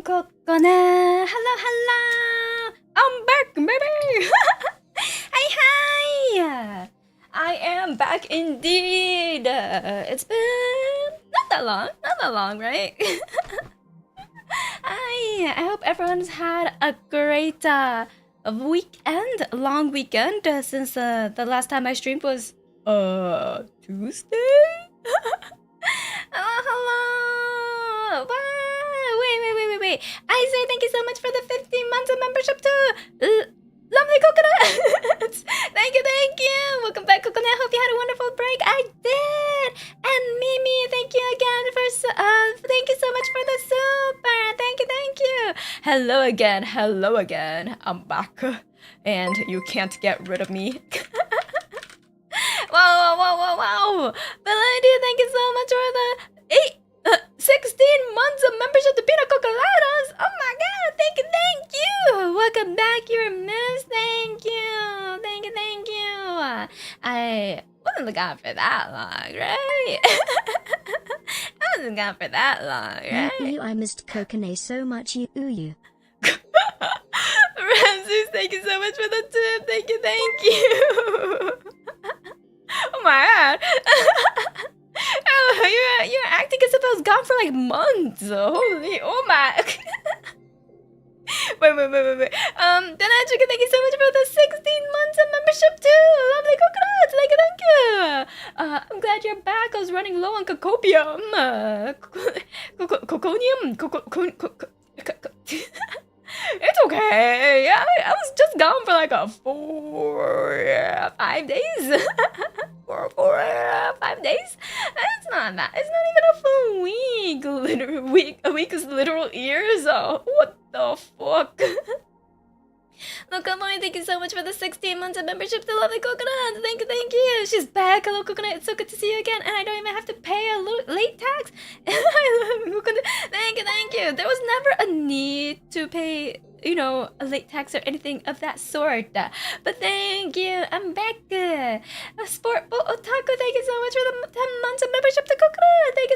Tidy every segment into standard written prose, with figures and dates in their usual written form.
Kokone. Hello, hello. I'm back, baby. Hi, hi. I am back indeed. It's been not that long, right? Hi. I hope everyone's had a great long weekend since the last time I streamed was Tuesday. Hello. Wait. I say thank you so much for the 15 months of membership to Lovely Coconuts. Thank you. Welcome back, Coconut. Hope you had a wonderful break. I did. And Mimi, thank you again for thank you so much for the super. Thank you. Hello again. I'm back, and you can't get rid of me. Wow. Belinda, thank you so much for the 16 months of membership to Pina Cocoladas. Oh my god, thank you. Welcome back, you're missed. Thank you. I wasn't gone for that long, right? I wasn't gone for that long, right? I missed Kokone so much, you. Ramses, thank you so much for the tip. Thank you. Oh my god. Oh, you're acting as if I was gone for like months. Holy, oh my. Wait. Dana Chicken, thank you so much for the 16 months of membership too. Lovely Coconuts, thank you. I'm glad you're back. I was running low on cocopium. Coconium. It's okay. I was just gone for like a 5 days. 5 days. It's not that. It's not even a full week. A week is literal years. What the fuck? Look, Moy, thank you so much for the 16 months of membership to Lovely Coconut. Thank you. She's back. Hello, Coconut. It's so good to see you again. And I don't even have to pay a late tax. I love Coconut. Thank you. There was never a need to pay, a late tax or anything of that sort. But thank you. I'm back. Sport Otaku, thank you so much for the 10 months of membership to Coconut. Thank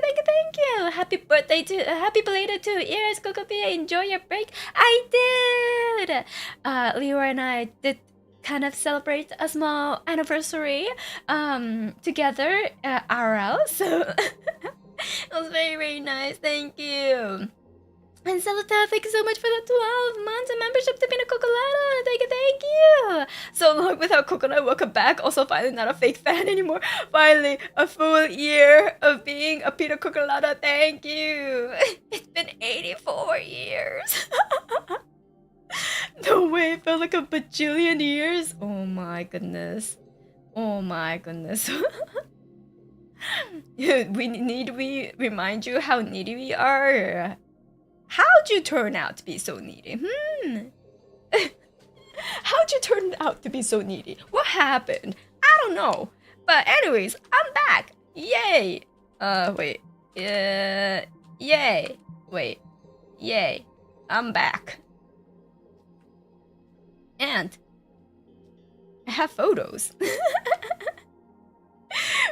you. Happy birthday to, happy belated 2 years, Kokopia. Enjoy your break. I did. Leora and I did kind of celebrate a small anniversary together RL, so it was very nice. Thank you. And Celita, thank you so much for the 12 months of membership to Pina Cocolada. Thank you. So long without Coconut, welcome back. Also, finally not a fake fan anymore. Finally, a full year of being a Pina Cocolada. Thank you. It's been 84 years. No way, it felt like a bajillion years. Oh my goodness. We remind you how needy we are? How'd you turn out to be so needy? How'd you turn out to be so needy? What happened? I don't know. But anyways, I'm back. Yay. Wait. Yay. Wait. Yay. I'm back. And I have photos.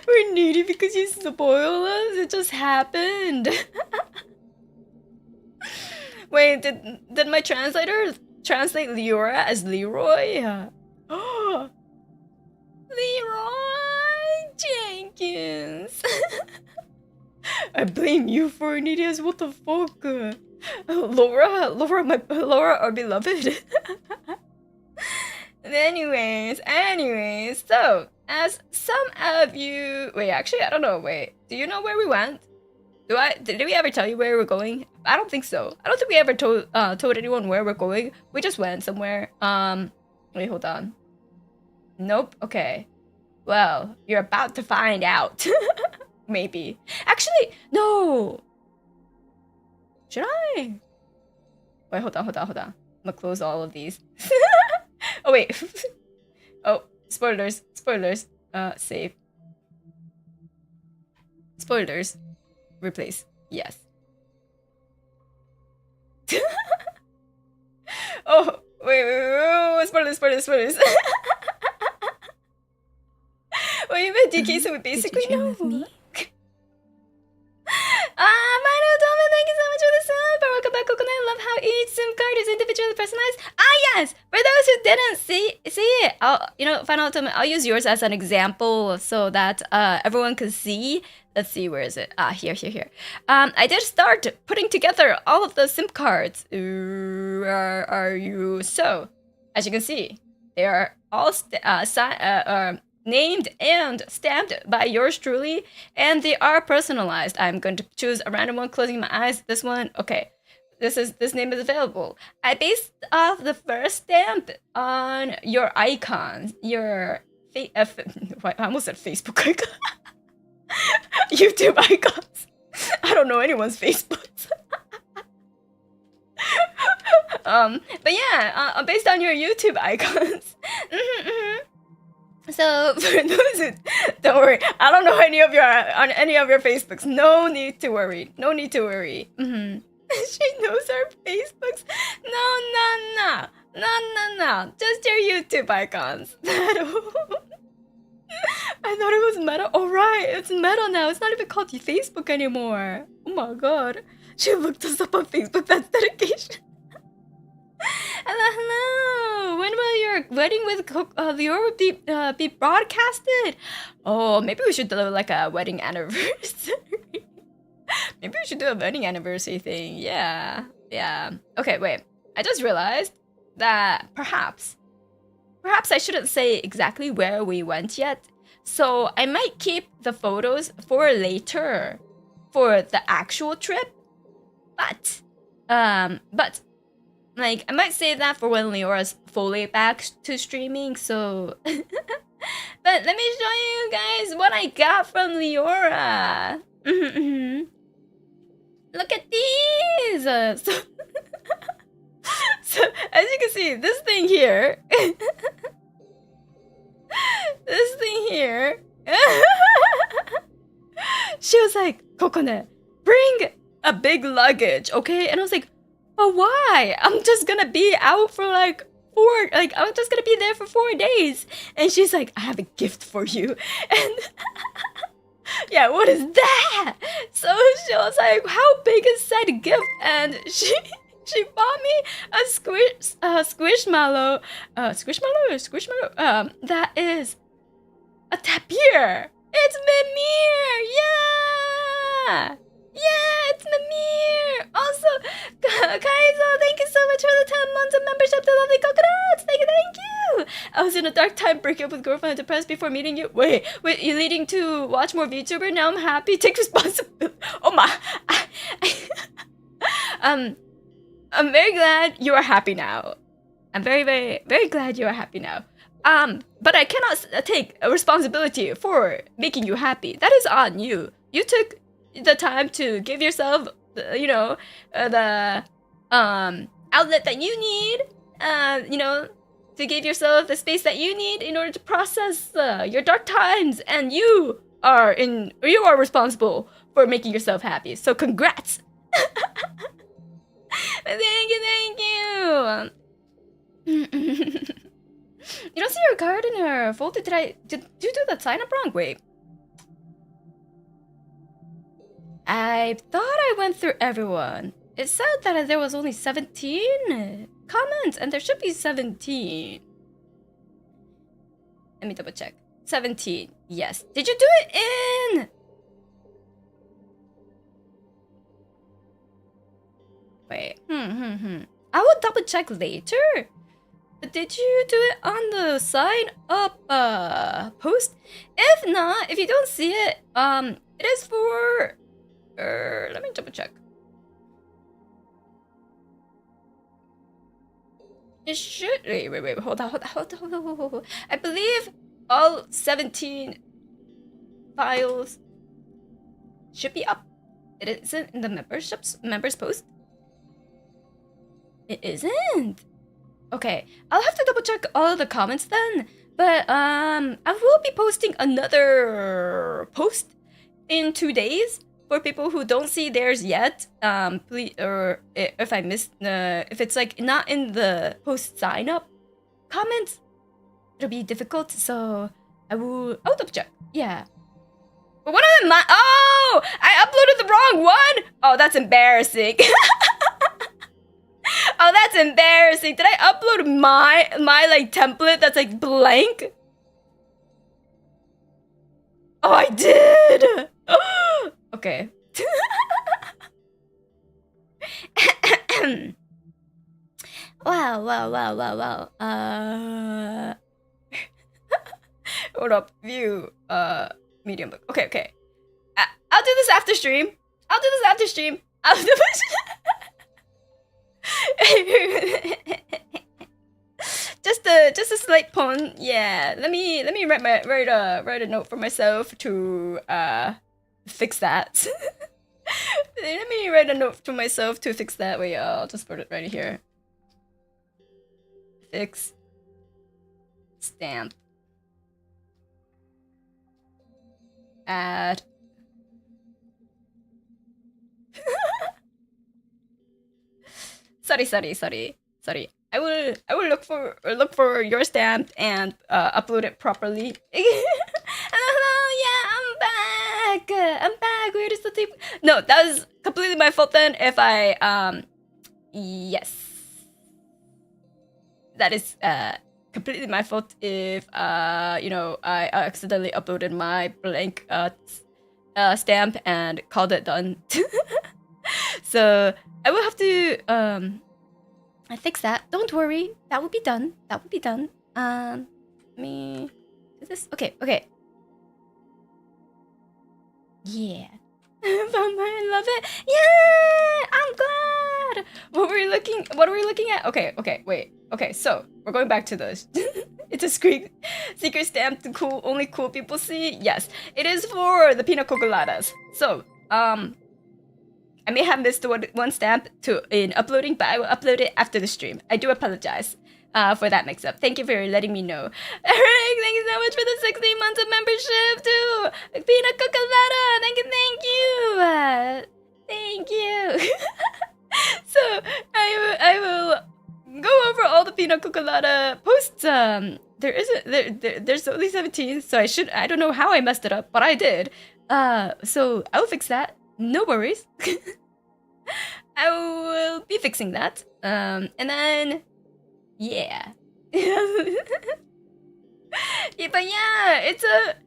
We're needy because you spoil us. It just happened. Wait, did my translator translate Leora as Leroy? Oh, Leroy Jenkins. I blame you for neediness. What the fuck? Laura, our beloved. Anyways, so as some of you, wait, actually, I don't know. Wait, do you know where we went? Did we ever tell you where we're going? I don't think so. I don't think we ever told anyone where we're going. We just went somewhere. Wait, hold on. Nope. Okay. Well, you're about to find out. Maybe. Actually, no. Should I? Wait, hold on. I'm gonna close all of these. Oh wait. Oh, spoilers. Save. Spoilers. Replace. Yes. Oh, wait. Spoilers. Well, you met DK, so we basically know. Manu Dolman, thank you so much for the sub. Welcome back, Coconut. I love how personalized? Ah, yes. For those who didn't see it, Final Ultimate, I'll use yours as an example so that everyone can see. Let's see, where is it? Ah, here. I did start putting together all of the SIM cards. Where are you? So, as you can see, they are all named and stamped by yours truly, and they are personalized. I'm going to choose a random one, closing my eyes. This one, okay. This name is available. I based off the first stamp on your icons, your I almost said Facebook icon. YouTube icons. I don't know anyone's Facebooks. But yeah, based on your YouTube icons. So for those who don't worry, I don't know any of your Facebooks. No need to worry. She knows our Facebooks. No. Just your YouTube icons. I thought it was Meta. Oh right, it's Meta now. It's not even called Facebook anymore. Oh my god. She looked us up on Facebook. That's dedication. Hello. When will your wedding with Lior be broadcasted? Oh, maybe we should do like a wedding anniversary. Maybe we should do a wedding anniversary thing. Yeah. Okay, wait. I just realized that perhaps I shouldn't say exactly where we went yet. So I might keep the photos for later for the actual trip. But like, I might save that for when Leora's fully back to streaming, so... But let me show you guys what I got from Leora. Look at these! So, as you can see, this thing here... She was like, Kokone, bring a big luggage, okay? And I was like, but why? I'm just gonna be out for I'm just gonna be there for 4 days. And she's like, I have a gift for you. And yeah, what is that? So she was like, how big is said gift? And she bought me a squishmallow, that is a tapir. It's Mimir, yeah, it's Mimir. Also, Kaizo, thank you so much for the 10 months of membership to Lovely Coconuts. Thank you. I was in a dark time, breaking up with girlfriend and depressed before meeting you. Wait, you leading to watch more VTuber? Now I'm happy. Take responsibility. Oh my. I'm very glad you are happy now. I'm very, very, very glad you are happy now. But I cannot take a responsibility for making you happy. That is on you. You took the time to give yourself, the outlet that you need, to give yourself the space that you need in order to process your dark times, and you are responsible for making yourself happy. So congrats. Thank you. You don't see your card in your folder. Did you do that sign up wrong? Wait. I thought I went through everyone. It said that there was only 17 comments, and there should be 17. Let me double check. 17. Yes. Did you do it in? Wait. I will double check later. But did you do it on the sign up post? If not, if you don't see it, it is for let me double check. It should wait, hold on. I believe all 17 files should be up. It isn't in the members post. It isn't. Okay, I'll have to double check all of the comments then. But I will be posting another post in 2 days for people who don't see theirs yet. Please, or if I missed, if it's like not in the post sign up comments, it'll be difficult. So I'll double check. Yeah. But one of them, I uploaded the wrong one. Oh, that's embarrassing. Oh, that's embarrassing. Did I upload my like template that's like blank? Oh, I did. Okay. Wow. Hold up, view, medium book. Okay. I'll do this after stream. I'll do just a slight pun. Yeah. Let me write a note for myself to fix that. Let me write a note to myself to fix that. Wait, I'll just put it right here. Fix stamp. Add. Sorry. I will look for your stamp and upload it properly. Hello, yeah, I'm back. Where is the tape? No, that was completely my fault then. If I yes, that is completely my fault. If you know, I accidentally uploaded my blank stamp and called it done. So I will have to I fix that. Don't worry, that will be done. Let me do this. Okay. Yeah. I love it. Yeah, I'm glad. What were we looking at? Okay, wait. Okay, so we're going back to this. It's a secret stamp to only cool people see. Yes, it is for the pina coladas. So, I may have missed one stamp in uploading, but I will upload it after the stream. I do apologize for that mix-up. Thank you for letting me know. Eric, thank you so much for the 16 months of membership to Pina Colada. Thank you. So I will go over all the Pina Colada posts. There's only 17, so I don't know how I messed it up, but I did. So I will fix that. No worries. I will be fixing that. And then, yeah. Yeah, but yeah,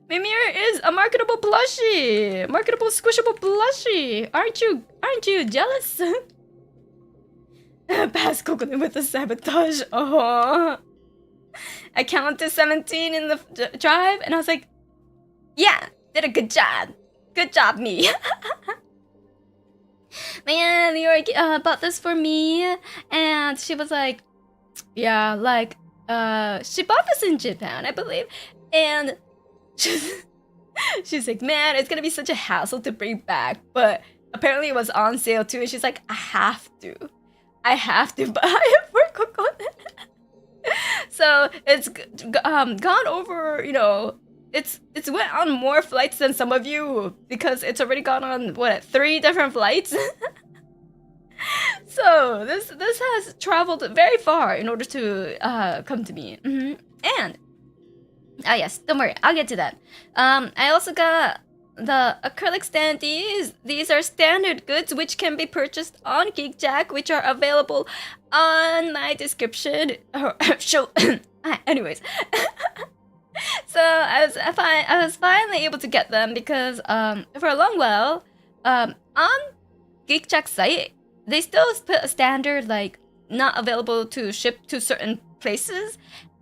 Mimir is a marketable plushie, marketable squishable plushie. Aren't you jealous? Past Kokone with the sabotage. Oh, I counted 17 in the drive, and I was like, yeah, did a good job, me. But yeah, Leora bought this for me, and she was like, yeah, like, she bought this in Japan, I believe, and she's like, man, it's gonna be such a hassle to bring back, but apparently it was on sale too, and she's like, I have to buy it for Kokone. So it's gone over, you know, it's went on more flights than some of you, because it's already gone on 3 different flights. So this has traveled very far in order to come to me. And yes, don't worry, I'll get to that. I also got the acrylic standees. These are standard goods which can be purchased on GeekJack, which are available on my description. Anyways. So I was finally able to get them because for a long while on GeekJack's site they still put a standard like not available to ship to certain places,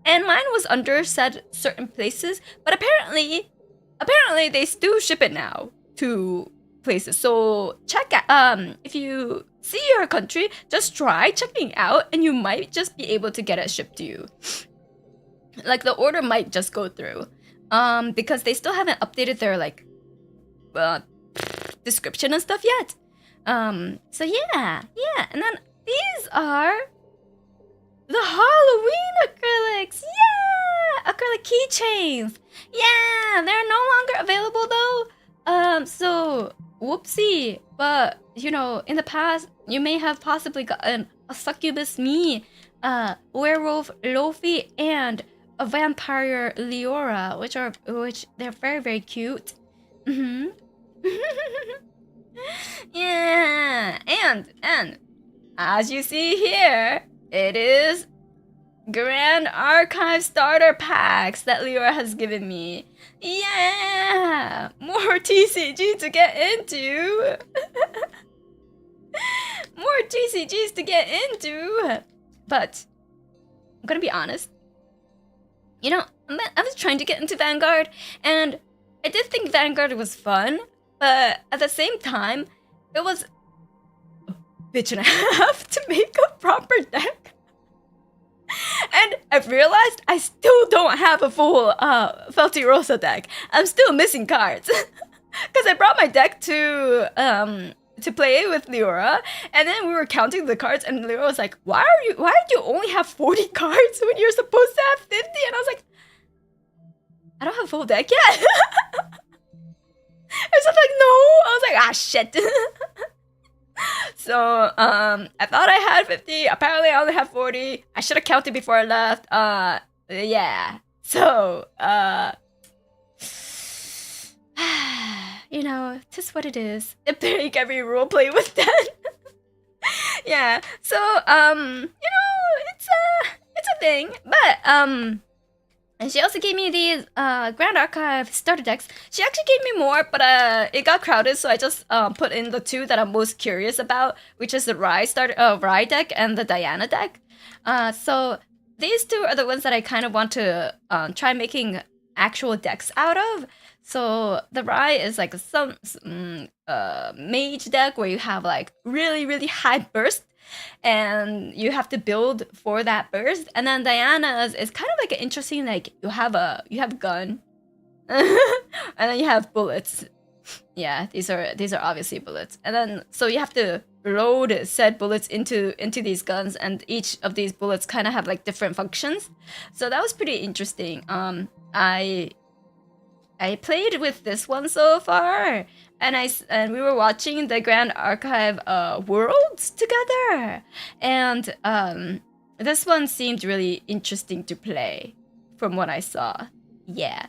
and mine was under said certain places, but apparently they still ship it now to places. So check out if you see your country, just try checking out and you might just be able to get it shipped to you. Like the order might just go through because they still haven't updated their like description and stuff yet. So yeah, and then these are the Halloween acrylics. Yeah, acrylic keychains. Yeah, they're no longer available though. So whoopsie. But you know, in the past, you may have possibly gotten a succubus me, werewolf Lofi, and a vampire Leora, which they're very, very cute. Yeah, and as you see here, it is Grand Archive starter packs that Leora has given me. Yeah! More TCG to get into! More TCGs to get into! But, I'm gonna be honest. You know, I was trying to get into Vanguard, and I did think Vanguard was fun, but at the same time, it was a bitch and a half to make a proper deck. And I've realized I still don't have a full Felty Rosa deck. I'm still missing cards. Because I brought my deck to play with Leora, and then we were counting the cards, and Leora was like, why do you only have 40 cards when you're supposed to have 50? And I was like, I don't have a full deck yet. I was like, no. I was like, ah, shit. So, I thought I had 50. Apparently, I only have 40. I should have counted before I left. Yeah. So, you know, tis what it is. Break every rule, play with that. Yeah. So, you know, it's a thing. But, and she also gave me these Grand Archive starter decks. She actually gave me more, but it got crowded, so I just put in the two that I'm most curious about, which is the Rye deck and the Diana deck. So these two are the ones that I kind of want to try making actual decks out of. So the Rye is like some mage deck where you have like really high burst, and you have to build for that burst. And then Diana's is kind of like an interesting, like you have a gun and then you have bullets. Yeah, these are obviously bullets. And then so you have to load said bullets into these guns, and each of these bullets kind of have like different functions. So that was pretty interesting. I played with this one so far, and we were watching the Grand Archive Worlds together, and this one seemed really interesting to play from what I saw. Yeah.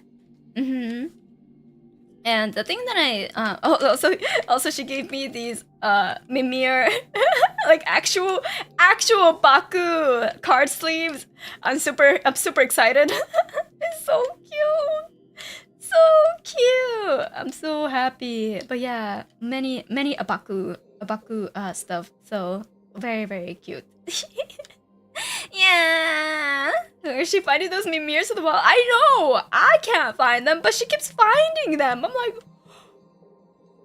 And the thing that I also she gave me these Mimir like actual Baku card sleeves. I'm super excited. It's so cute. So cute! I'm so happy. But yeah, many Abaku stuff. So very cute. Yeah. Where is she finding those Mimirs on the wall? I know! I can't find them, but she keeps finding them. I'm like,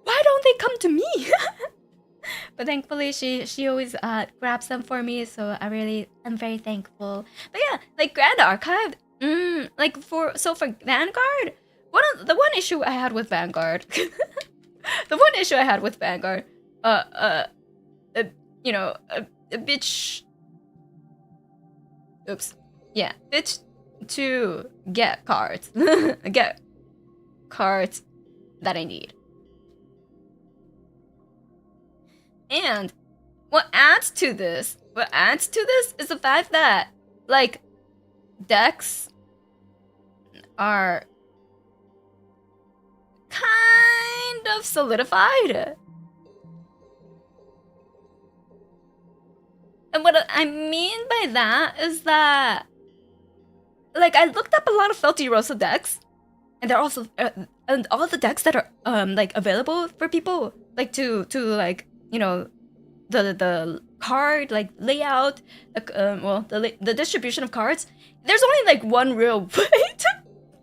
why don't they come to me? But thankfully she always grabs them for me, so I'm very thankful. But yeah, like Grand Archive, like for Vanguard, the one issue I had with Vanguard, you know, a bitch. Oops. Yeah, bitch to get cards, get cards that I need. And what adds to this is the fact that like decks are kind of solidified. And what I mean by that is that, like, I looked up a lot of Felty Rosa decks, and they're also and all the decks that are like available for people, like to like, you know, the card like layout, the distribution of cards. There's only like one real way to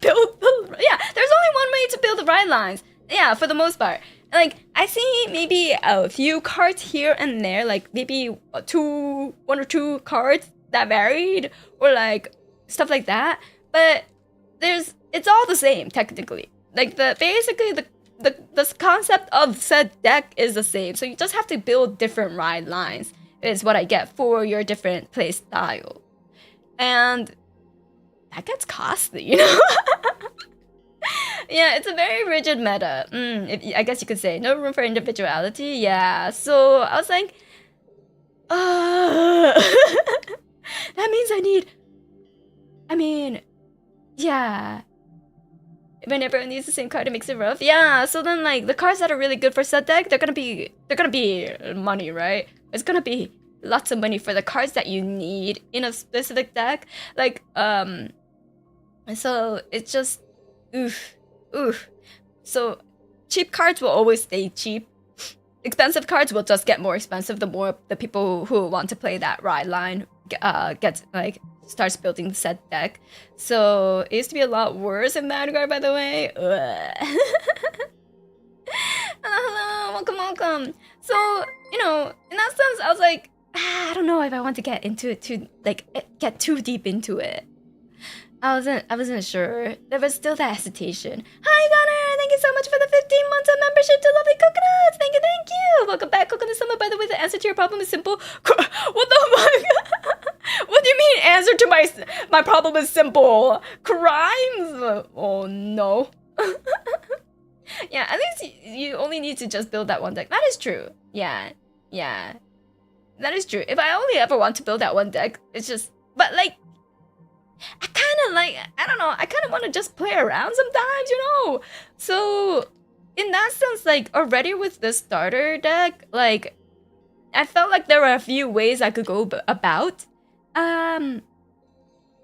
build there's only one way to build the ride lines. Yeah, for the most part. Like, I see maybe a few cards here and there, like maybe one or two cards that varied, or like stuff like that. But it's all the same technically. Like basically the concept of said deck is the same. So you just have to build different ride lines is what I get for your different play style. And that gets costly, you know? Yeah, it's a very rigid meta. I guess you could say. No room for individuality. Yeah, so I was like, that means yeah. When everyone needs the same card, it makes it rough. Yeah, so then like the cards that are really good for set deck, they're gonna be money, right? It's gonna be lots of money for the cards that you need in a specific deck. Like, so it's just, oof. So cheap cards will always stay cheap. Expensive cards will just get more expensive the more the people who want to play that ride line starts building the set deck. So it used to be a lot worse in Vanguard, by the way. Hello, welcome. So, you know, in that sense, I was like, I don't know if I want to get into it get too deep into it. I wasn't sure. There was still that hesitation. Hi, Gunner! Thank you so much for the 15 months of membership to Lovely Coconuts! Thank you! Welcome back, Coconut Summer. By the way, the answer to your problem is simple. What the fuck? What do you mean, answer to my problem is simple? Crimes? Oh, no. Yeah, at least you only need to just build that one deck. That is true. Yeah. That is true. If I only ever want to build that one deck, it's just... But, like... I don't know, I kind of want to just play around sometimes, you know? So, in that sense, like, already with the starter deck, like, I felt like there were a few ways I could go about playing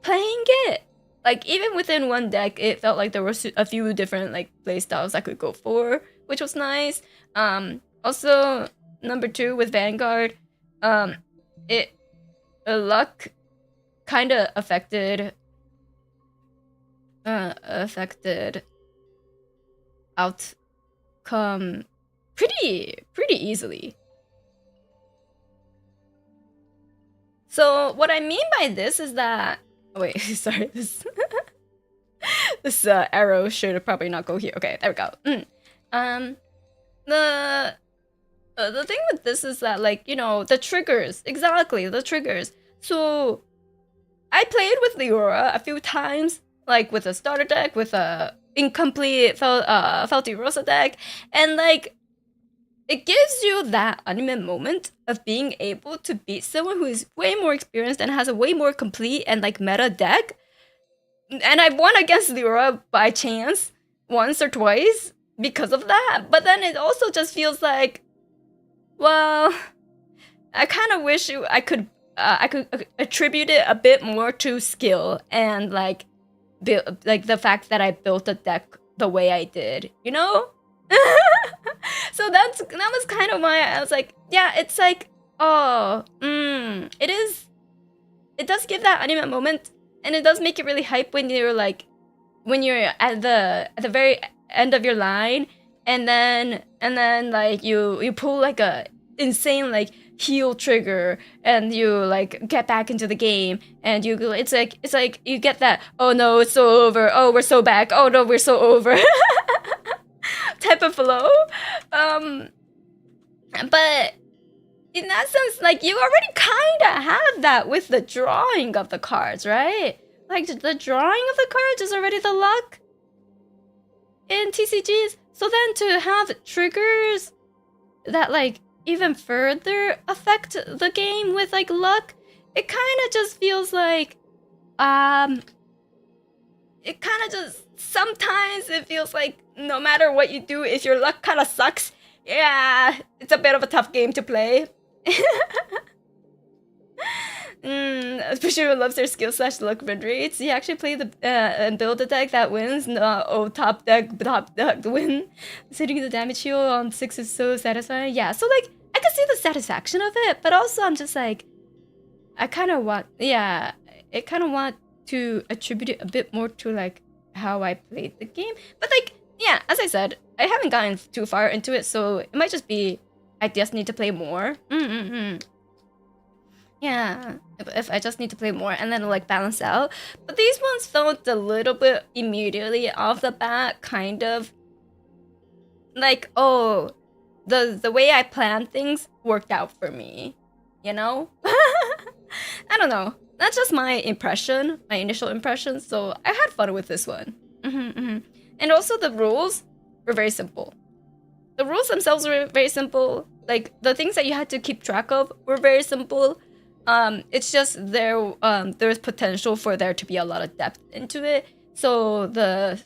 it. Like, even within one deck, it felt like there were a few different, like, play styles I could go for, which was nice. Also, number 2 with Vanguard, luck kind of affected outcome pretty easily. So what I mean by this is that wait, sorry, this arrow should probably not go here. Okay, there we go. The thing with this is that, like, you know, the triggers, exactly, the triggers. So I played with Leora a few times, like with a starter deck, with a incomplete Felty Rosa deck, and like it gives you that anime moment of being able to beat someone who is way more experienced and has a way more complete and like meta deck. And I won against Leora by chance once or twice because of that. But then it also just feels like, well, I kind of wish I could attribute it a bit more to skill and like the fact that I built a deck the way I did, you know? So that was kind of why I was like, yeah, it's like, it does give that anime moment, and it does make it really hype when you're at the very end of your line, and then like you pull like a insane like heal trigger, and you like get back into the game, and it's like you get that, oh no, it's so over, oh we're so back, oh no, we're so over type of flow. But in that sense, like, you already kind of have that with the drawing of the cards, right? Like, the drawing of the cards is already the luck in TCGs. So then to have triggers that like even further affect the game with like luck, it kind of just feels like it kind of just, sometimes it feels like no matter what you do, if your luck kind of sucks, yeah, it's a bit of a tough game to play. Especially who loves their skill / luck win rates. You actually play and build a deck that wins. Top deck win. Sitting the damage heal on 6 is so satisfying. Yeah, so like I can see the satisfaction of it, but also I'm just like, I kind of want to attribute it a bit more to like how I played the game. But like, yeah, as I said, I haven't gotten too far into it, so it might just be I just need to play more. Yeah, if I just need to play more and then like balance out. But these ones felt a little bit immediately off the bat, kind of like, oh, the way I planned things worked out for me, you know? I don't know. That's just my impression, my initial impression. So I had fun with this one. And also the rules were very simple. The rules themselves were very simple. Like the things that you had to keep track of were very simple. It's just there's potential for there to be a lot of depth into it. So the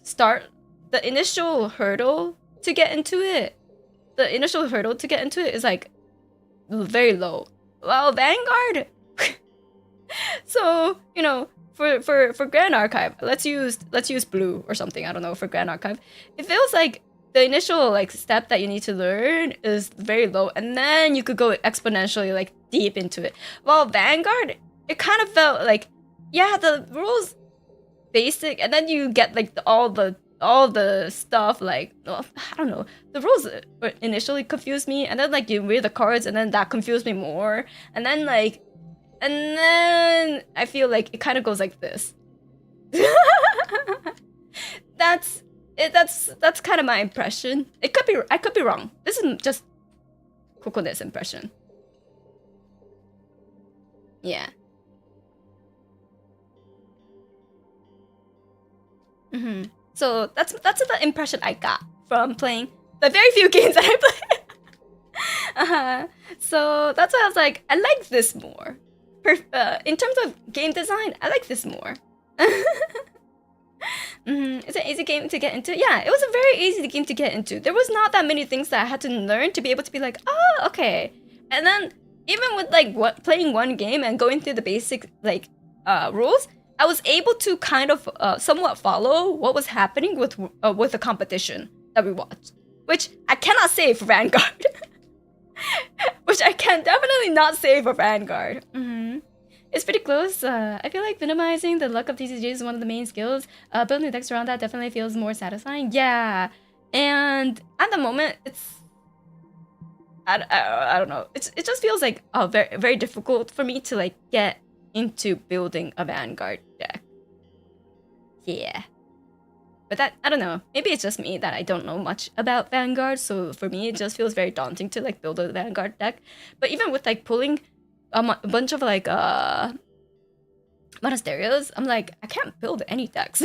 initial hurdle to get into it is like very low. Well, Vanguard. So, you know, for Grand Archive, let's use blue or something, I don't know, for Grand Archive. It feels like the initial like step that you need to learn is very low, and then you could go exponentially like deep into it. While Vanguard, it kind of felt like, yeah, the rules basic, and then you get like all the stuff like, well, I don't know, the rules initially confused me, and then like you read the cards and then that confused me more, and then I feel like it kind of goes like this. That's kind of my impression. I could be wrong. This is just Kokone's impression. Yeah. So that's the impression I got from playing the very few games that I played. So that's why I was like, I like this more. In terms of game design, I like this more. It's an easy game to get into. Yeah, it was a very easy game to get into. There was not that many things that I had to learn to be able to be like, oh, okay. And then even with like playing one game and going through the basic like rules, I was able to kind of somewhat follow what was happening with the competition that we watched, which I cannot say for Vanguard. Which I can definitely not say for Vanguard. It's pretty close. I feel like minimizing the luck of TCGs is one of the main skills. Building decks around that definitely feels more satisfying. Yeah, and at the moment, it's I don't know. It just feels like very very difficult for me to like get into building a Vanguard deck. Yeah. But that, I don't know, maybe it's just me that I don't know much about Vanguard, so for me it just feels very daunting to like build a Vanguard deck. But even with like pulling a bunch of like Monasterios, I'm like, I can't build any decks.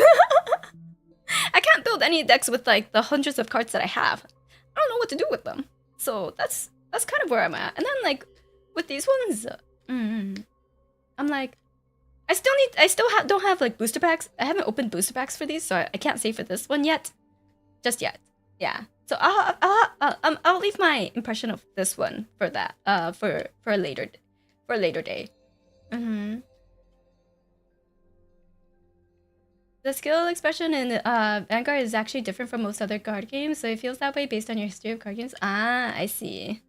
I can't build any decks with like the hundreds of cards that I have. I don't know what to do with them. So that's kind of where I'm at. And then like with these ones, I'm like, I still don't have like booster packs. I haven't opened booster packs for these, so I can't say for this one yet, just yet. Yeah. So I'll leave my impression of this one for that for a later day. The skill expression in Vanguard is actually different from most other card games, so it feels that way based on your history of card games. Ah, I see.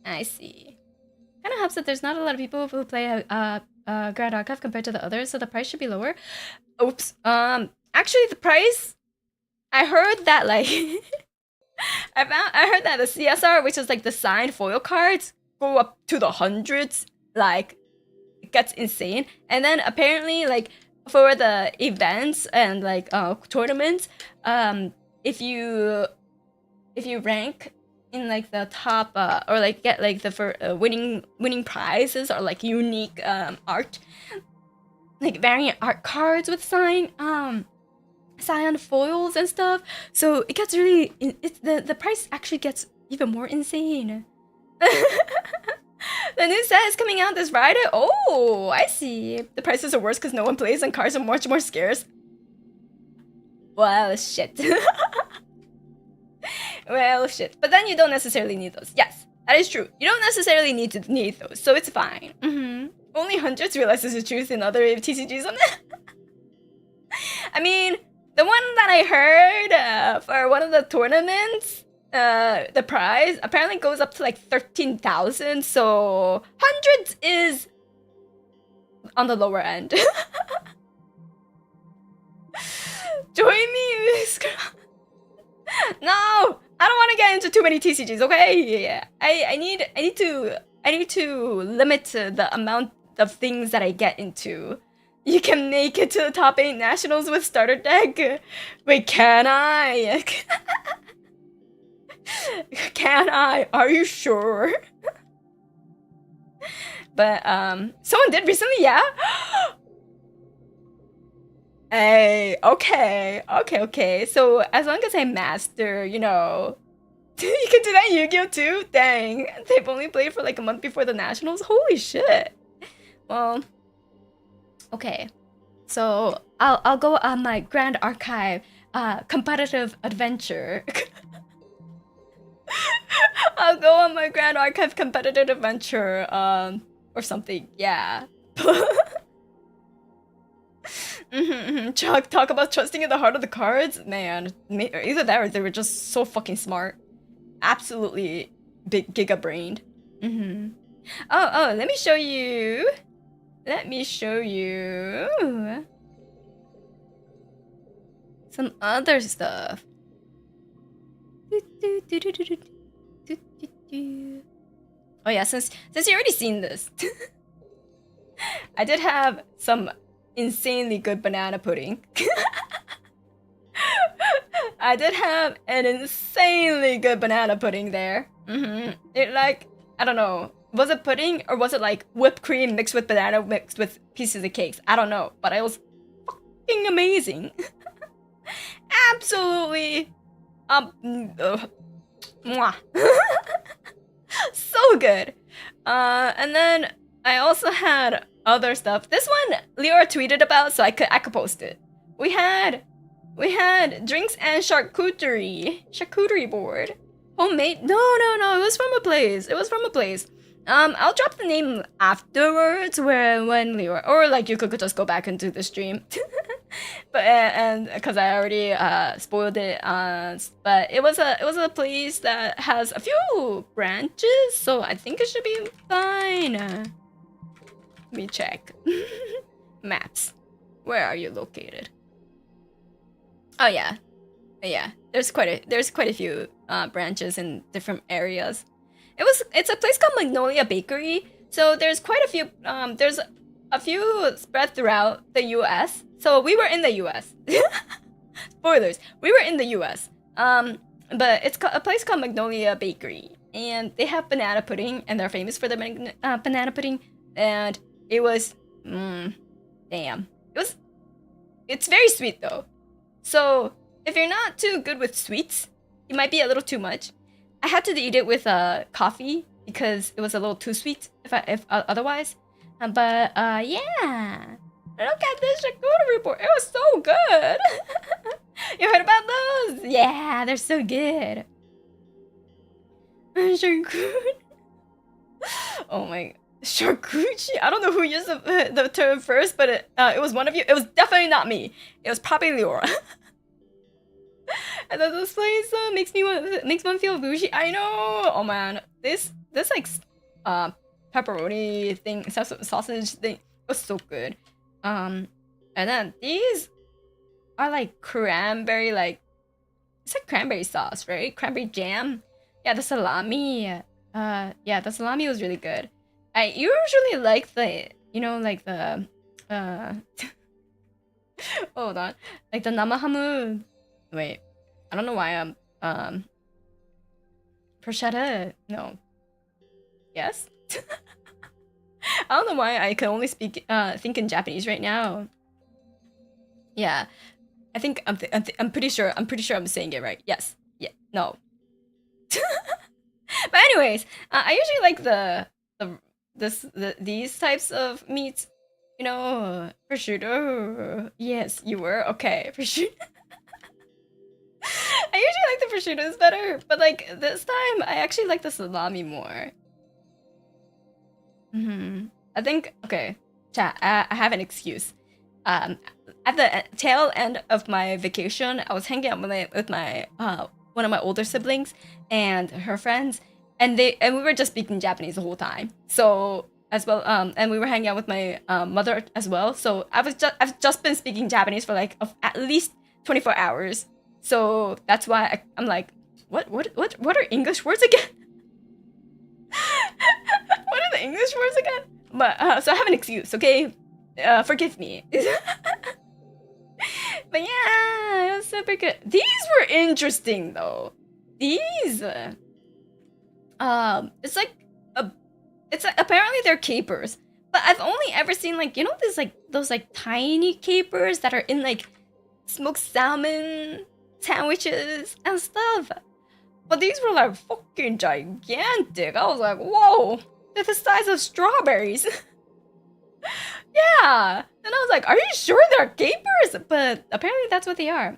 I see. Kind of helps that there's not a lot of people who play Grand Archive compared to the others, so the price should be lower. Oops. Actually, the price, I heard that like I heard that the CSR, which is like the signed foil cards, go up to the hundreds. Like, it gets insane. And then apparently, like for the events and like tournaments, if you rank in like the top or like get like the winning prizes or like unique art, like variant art cards with cyan foils and stuff, so it gets really the price actually gets even more insane. The new set is coming out this Friday. Oh, I see. The prices are worse because no one plays and cards are much more scarce. Well, shit. Well, shit. But then you don't necessarily need those. Yes, that is true. You don't necessarily need those, so it's fine. Only hundreds realizes the truth in other TCGs on it. I mean, the one that I heard for one of the tournaments, the prize apparently goes up to like 13,000, so hundreds is on the lower end. Join me, no, I don't want to get into too many TCGs. Okay, yeah, I need to limit the amount of things that I get into. You can make it to the top 8 nationals with starter deck. Wait, can I? Can I? Are you sure? But someone did recently, yeah. Hey, okay. So as long as I master, you know, you can do that in Yu-Gi-Oh too. Dang, they've only played for like a month before the nationals. Holy shit. Well, okay. So I'll go on my Grand Archive competitive adventure. I'll go on my Grand Archive competitive adventure, or something. Yeah. Chuck, talk about trusting in the heart of the cards, man. Either that or they were just so fucking smart. Absolutely big giga-brained. Oh, let me show you. Let me show you some other stuff. Oh yeah, since you already seen this, I did have some insanely good banana pudding. I did have an insanely good banana pudding there. It like, I don't know, was it pudding or was it like whipped cream mixed with banana mixed with pieces of cakes? I don't know, but it was fucking amazing. Absolutely, mwah. So good. And then I also had other stuff. This one Leora tweeted about, so I could post it. We had drinks and charcuterie board. Homemade? No. It was from a place. I'll drop the name afterwards when Leora, or like you could just go back into the stream. But and because I already spoiled it. But it was a place that has a few branches, so I think it should be fine. Let me check. Maps. Where are you located? Oh yeah. There's quite a few branches in different areas. It's a place called Magnolia Bakery. So there's quite a few. There's a few spread throughout the U.S. So we were in the U.S. Spoilers. We were in the U.S. But it's a place called Magnolia Bakery, and they have banana pudding, and they're famous for their banana pudding. And it was, damn. It's very sweet though. So if you're not too good with sweets, it might be a little too much. I had to eat it with coffee because it was a little too sweet if otherwise. But yeah, look at this charcuterie report. It was so good. You heard about those? Yeah, they're so good. Charcuterie. Oh my. Charcuterie? I don't know who used the term first, but it was one of you. It was definitely not me. It was probably Leora. And then this place makes one feel bougie. I know. Oh man, this like pepperoni thing, sausage thing was so good. And then these are like cranberry, like it's like cranberry sauce, right? Cranberry jam. Yeah, the salami. Yeah, the salami was really good. I usually like the, like the, hold on, like the namahamu. Wait, I don't know why I'm, prosciutto. No. Yes? I don't know why I can only think in Japanese right now. Yeah, I think I'm pretty sure I'm saying it right. Yes. Yeah. No. But anyways, I usually like these types of meats. Prosciutto. Yes, you were okay. Prosciutto. I usually like the prosciuttos better, but like this time I actually like the salami more. I think, okay, chat, I have an excuse. At the tail end of my vacation, I was hanging out with my one of my older siblings and her friends, and we were just speaking Japanese the whole time. So as well, and we were hanging out with my mother as well. So I've just been speaking Japanese for like at least 24 hours. So that's why I'm like, what are English words again? What are the English words again? But so I have an excuse, okay? Forgive me. But yeah, it was super good. These were interesting though. These, it's like apparently they're capers, but I've only ever seen like there's like those like tiny capers that are in like smoked salmon sandwiches and stuff. But these were like fucking gigantic. I was like, whoa, they're the size of strawberries. Yeah. And I was like, are you sure they're capers? But apparently that's what they are.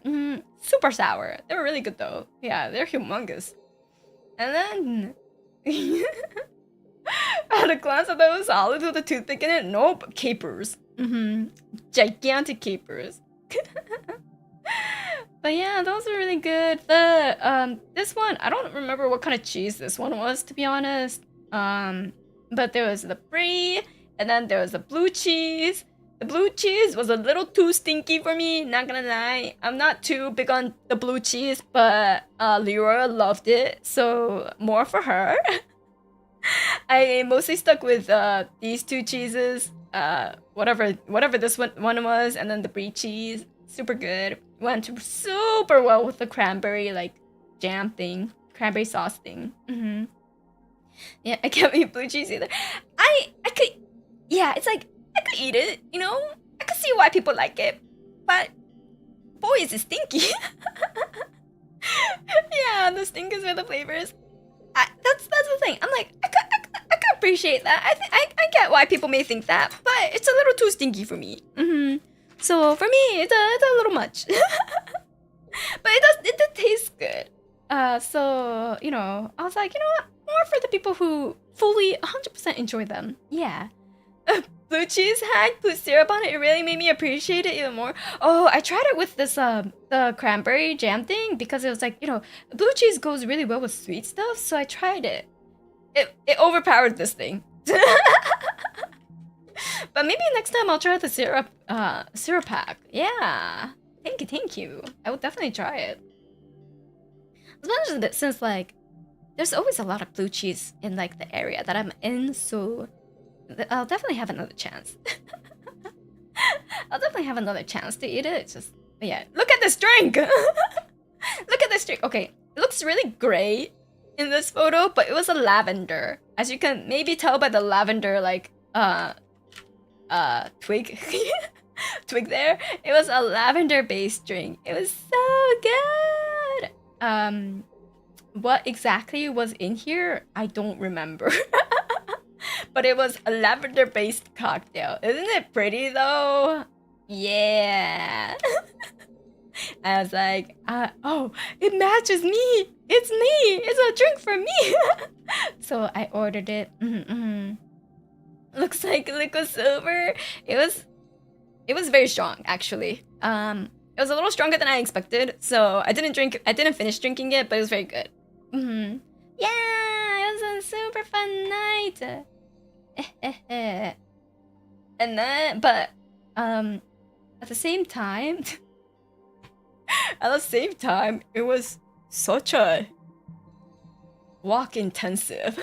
Super sour. They were really good though. Yeah, they're humongous. And then at a glance, I thought it was olives with a toothpick in it. Nope, capers. Gigantic capers. But yeah, those are really good. The this one, I don't remember what kind of cheese this one was, to be honest. But there was the brie, and then there was the blue cheese. The blue cheese was a little too stinky for me, not gonna lie. I'm not too big on the blue cheese, but Leora loved it, so more for her. I mostly stuck with these two cheeses, whatever this one was, and then the brie cheese, super good. Went super well with the cranberry like jam thing, cranberry sauce thing. Yeah, I can't eat blue cheese either. I could, yeah, it's like I could eat it, you know. I could see why people like it, but boy, is it stinky. Yeah, the stink is where the flavors. That's the thing. I'm like, I could appreciate that. I get why people may think that, but it's a little too stinky for me. So for me, it's a little much. But it did taste good. So you know, I was like, you know what, more for the people who fully 100% enjoy them. Yeah. Blue cheese had put syrup on it. It really made me appreciate it even more. Oh, I tried it with this the cranberry jam thing because it was like, you know, blue cheese goes really well with sweet stuff. So I tried it. It overpowered this thing. But maybe next time I'll try the syrup pack. Yeah. Thank you. I will definitely try it. Especially that since like there's always a lot of blue cheese in like the area that I'm in, so I'll definitely have another chance. I'll definitely have another chance to eat it. It's just, yeah. Look at this drink! Look at this drink. Okay, it looks really gray in this photo, but it was a lavender. As you can maybe tell by the lavender, like, twig. Twig there. It was a lavender-based drink. It was so good! What exactly was in here? I don't remember. But it was a lavender-based cocktail. Isn't it pretty though? Yeah. I was like, oh, it matches me. It's me. It's a drink for me. So I ordered it. Looks like liquid silver. It was very strong actually. It was a little stronger than I expected. So I didn't finish drinking it, but it was very good. Yeah, it was a super fun night. And then, but at the same time, it was such a walk intensive.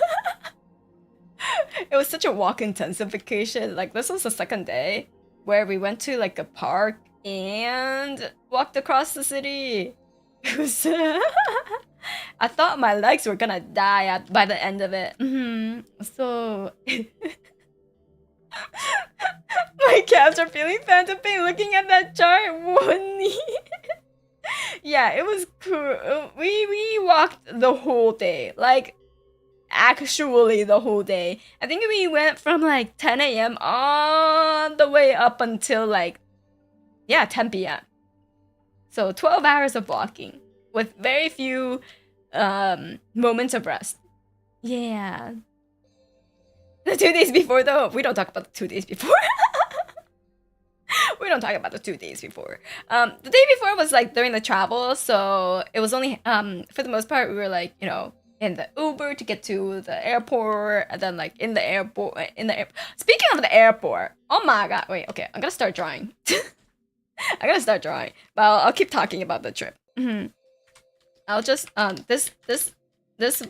It was such a walk intensive vacation. Like this was the second day where we went to like a park and walked across the city. It was. I thought my legs were gonna die by the end of it. So my calves are feeling phantom pain looking at that chart. Yeah, it was cool. We walked the whole day, like actually the whole day. I think we went from like 10 a.m. all the way up until like 10 p.m. So 12 hours of walking with very few moments of rest. Yeah. The 2 days before though, we don't talk about the 2 days before. We don't talk about the 2 days before. The day before was like during the travel, so it was only for the most part we were like, you know, in the Uber to get to the airport, and then like in the airport. Speaking of the airport, oh my god, wait, okay, I'm gonna start drawing. But I'll keep talking about the trip. I'll just this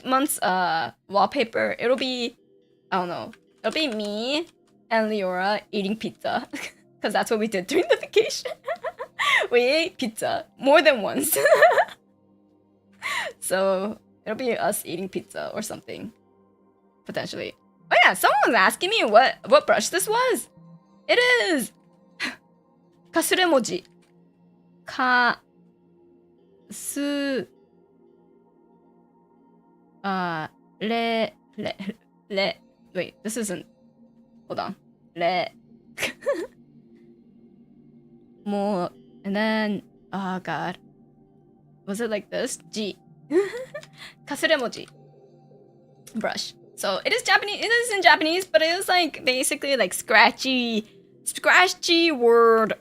month's wallpaper, it'll be, I don't know, it'll be me and Leora eating pizza. Because that's what we did during the vacation. We ate pizza more than once. So it'll be us eating pizza or something. Potentially. Oh yeah, someone was asking me what brush this was. It is kasuremoji. Wait, this isn't. Hold on. More, and then, oh god, was it like this? G. Kasuremoji. brush. So it is Japanese. It is in Japanese, but it is like basically like scratchy word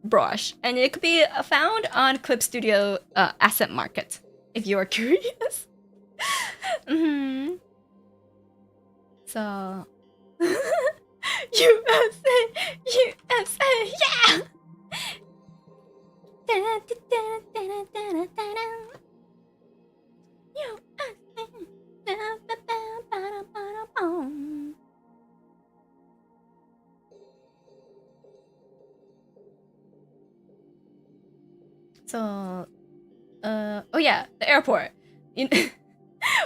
brush, and it could be found on Clip Studio Asset Market if you are curious. So USA, yeah. So, oh yeah, the airport.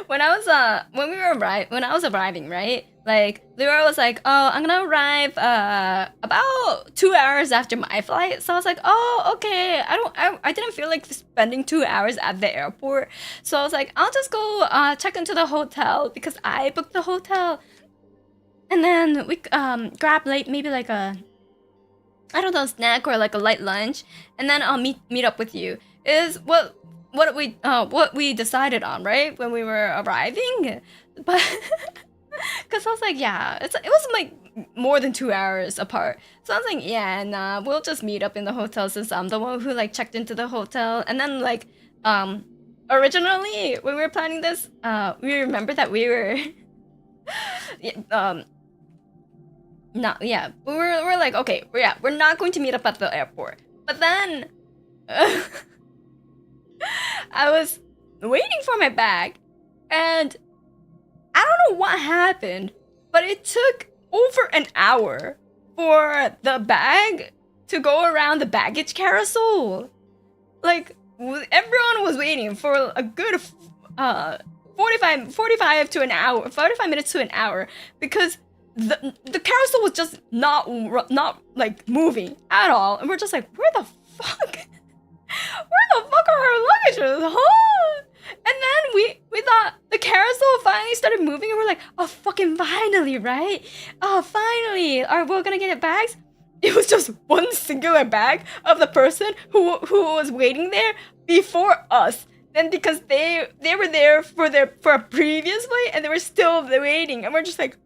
When I was arriving, right? Like, Lyra was like, "Oh, I'm gonna arrive about 2 hours after my flight." So I was like, "Oh, okay." I didn't feel like spending 2 hours at the airport, so I was like, "I'll just go check into the hotel because I booked the hotel." And then we grab maybe like a, I don't know, snack or like a light lunch, and then I'll meet up with you. Is what we decided on, right, when we were arriving. But because I was like, yeah, it was like more than 2 hours apart. So I was like, yeah, nah, we'll just meet up in the hotel since I'm the one who like checked into the hotel. And then like originally when we were planning this, we remember that we were we're like, okay, we're not going to meet up at the airport. But then I was waiting for my bag, and I don't know what happened, but it took over an hour for the bag to go around the baggage carousel. Like, everyone was waiting for a good 45 to an hour, 45 minutes to an hour, because the carousel was just not like moving at all, and we're just like, where the fuck are our luggages, huh? And then we thought the carousel finally started moving, and we're like, oh, fucking finally, right? Oh, finally, are we gonna get bags? It was just one singular bag of the person who was waiting there before us. Then because they were there for a previous flight, and they were still waiting, and we're just like,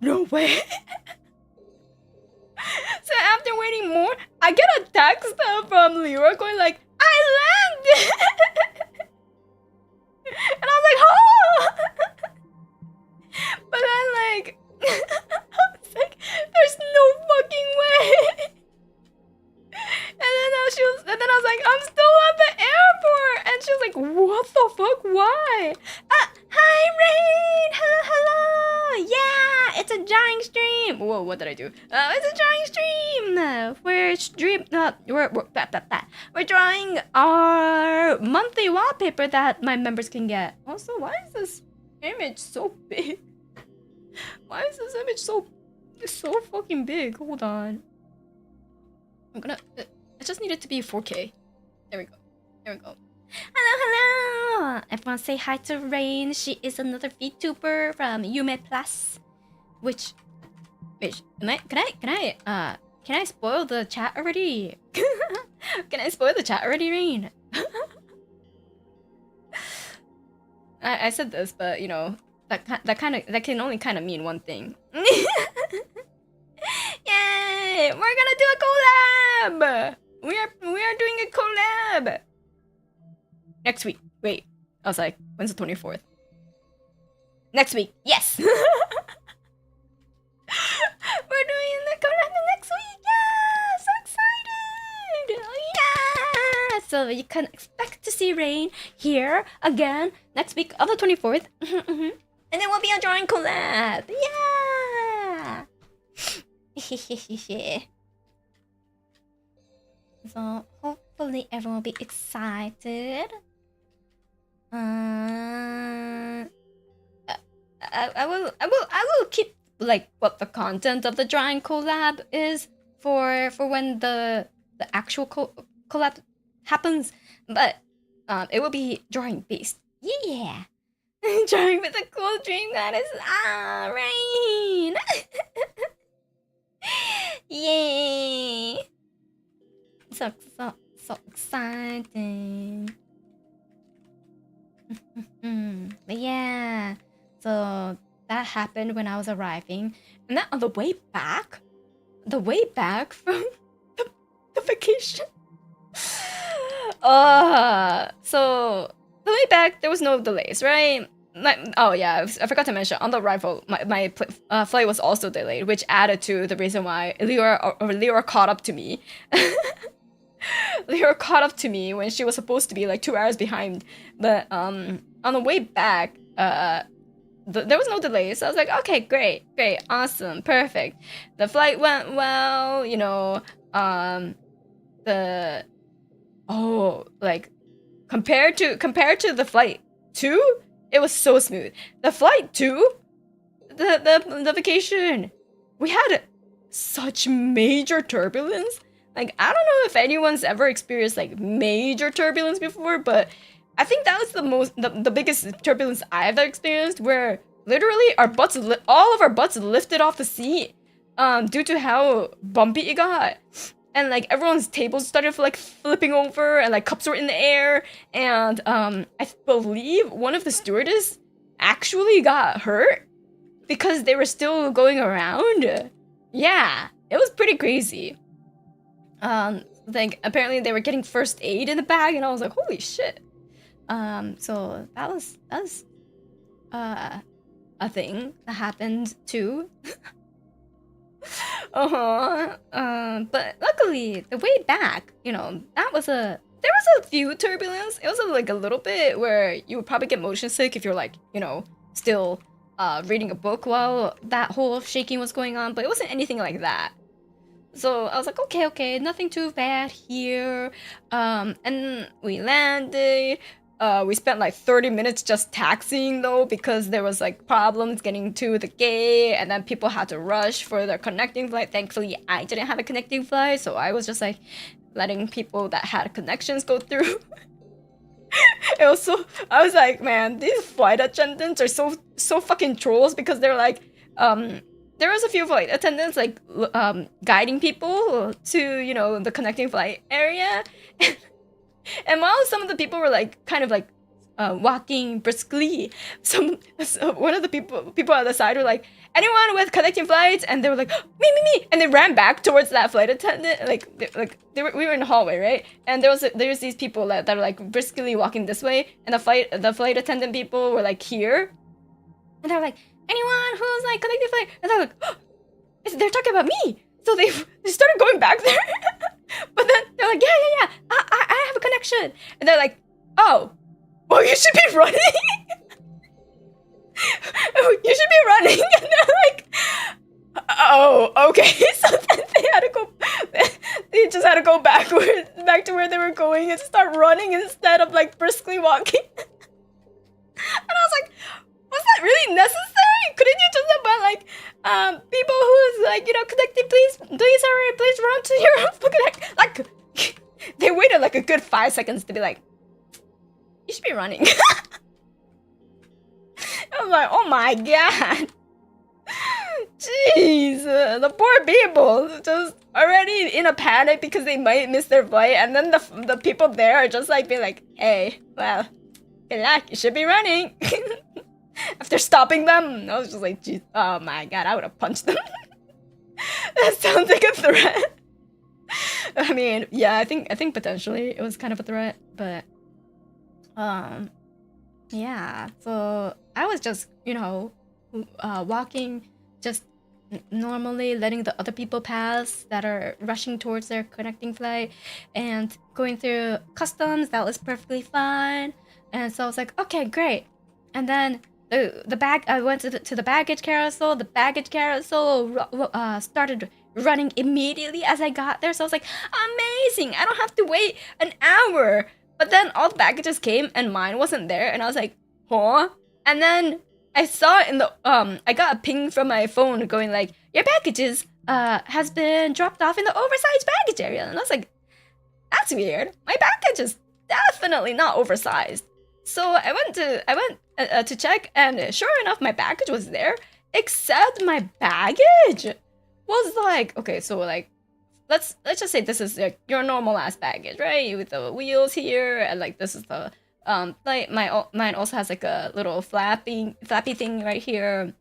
no way. So after waiting more, I get a text from Lyra going like, I landed! And I was like, oh! But then like, I was like, there's no fucking way. And then I was like, I'm still at the airport. And she was like, what the fuck? Why? Hi, Rain! Hello! Yeah, it's a drawing stream. Whoa, what did I do? It's a drawing stream. We're drawing our monthly wallpaper that my members can get. Also, why is this image so big? Why is this image so fucking big? Hold on. I just need it to be 4K. There we go. Hello! Everyone say hi to Rain. She is another VTuber from Yume Plus. Which, can I spoil the chat already? Can I spoil the chat already, Rain? I said this, but you know, that can only kind of mean one thing. Yay! We're gonna do a collab! We are doing a collab next week. Wait, I was like, when's the 24th? Next week. Yes. We're doing the collab next week. Yeah, so excited. Yeah. So you can expect to see Rain here again next week on the 24th. And then we'll be a drawing collab. Yeah. So hopefully everyone will be excited. I will keep like what the content of the drawing collab is for when the actual collab happens, but it will be drawing based. Yeah. Drawing with a cool dream goddess. Rain. Yay! So exciting. But yeah, So that happened when I was arriving. And then on the way back from the vacation. So the way back, there was no delays, right? Oh yeah, I forgot to mention, on the arrival, my flight was also delayed, which added to the reason why Leora caught up to me. Leora caught up to me when she was supposed to be like 2 hours behind. But on the way back, there was no delay, so I was like, okay, great, awesome, perfect. The flight went well, you know. Compared to the flight 2, it was so smooth. The flight 2, the vacation, we had such major turbulence. Like, I don't know if anyone's ever experienced like major turbulence before, but I think that was the biggest turbulence I've ever experienced, where literally all of our butts lifted off the seat due to how bumpy it got. And like everyone's tables started like flipping over, and like cups were in the air, and I believe one of the stewardess actually got hurt because they were still going around. Yeah, it was pretty crazy. Like apparently they were getting first aid in the bag, and I was like, holy shit. So that was a thing that happened too. But luckily, the way back, you know, there was a few turbulence. It was like a little bit where you would probably get motion sick if you're like, you know, still reading a book while that whole shaking was going on, but it wasn't anything like that. So I was like, okay, nothing too bad here. And we landed. We spent like 30 minutes just taxiing though, because there was like problems getting to the gate, and then people had to rush for their connecting flight. Thankfully, I didn't have a connecting flight, so I was just like letting people that had connections go through. It was so, I was like, man, these flight attendants are so fucking trolls, because they're like, there was a few flight attendants like guiding people to, you know, the connecting flight area. And while some of the people were like kind of like walking briskly, so one of the people at the side were like, anyone with connecting flights? And they were like, me, and they ran back towards that flight attendant. We were in the hallway, right? And there's these people that are like briskly walking this way, and the flight attendant people were like here, and they're like, anyone who's like connecting flight? And they're like, oh, they're talking about me. So they started going back there. But then they're like, yeah, I have a connection. And they're like, oh, well, you should be running. You should be running. And they're like, oh, okay. So then they had to go, they just had to go back to where they were going and start running instead of like briskly walking. And I was like, was that really necessary? Couldn't you just have been like, people who's like, you know, connected, please hurry, please run to your connect. Like, they waited like a good 5 seconds to be like, you should be running. I was like, oh my god. Jeez, the poor people just already in a panic because they might miss their flight, and then the people there are just like being like, hey, well, good luck, you should be running. After stopping them, I was just like, geez, oh my god, I would have punched them. That sounds like a threat. I mean, yeah, I think potentially it was kind of a threat, but yeah. So I was just, you know, walking just normally, letting the other people pass that are rushing towards their connecting flight, and going through customs. That was perfectly fine. And so I was like, okay, great. And then the bag, I went to the baggage carousel. The baggage carousel started running immediately as I got there. So I was like, amazing! I don't have to wait an hour. But then all the baggages came and mine wasn't there, and I was like, huh? And then I saw in the I got a ping from my phone going like, your packages has been dropped off in the oversized baggage area. And I was like, that's weird. My package is definitely not oversized. So I went to check, and sure enough, my baggage was there, except my baggage was like, okay, so like, let's just say this is like your normal ass baggage, right? With the wheels here, and like this is the Like mine also has like a little flappy thing right here.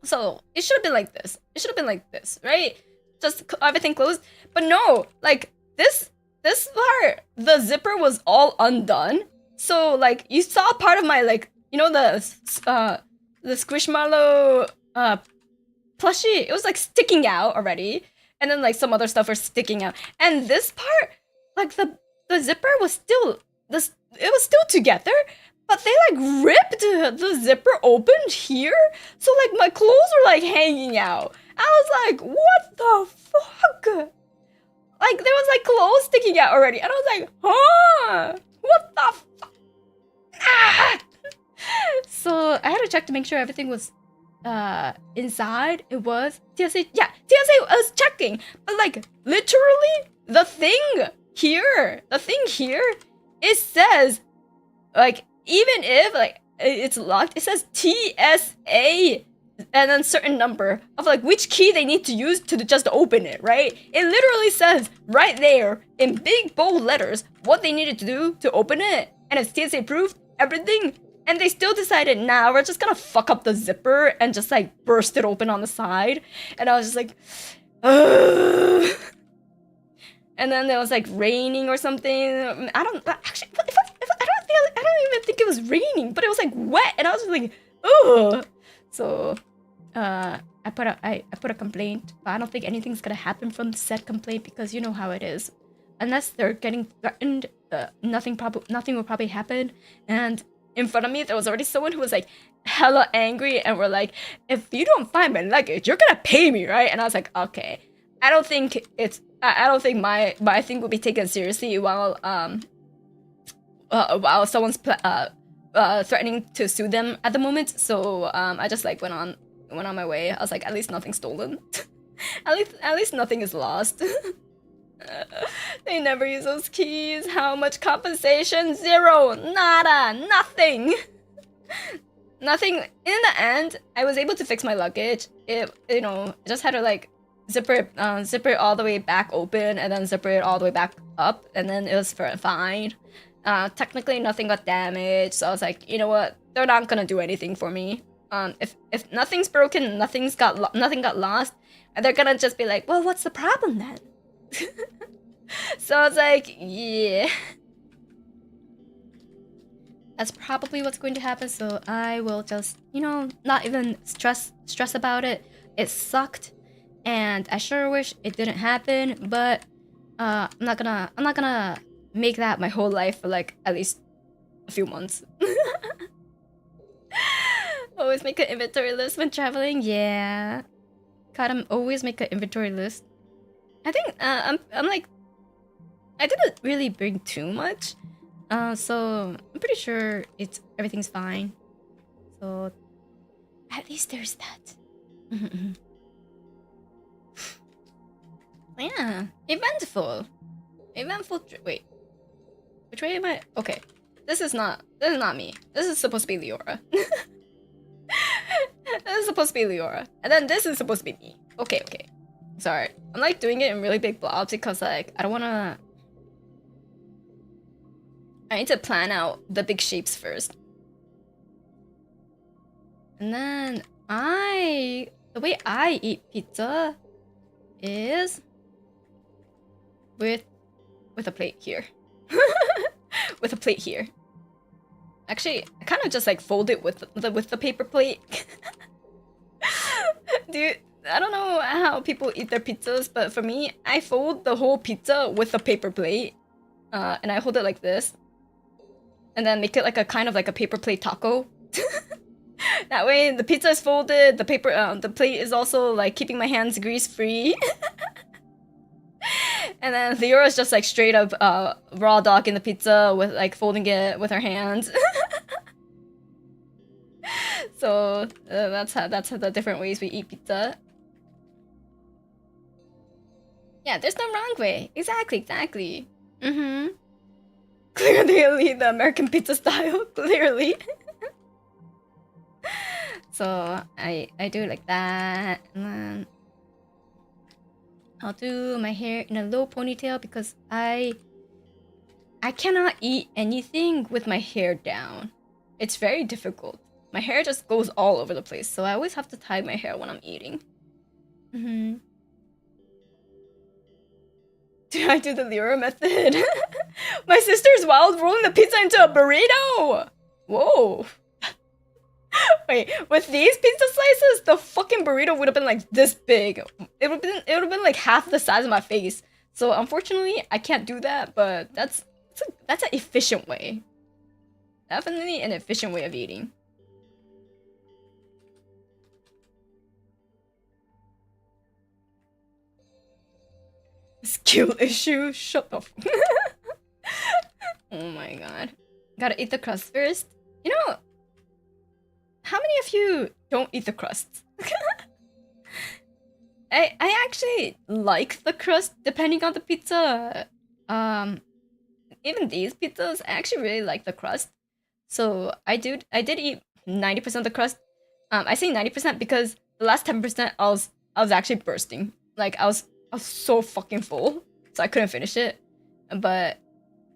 So it should have been like this. It should have been like this, right? Just everything closed. But no, like this part, the zipper was all undone. So like you saw part of my like, you know, the Squishmallow plushie. It was like sticking out already, and then like some other stuff was sticking out. And this part, like the zipper was still it was still together. But they like ripped the zipper open here, so like my clothes were like hanging out. I was like, what the fuck? Like there was like clothes sticking out already, and I was like, huh? What the fuck? Ah! So I had to check to make sure everything was inside. It was TSA. Yeah, TSA was checking, but like literally the thing here, it says like, even if like it's locked, it says TSA and then certain number of like which key they need to use to just open it, right? It literally says right there in big bold letters what they needed to do to open it, and it's TSA approved, everything. And they still decided, nah, we're just gonna fuck up the zipper and just like burst it open on the side. And I was just like, ugh. And then there was like raining or something. I don't actually. I don't even think it was raining, but it was like wet, and I was just like, ugh. So, I put a complaint, but I don't think anything's gonna happen from said complaint because you know how it is. Unless they're getting threatened, nothing will probably happen. And in front of me, there was already someone who was like hella angry, and were like, if you don't find my luggage, you're gonna pay me, right? And I was like, okay. I don't think my thing will be taken seriously while someone's threatening to sue them at the moment. So I just like went on my way. I was like, at least nothing's stolen. at least nothing is lost. They never use those keys. How much compensation? Zero. Nada. Nothing. Nothing. In the end, I was able to fix my luggage. It, you know, just had to like zipper it all the way back open, and then zipper it all the way back up, and then it was fine. Technically nothing got damaged, so I was like, you know what? They're not gonna do anything for me. If nothing's broken, nothing got lost, and they're gonna just be like, well, what's the problem then? So I was like, yeah. That's probably what's going to happen, so I will just, you know, not even stress about it. It sucked, and I sure wish it didn't happen, but I'm not gonna make that my whole life for like at least a few months. Always make an inventory list when traveling. Yeah, gotta always make an inventory list. I think I'm like, I didn't really bring too much, so I'm pretty sure everything's fine. So at least there's that. Yeah, eventful. Wait, which way am I? Okay, this is not me. This is supposed to be Leora. This is supposed to be Leora, and then this is supposed to be me. Okay. Sorry, I'm like doing it in really big blobs because like I don't wanna. I need to plan out the big shapes first, and then the way I eat pizza is with a plate here. With a plate here. Actually, I kind of just like fold it with the paper plate. Dude, I don't know how people eat their pizzas, but for me, I fold the whole pizza with a paper plate, and I hold it like this, and then make it like a kind of like a paper plate taco. That way, the pizza is folded. The plate is also like keeping my hands grease free. And then Theora's just like straight up raw dog in the pizza with like folding it with her hands. So that's how the different ways we eat pizza. Yeah, there's no wrong way. Exactly. Clearly the American pizza style. Clearly. So I do it like that, and then I'll do my hair in a low ponytail because I I cannot eat anything with my hair down. It's very difficult. My hair just goes all over the place, so I always have to tie my hair when I'm eating. Did I do the Lyra method? My sister's wild rolling the pizza into a burrito! Whoa. Wait, with these pizza slices, the fucking burrito would have been like this big. It would have been like half the size of my face. So unfortunately, I can't do that, but that's an efficient way. Definitely an efficient way of eating. Skill issue? Shut up. Oh my god. Gotta eat the crust first. You know, how many of you don't eat the crust? I actually like the crust depending on the pizza. Even these pizzas, I actually really like the crust. So I did eat 90% of the crust. I say 90% because the last 10% I was actually bursting. Like I was so fucking full, so I couldn't finish it. But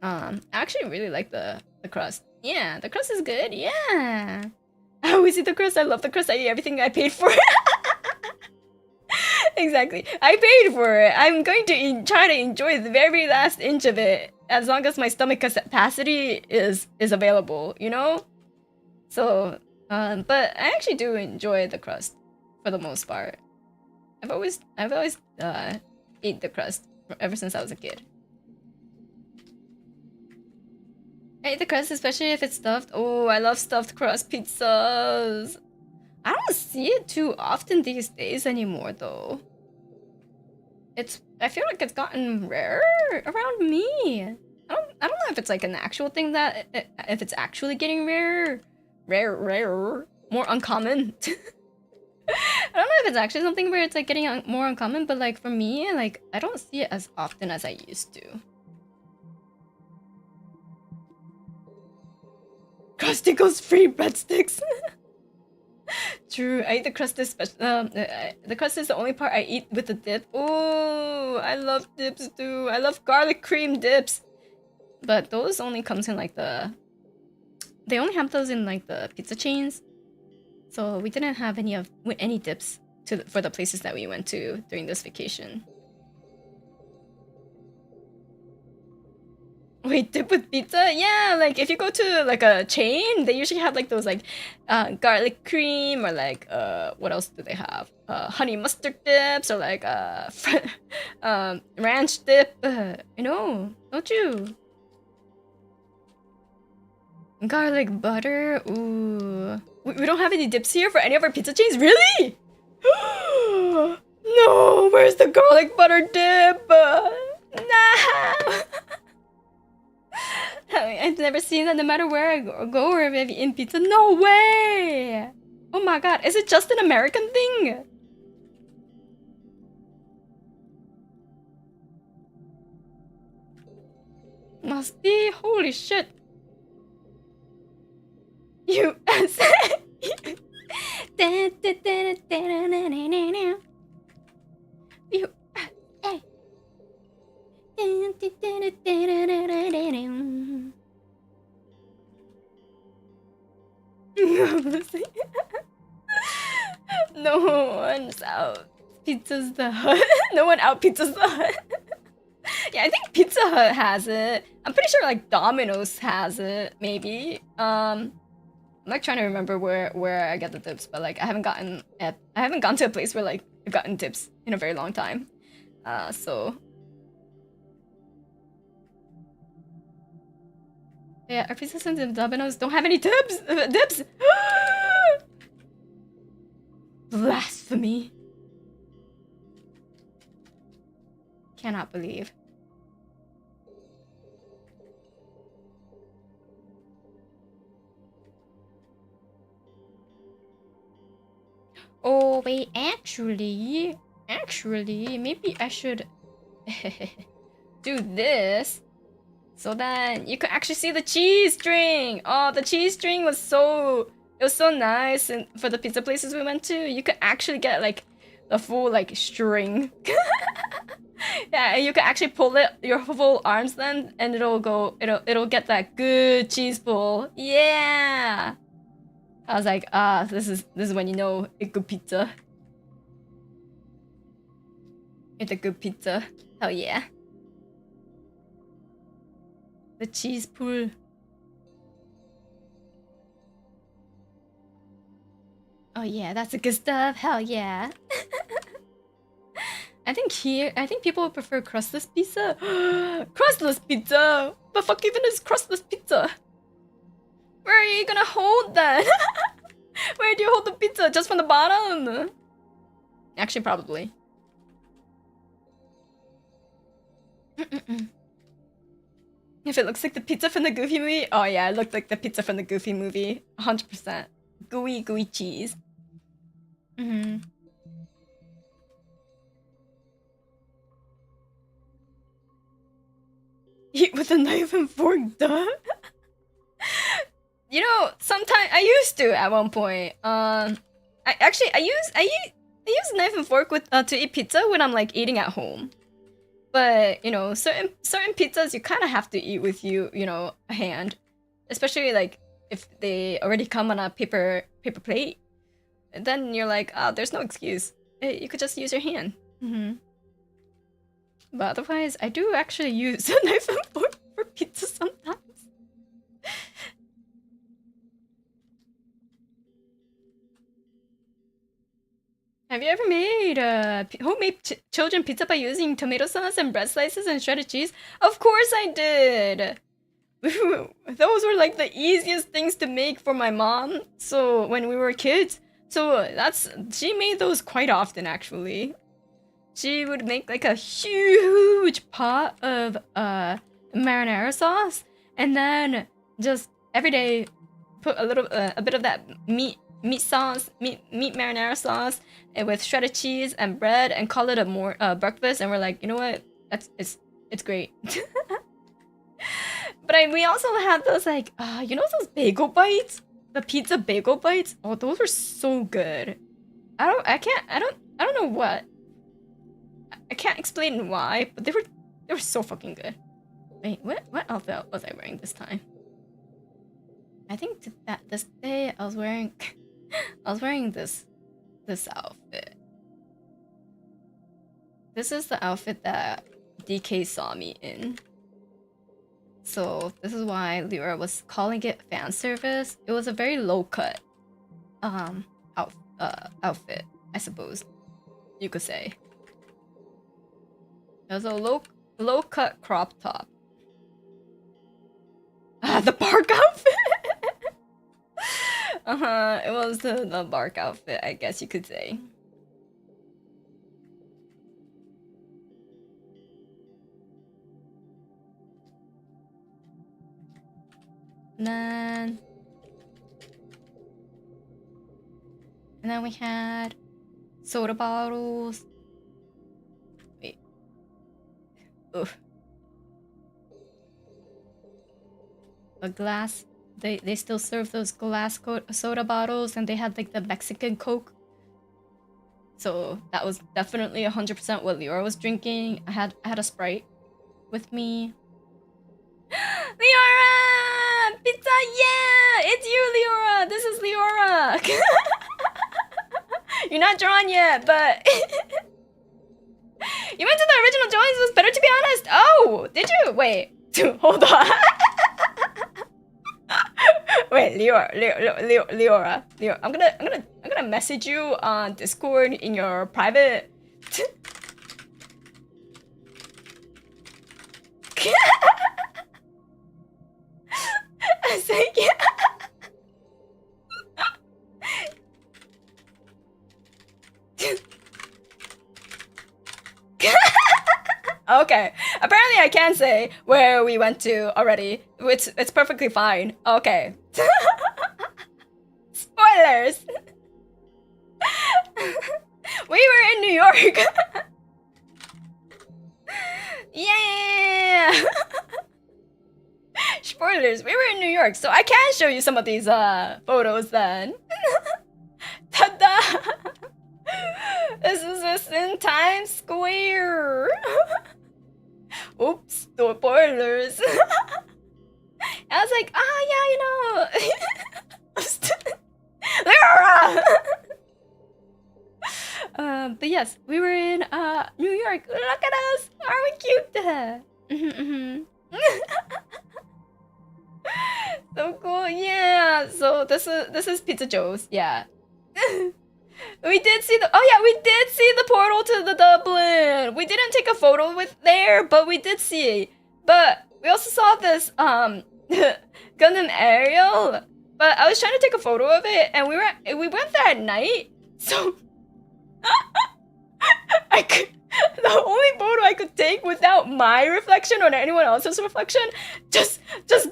I actually really like the crust. Yeah, the crust is good. Yeah, I always eat the crust. I love the crust. I eat everything I paid for. Exactly, I paid for it. I'm going to try to enjoy the very last inch of it, as long as my stomach capacity is available. You know. So, but I actually do enjoy the crust for the most part. I've always eat the crust ever since I was a kid. I eat the crust, especially if it's stuffed. Oh, I love stuffed crust pizzas. I don't see it too often these days anymore, though. I feel like it's gotten rarer around me. I don't know if it's like an actual thing that if it's actually getting rarer, more uncommon. I don't know if it's actually something where it's like getting more uncommon, but like for me, like I don't see it as often as I used to. Crust equals free breadsticks. True, I eat the crust the crust is the only part I eat with the dip. Oh, I love dips too. I love garlic cream dips. But those only comes in like they only have those in like the pizza chains. So we didn't have any dips for the places that we went to during this vacation. Wait, dip with pizza? Yeah, like if you go to like a chain, they usually have like those like garlic cream or like what else do they have? Honey mustard dips or like ranch dip. You know, don't you? Garlic butter. Ooh. We don't have any dips here for any of our pizza chains? Really? No, where's the garlic butter dip? Nah. I've never seen that no matter where I go or if I've eaten pizza. No way! Oh my god, is it just an American thing? Must be. Holy shit. USA. No one's out. Pizza's the Hut. No one out Pizza's the Hut. Yeah, I think Pizza Hut has it. I'm pretty sure like Domino's has it, maybe. I'm like trying to remember where I get the dips, but like I haven't gone to a place where like I've gotten dips in a very long time. So yeah, our pizza sons and Domino's don't have any dips. Dips. Blasphemy. Cannot believe. Oh wait, actually, maybe I should do this so that you can actually see the cheese string. Oh, the cheese string was so nice, and for the pizza places we went to, you could actually get like the full like string. Yeah, you can actually pull it your full arms then, and it'll get that good cheese pull. Yeah. I was like, this is when you know a good pizza. It's a good pizza. Hell yeah. The cheese pull. Oh yeah, that's the good stuff. Hell yeah. I think people would prefer crustless pizza. Crustless pizza! The fuck even is crustless pizza? Where are you gonna hold that? Where do you hold the pizza? Just from the bottom? Actually, probably. If it looks like the pizza from the Goofy movie? Oh yeah, it looked like the pizza from the Goofy movie. 100%. Gooey, gooey cheese. Eat with a knife and fork, duh. You know, sometimes I used to at one point. I use knife and fork with to eat pizza when I'm like eating at home. But you know, certain pizzas you kind of have to eat with you know, a hand, especially like if they already come on a paper plate. And then you're like, oh, there's no excuse. You could just use your hand. But otherwise, I do actually use a knife and fork for pizza sometimes. Have you ever made homemade children pizza by using tomato sauce and bread slices and shredded cheese? Of course I did! Those were like the easiest things to make for my mom. So when we were kids, she made those quite often actually. She would make like a huge pot of marinara sauce, and then just every day put a bit of that meat marinara sauce, and with shredded cheese and bread, and call it a breakfast. And we're like, you know what? It's great. But we also had those like you know those bagel bites, the pizza bagel bites. Oh, those were so good. I don't know what. I can't explain why, but they were so fucking good. Wait, what outfit was I wearing this time? I think this day I was wearing this outfit. This is the outfit that DK saw me in. So this is why Lyra was calling it fan service. It was a very low cut outfit, I suppose you could say. It was a low cut crop top. The bark outfit. It was the bark outfit, I guess you could say. And then we had soda bottles. Wait. Ugh. A glass. They still serve those glass soda bottles, and they had like the Mexican Coke. So that was definitely 100% what Leora was drinking. I had a Sprite with me. Leora! Pizza, yeah! It's you, Leora! This is Leora! You're not drawn yet, but... You went to the original drawings, it was better to be honest! Oh! Did you? Wait. Hold on. Wait, Leora. I'm gonna message you on Discord in your private... I was like, yeah. Okay, apparently I can say where we went to already. It's perfectly fine. Okay. Spoilers! We were in New York! Yeah! Spoilers, we were in New York, so I can show you some of these photos then. Ta-da! This is in Times Square! the boilers. I was like, yeah, you know. But yes, we were in New York. Look at us. Are we cute? So cool. Yeah. So this is Pizza Joe's. Yeah. We did see the portal to the Dublin. We didn't take a photo with there, but we did see. But we also saw this Gundam aerial. But I was trying to take a photo of it, and we went there at night. So the only photo I could take without my reflection or anyone else's reflection just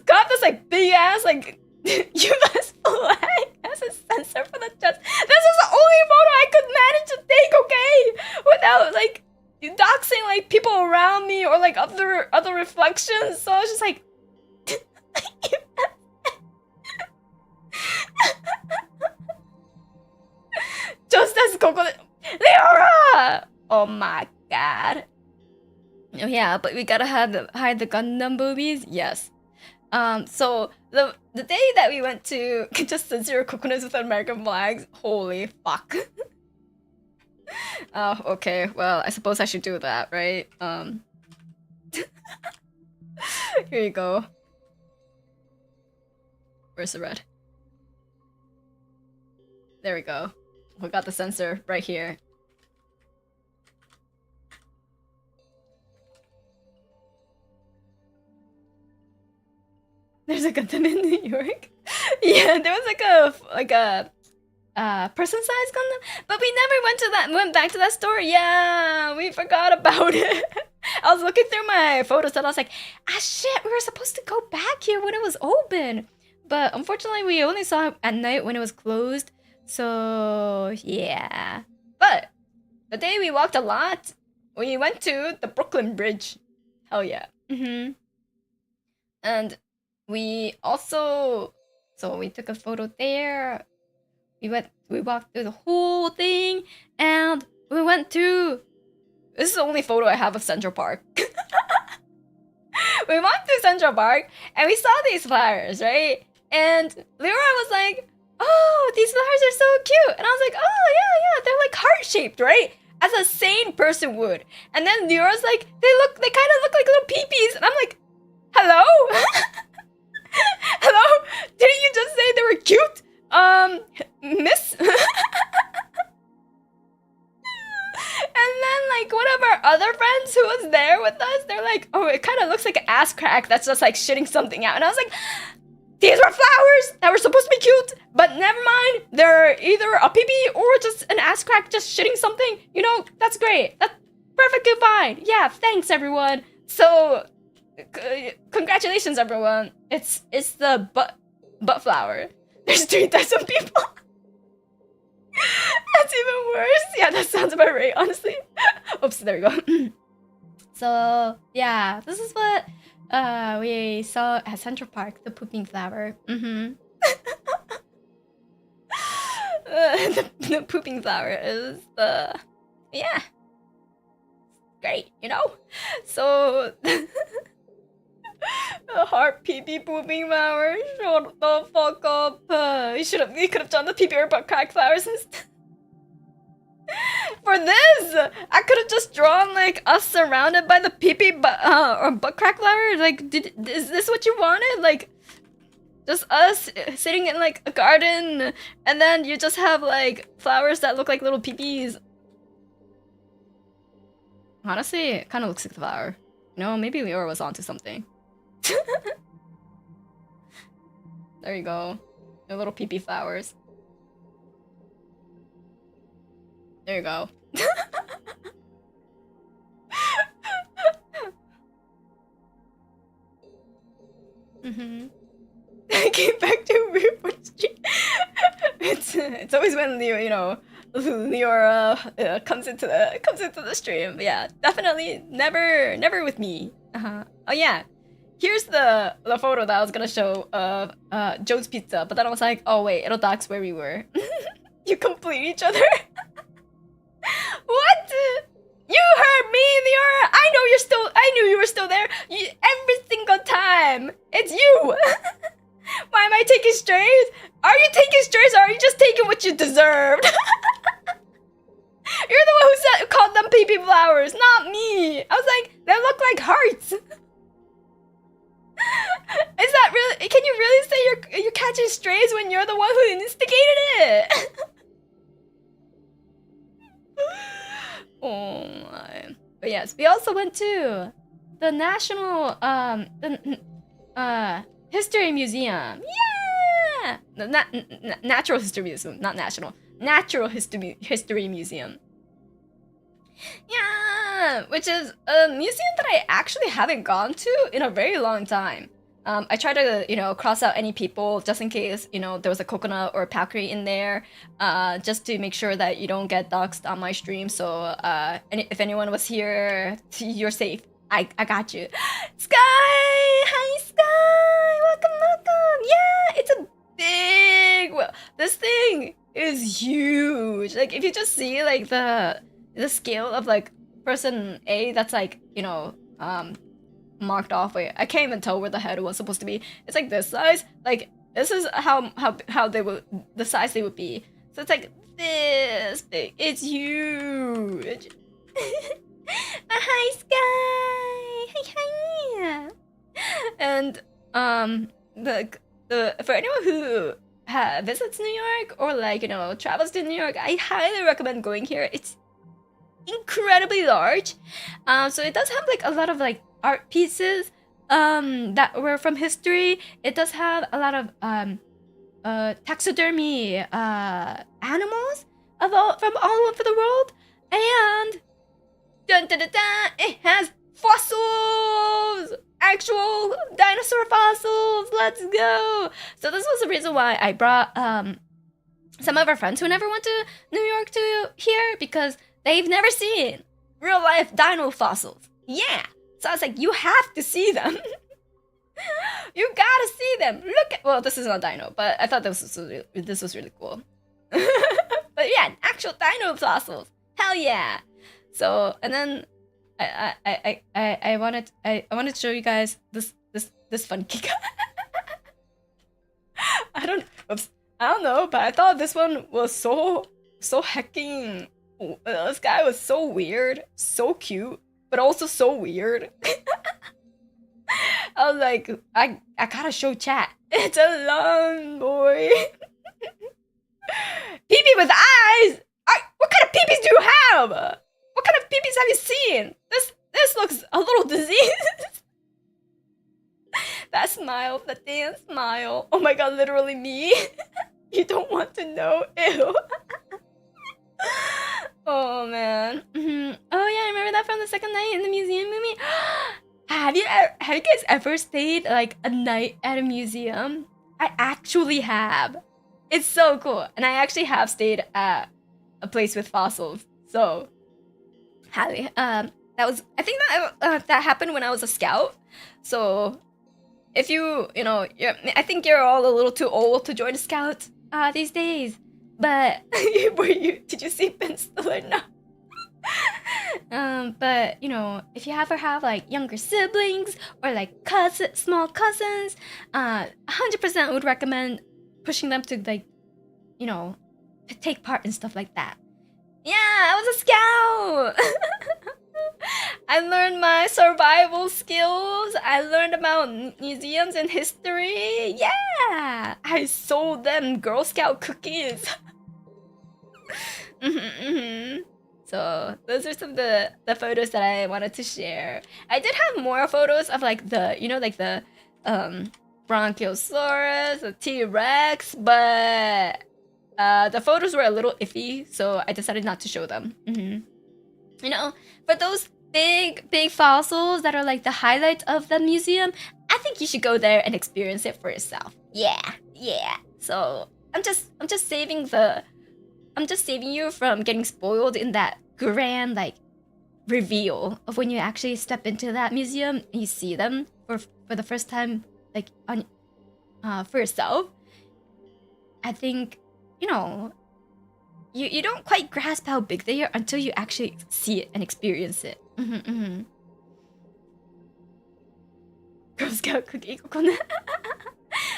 got this like big ass like US flag as a sensor for the chest. This is the only photo I could manage to take, okay? Without like doxing like people around me or like other reflections. So I was just like just as Kokone Leora! Oh my god. Oh yeah, but we gotta hide the Gundam boobies? Yes. So the day that we went to just the 0 coconuts with American flags, holy fuck. Oh, okay, well, I suppose I should do that, right? Here you go. Where's the red? There we go. We got the sensor right here. There's a Gundam in New York. Yeah, there was like a person-sized Gundam, but we never went back to that store. Yeah, we forgot about it. I was looking through my photos and I was like, shit, we were supposed to go back here when it was open, but unfortunately we only saw it at night when it was closed. So yeah, but the day we walked a lot, we went to the Brooklyn Bridge. Hell yeah. And we also, so we took a photo there. We walked through the whole thing, and we went to. This is the only photo I have of Central Park. We walked through Central Park, and we saw these flowers, right? And Leora was like, "Oh, these flowers are so cute," and I was like, "Oh yeah, they're like heart-shaped, right?" As a sane person would. And then Leora's like, they kind of look like little peepees, and I'm like, "Hello." Hello? Didn't you just say they were cute? Miss? And then, like, one of our other friends who was there with us, they're like, oh, it kind of looks like an ass crack that's just, like, shitting something out. And I was like, these were flowers that were supposed to be cute, but never mind. They're either a pee-pee or just an ass crack just shitting something. You know, that's great. That's perfectly fine. Yeah, thanks, everyone. So... congratulations, everyone! It's the butt flower. There's 3,000 people. That's even worse. Yeah, that sounds about right, honestly. Oops, there we go. So yeah, this is what we saw at Central Park, the pooping flower. The pooping flower is yeah, great, you know. So. A heart pee-pee pooping flower. Shut the fuck up. We could have done the pee-pee or butt crack flowers instead. For this, I could have just drawn like us surrounded by the pee-pee or butt crack flower. Like, is this what you wanted? Like, just us sitting in like a garden, and then you just have like flowers that look like little pee-pees. Honestly, it kind of looks like the flower. No, maybe Leora was onto something. There you go. They're little pee-pee flowers. There you go. I came back to Report Street. It's always when Leora comes into the stream. But yeah, definitely never with me. Oh yeah. Here's the photo that I was gonna show of Joe's Pizza, but then I was like, oh wait, it'll dox where we were. You complete each other? What? You heard me, Leora! I knew you were still there! them. It's you. Why am I taking strays? Are you taking strays or are you just taking what you deserved? You're the one who called them pee-pee flowers, not me. I was like, they look like hearts. Is that really? Can you really say you're catching strays when you're the one who instigated it? Oh my. But yes, we also went to the National History Museum. Yeah! No, Natural History Museum, not National. Natural History Museum. Yeah, which is a museum that I actually haven't gone to in a very long time. I try to, cross out any people just in case, there was a coconut or a Palkri in there, just to make sure that you don't get doxxed on my stream. So, if anyone was here, you're safe. I got you. Sky! Hi, Sky! Welcome! Yeah, it's a big... Well, this thing is huge. Like, if you just see, like, the scale of, like, person A that's, like, marked off. Wait, I can't even tell where the head was supposed to be. It's like this size. Like, this is how they would... The size they would be. So it's, like, this big. It's huge. Hi, Sky! Hi! And, for anyone who visits New York or, like, travels to New York, I highly recommend going here. It's incredibly large. So it does have, like, a lot of, like, art pieces that were from history. It does have a lot of taxidermy animals from all over the world. And dun, dun, dun, dun, it has fossils! Actual dinosaur fossils! Let's go! So this was the reason why I brought some of our friends who never went to New York to here, because they've never seen real life dino fossils. Yeah! So I was like, you have to see them. You gotta see them. Look at... Well, this is not dino, but I thought this was really cool. But yeah, actual dino fossils. Hell yeah! So, and then I wanted to show you guys this fun kick. I don't know, but I thought this one was so hecking. This guy was so weird, so cute, but also so weird. I was like, I gotta show chat. It's a long boy. Pee-pee with eyes. What kind of peepees do you have? What kind of peepees have you seen? This looks a little diseased. That smile, that damn smile. Oh my god, literally me. You don't want to know. Ew. Oh man. Oh yeah, I remember that from the second night in the museum movie. Have you guys ever stayed like a night at a museum? I actually have. It's so cool, and I actually have stayed at a place with fossils. So, highly. I think that happened when I was a scout. So, if I think you're all a little too old to join a scout these days. But did you see Ben Stiller? No. But if you ever have like younger siblings or like small cousins, 100% would recommend pushing them to like, take part in stuff like that. Yeah, I was a scout. I learned my survival skills. I learned about museums and history. Yeah, I sold them Girl Scout cookies. So those are some of the photos that I wanted to share. I did have more photos of like the Bronchiosaurus, the T-Rex, but the photos were a little iffy, so I decided not to show them. For those big fossils that are like the highlights of the museum, I think you should go there and experience it for yourself. Yeah. So I'm just saving you from getting spoiled in that grand like reveal of when you actually step into that museum and you see them for the first time, like on for yourself. I think you don't quite grasp how big they are until you actually see it and experience it. Girl Scout cookie Kokone.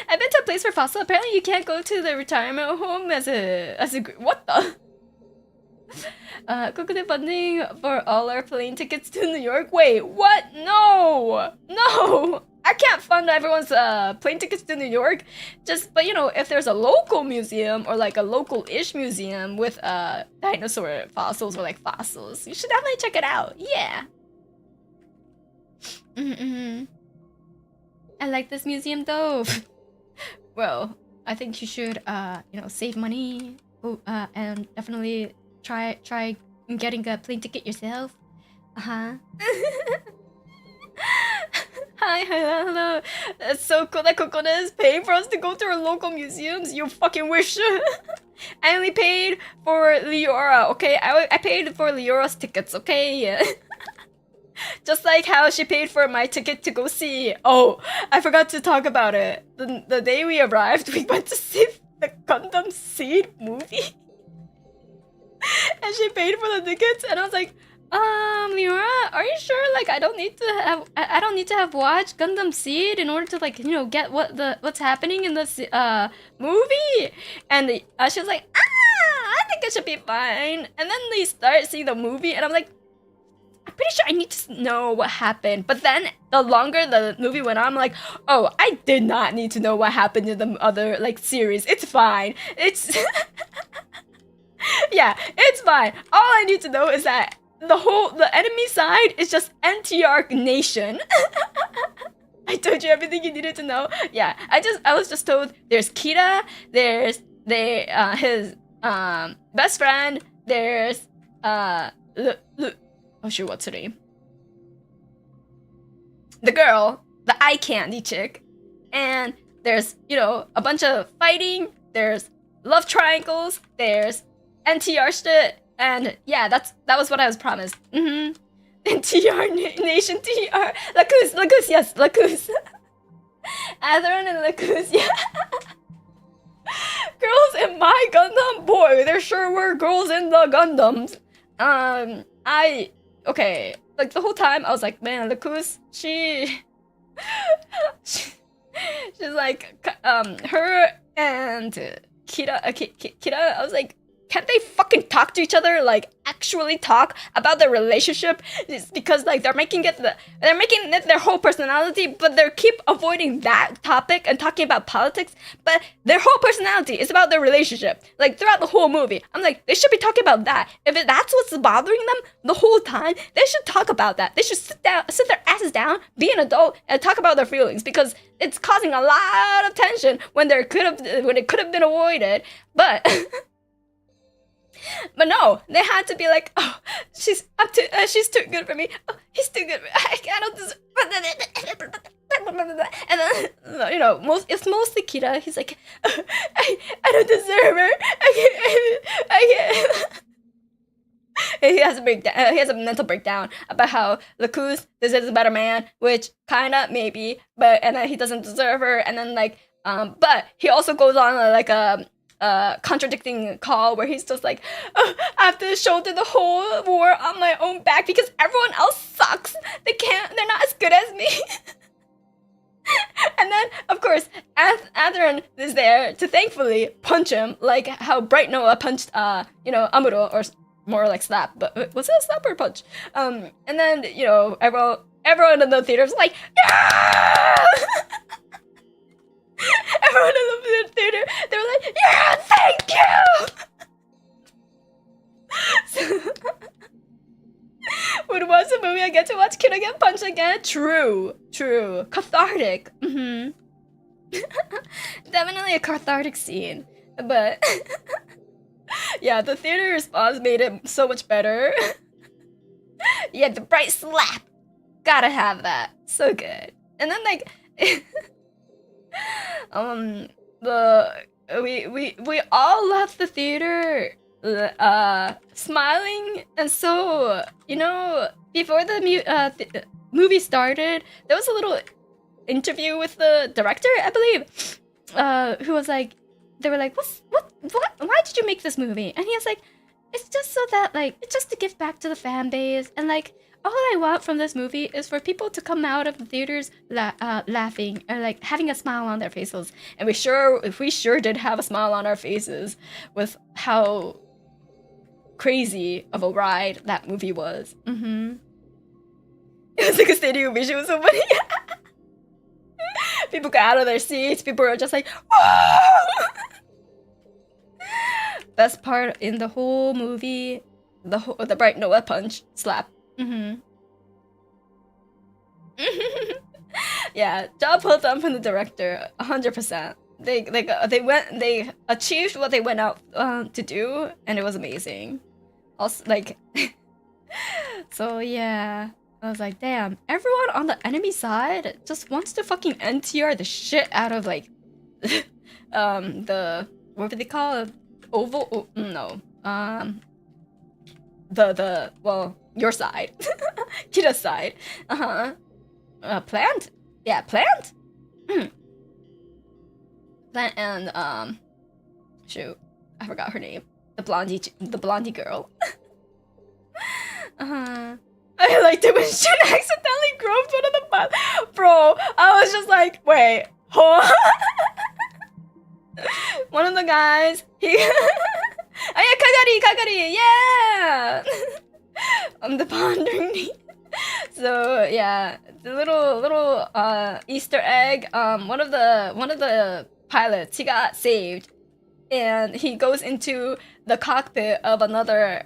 I've been to a place for fossil. Apparently you can't go to the retirement home as a what the? Kokone funding for all our plane tickets to New York. Wait, what? No! No! I can't fund everyone's plane tickets to New York. But you know, if there's a local museum or like a local-ish museum with dinosaur fossils or like fossils, you should definitely check it out. Yeah. I like this museum though. Well, I think you should you know, save money and definitely try getting a plane ticket yourself. Hi, hello. That's so cool that Kokone is paying for us to go to our local museums. You fucking wish. I only paid for Leora, okay? I paid for Leora's tickets, okay? Just like how she paid for my ticket to go see. Oh, I forgot to talk about it. The day we arrived, we went to see the Gundam Seed movie. And she paid for the tickets, and I was like, Leora, are you sure? Like, I don't need to have watched Gundam Seed in order to, like, you know, get what's happening in this movie. And she was like, I think it should be fine. And then they start seeing the movie, and I'm like, I'm pretty sure I need to know what happened. But then the longer the movie went on, I'm like, oh, I did not need to know what happened in the other like series. It's fine. It's yeah, it's fine. All I need to know is that the enemy side is just NTR Nation. I told you everything you needed to know. Yeah, I was just told there's Kira, there's his best friend, there's oh shoot, what's her name? The girl, the eye candy chick, and there's, you know, a bunch of fighting, there's love triangles, there's NTR shit, and yeah, that was what I was promised. NTR Nation TR Lacus, yes, Lacus. Atheron and Lacus, yeah. Girls in my Gundam, boy, there sure were girls in the Gundams. Okay, like the whole time I was like, man, Lacus, she's like, her and Kira, Kira, I was like, can't they fucking talk to each other? Like, actually talk about their relationship? It's because like they're making it their whole personality, but they keep avoiding that topic and talking about politics. But their whole personality is about their relationship. Like throughout the whole movie, I'm like, they should be talking about that. That's what's bothering them the whole time, they should talk about that. They should sit their asses down, be an adult, and talk about their feelings, because it's causing a lot of tension when it could have been avoided. But but no, they had to be like, oh, she's too good for me. Oh, he's too good for me. I don't deserve. And then, you know, it's mostly Kira. He's like, oh, I don't deserve her. I can't. He has a breakdown. He has a mental breakdown about how Lacus is a better man, which kinda maybe, and then he doesn't deserve her. And then like, but he also goes on like a contradicting call where he's just like, oh, I have to shoulder the whole war on my own back because everyone else sucks. They're not as good as me. And then, of course, Atheron is there to thankfully punch him, like how Bright Noah punched, you know, Amuro, or more like slap. But was it a slap or a punch? And then, you know, everyone in the theater is like, yeah! Everyone in the theater, they were like, yeah, thank you! So, when we watch the movie, I get to watch Kira get punched again. True. Cathartic. Definitely a cathartic scene. But, yeah, the theater response made it so much better. Yeah, the bright slap. Gotta have that. So good. And then, like... we all left the theater smiling, and so, you know, before the movie started, there was a little interview with the director, I believe, who was like, they were like, what, why did you make this movie? And he was like, it's just so that like it's just to give back to the fan base, and like all I want from this movie is for people to come out of the theaters laughing or like having a smile on their faces. And we sure did have a smile on our faces with how crazy of a ride that movie was. It was like a stadium ovation. It was so funny. People got out of their seats. People were just like, whoa! Best part in the whole movie, the Bright Noah punch slap. Yeah, job well done from the director, 100%. They achieved what they went out to do, and it was amazing. Also, like, so yeah, I was like, damn, everyone on the enemy side just wants to fucking NTR the shit out of like, the what do they call it? Oval? No, well, your side, Kira's side. Plant? Yeah, Plant? Plant and, shoot, I forgot her name. The blondie girl. I liked it when Shin accidentally groped one of the butt. Bro, I was just like, wait, hold on. One of the guys, he... oh yeah, Kagari, yeah! The pondering me. So yeah, the little Easter egg. One of the pilots, he got saved, and he goes into the cockpit of another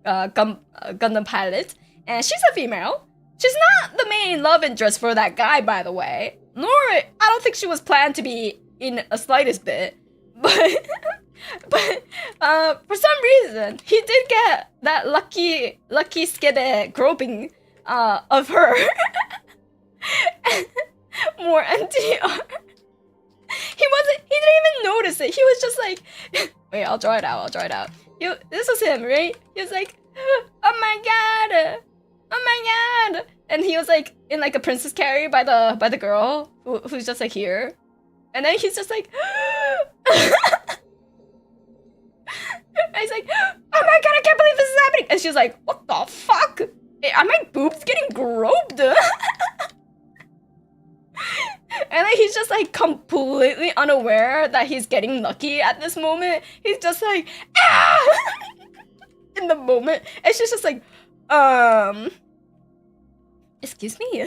Gundam pilot, and she's a female. She's not the main love interest for that guy, by the way. Nor I don't think she was planned to be in a slightest bit, but. But for some reason, he did get that lucky skede groping of her. More NTR. He didn't even notice it. He was just like, wait, I'll draw it out. This was him, right? He was like, oh my god. And he was like in like a princess carry by the girl who's just like here. And then he's just like, and he's like, oh my god, I can't believe this is happening. And she's like, what the fuck? Are my boobs getting groped? And then he's just like completely unaware that he's getting lucky at this moment. He's just like, ah! In the moment. And she's just like, excuse me.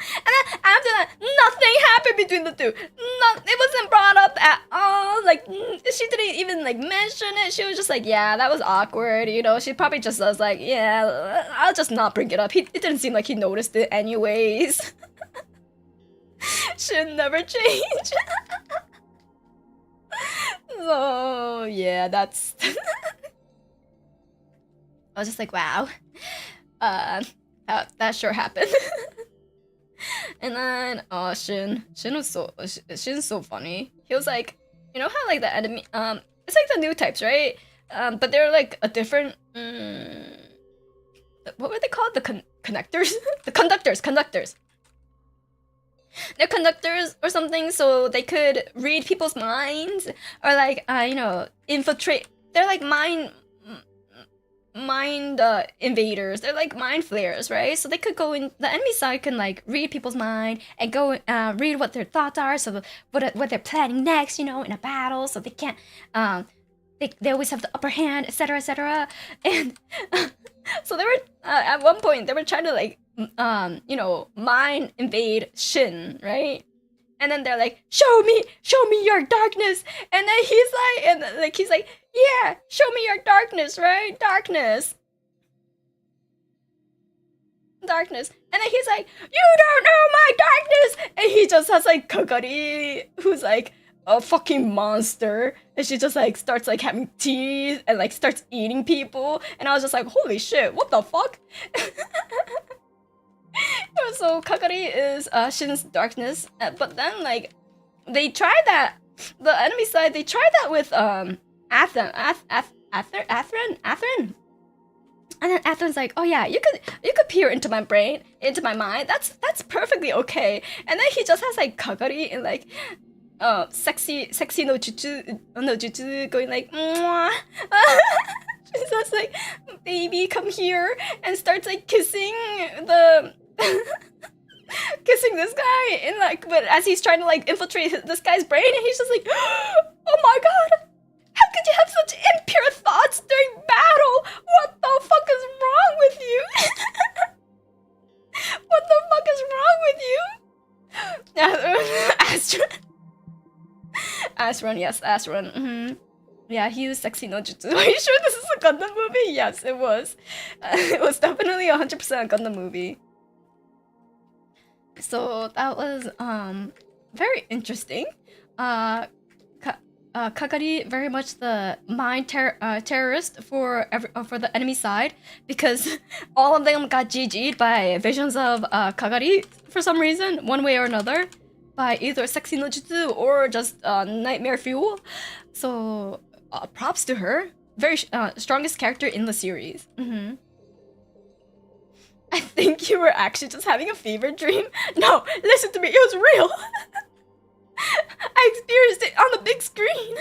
And then after that, nothing happened between the two. It wasn't brought up at all. Like, she didn't even like mention it. She was just like, yeah, that was awkward, you know. She probably just was like, yeah, I'll just not bring it up. It didn't seem like he noticed it anyways. Should never change. So yeah, that's I was just like, wow. That sure happened. And then Shin's so funny. He was like, you know how like the enemy it's like the new types, right? But they're like a different what were they called? The connectors? The conductors. They're conductors or something, so they could read people's minds or like you know, infiltrate. They're like mind invaders. They're like mind flayers, right? So they could go in, the enemy side can like read people's mind and go read what their thoughts are, so what they're planning next, you know, in a battle, so they can't they always have the upper hand, etc. And so they were at one point they were trying to like you know, mind invade Shin, right? And then they're like, show me your darkness. And then he's like, yeah, show me your darkness, right? Darkness. And then he's like, you don't know my darkness. And he just has like Kokari, who's like a fucking monster. And she just like starts like having teeth and like starts eating people. And I was just like, holy shit, what the fuck? So Kakari is Shin's darkness, but then like they tried that, the enemy side, they tried that with Athren, and then Athren's like, oh yeah, you could peer into my brain, into my mind. That's perfectly okay. And then he just has like Kakari in like sexy no jutsu going like mwah. She's just like, baby, come here, and starts like kissing kissing this guy, and like, but as he's trying to like infiltrate this guy's brain, and he's just like, oh my god, how could you have such impure thoughts during battle? What the fuck is wrong with you? What the fuck is wrong with you? Astron, yes, Astron. Yeah, he used sexy no jutsu. Are you sure this is a Gundam movie? Yes, it was. It was definitely 100% a Gundam movie. So that was very interesting. Kagari very much the mind terrorist for the enemy side, because all of them got GG'd by visions of Kagari for some reason, one way or another, by either sexy no jutsu or just nightmare fuel. So props to her. Very strongest character in the series. I think you were actually just having a fever dream. No, listen to me, it was real. I experienced it on the big screen.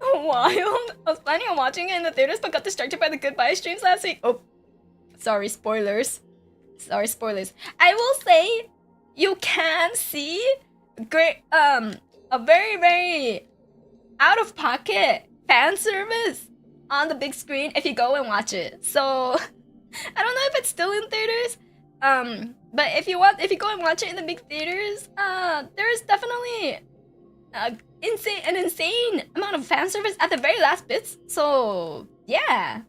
Wild. I was planning on watching it in the theaters, but got distracted by the goodbye streams last week. Oh, sorry, spoilers. Sorry, spoilers. I will say, you can see great, a very, very out of pocket fan service on the big screen if you go and watch it. So I don't know if it's still in theaters. But if you go and watch it in the big theaters, there's definitely an insane amount of fan service at the very last bits. So yeah,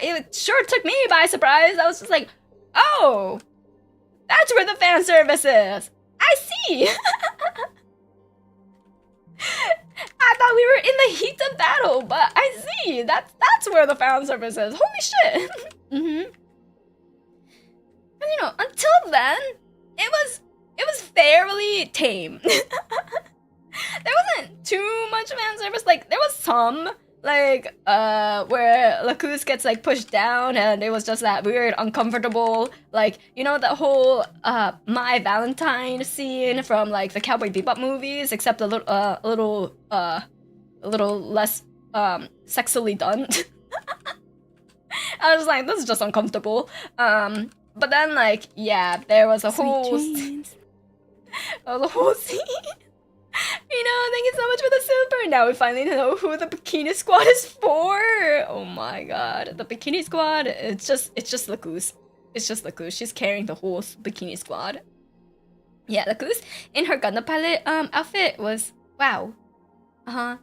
it sure took me by surprise. I was just like, oh, that's where the fan service is. I see. I thought we were in the heat of battle, but I see that's where the fan service is. Holy shit. And you know, until then, it was fairly tame. There wasn't too much fan service. Like there was some, like where Lacus gets like pushed down, and it was just that weird, uncomfortable, like, you know, the whole My Valentine scene from like the Cowboy Bebop movies, except a little less sexily done. I was like, this is just uncomfortable. But then, like, yeah, there was a whole scene. You know, thank you so much for the super. Now we finally know who the Bikini Squad is for. Oh my god, the Bikini Squad. It's just Lacus. It's just Lacus. She's carrying the whole Bikini Squad. Yeah, Lacus in her Gundam pilot outfit was wow.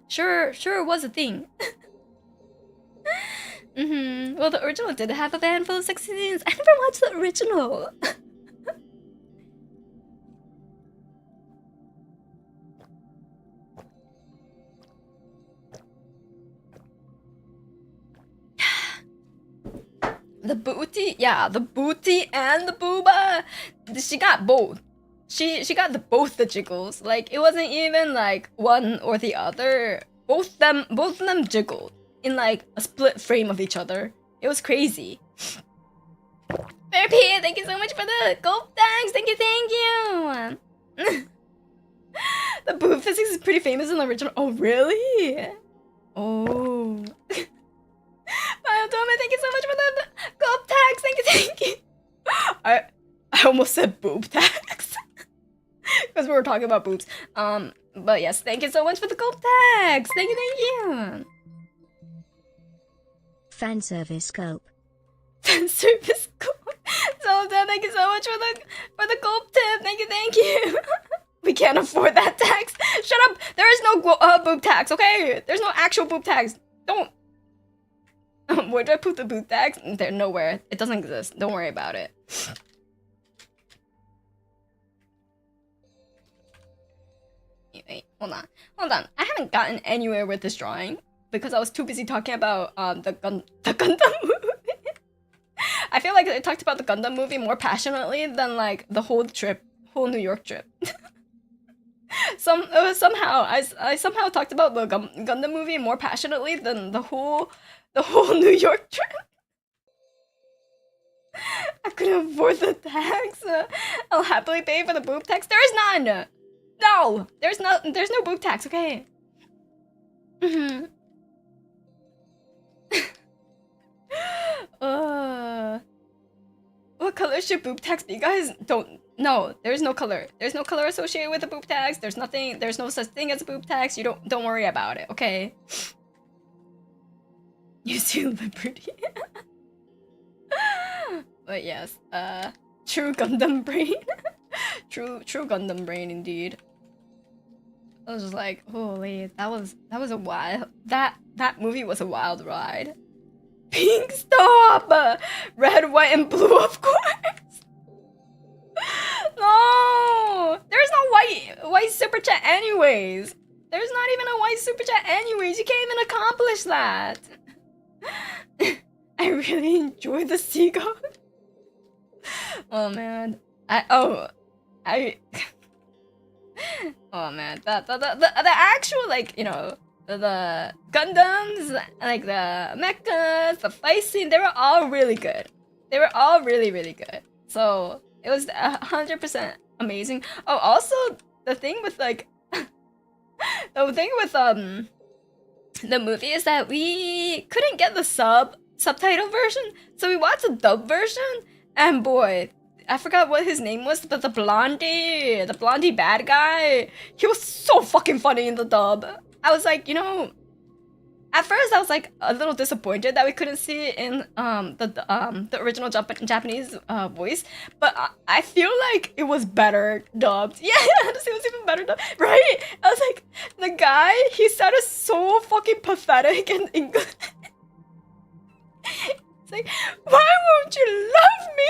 Sure was a thing. Well, the original did have a van full of sexy scenes. I never watched the original. The booty, yeah, the booty and the booba. She got both. She got both the jiggles. Like, it wasn't even like one or the other. Both of them jiggled in like a split frame of each other. It was crazy. Therapy, thank you so much for the gold thanks. Thank you. The boob physics is pretty famous in the original. Oh, really? Oh. Biodome, thank you so much for the gold tags. Thank you. I almost said boob tags. Because we were talking about boobs. But yes, thank you so much for the gold tags. Thank you. Fan service scope. Fan service scope. So thank you so much for the gold tip. Thank you. We can't afford that tax. Shut up. There is no boob tax, okay? There's no actual boob tax. Don't. Where do I put the boob tax? There, nowhere. It doesn't exist. Don't worry about it. Wait, hold on. I haven't gotten anywhere with this drawing because I was too busy talking about the Gundam movie. I feel like I talked about the Gundam movie more passionately than like the whole New York trip. Somehow I somehow talked about the Gundam movie more passionately than the whole New York trip. I couldn't afford the tax. I'll happily pay for the boob tax. There is none. No, there's no boob tax. Okay. What color should boob tax be, guys? No, there's no color. There's no color associated with the boob tax. There's nothing. There's no such thing as a boob tax. You don't worry about it. Okay. You see liberty. But yes, true Gundam brain. true Gundam brain indeed. I was just like, holy, that was a wild, that movie was a wild ride. Pink, stop! Red, white, and blue, of course. No, there's no white super chat anyways. There's not even a white super chat anyways. You can't even accomplish that. I really enjoy the seagull. Oh man, oh man, the actual, like, you know, the Gundams, like the mechas, the fight scene, they were all really good. They were all really good. So it was 100% amazing. Oh, also the thing with like the thing with the movie is that we couldn't get the subtitle version, so we watched the dub version, and boy, I forgot what his name was, but the blondie bad guy, he was so fucking funny in the dub. I was like, you know, at first I was like a little disappointed that we couldn't see it in the original Japanese voice, but I feel like it was better dubbed. Yeah, honestly, it was even better dubbed, right? I was like, the guy, he sounded so fucking pathetic in English. It's like, why won't you love me?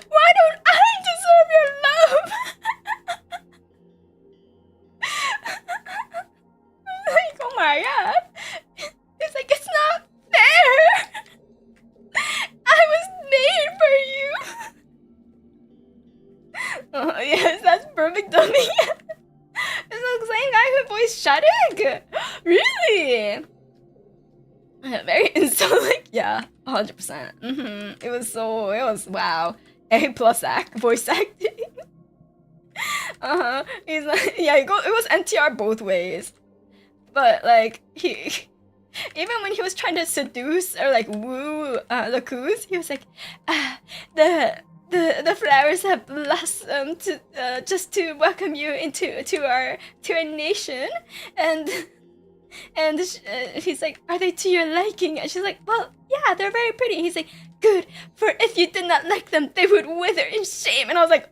Why don't I deserve your love? Like, oh my god. It's like, it's not fair. I was made for you. Oh yes, that's perfect dummy. It's the same guy who voiced Shadek. Really? Very insulting. Yeah, 100%. It was wow. A+ voice acting. He's like, yeah, it was NTR both ways. But like, he even when he was trying to seduce or like woo the Coos, he was like, the flowers have blossomed to just to welcome you to our nation, and he's like, are they to your liking? And she's like, well, yeah, they're very pretty. He's like, good, for if you did not like them, they would wither in shame. And I was like,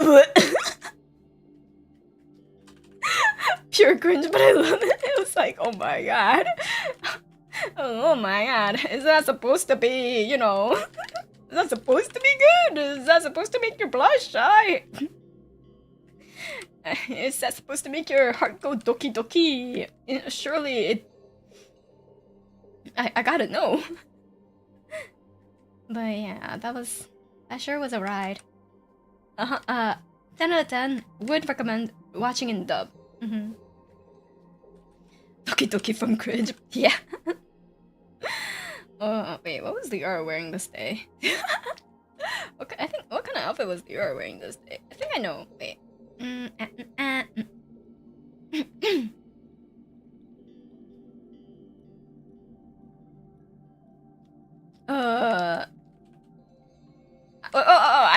pure cringe, but I love it. It was like, oh my god. Oh my god. Is that supposed to be, you know, is that supposed to be good? Is that supposed to make you blush? Is that supposed to make your heart go doki doki? Surely it... I gotta know. But yeah, that sure was a ride. 10 out of 10. Would recommend watching in dub. Doki doki from cringe. Yeah. Wait, what was the Liara wearing this day? Okay, I think, what kind of outfit was the Liara wearing this day? I think I know. Wait. I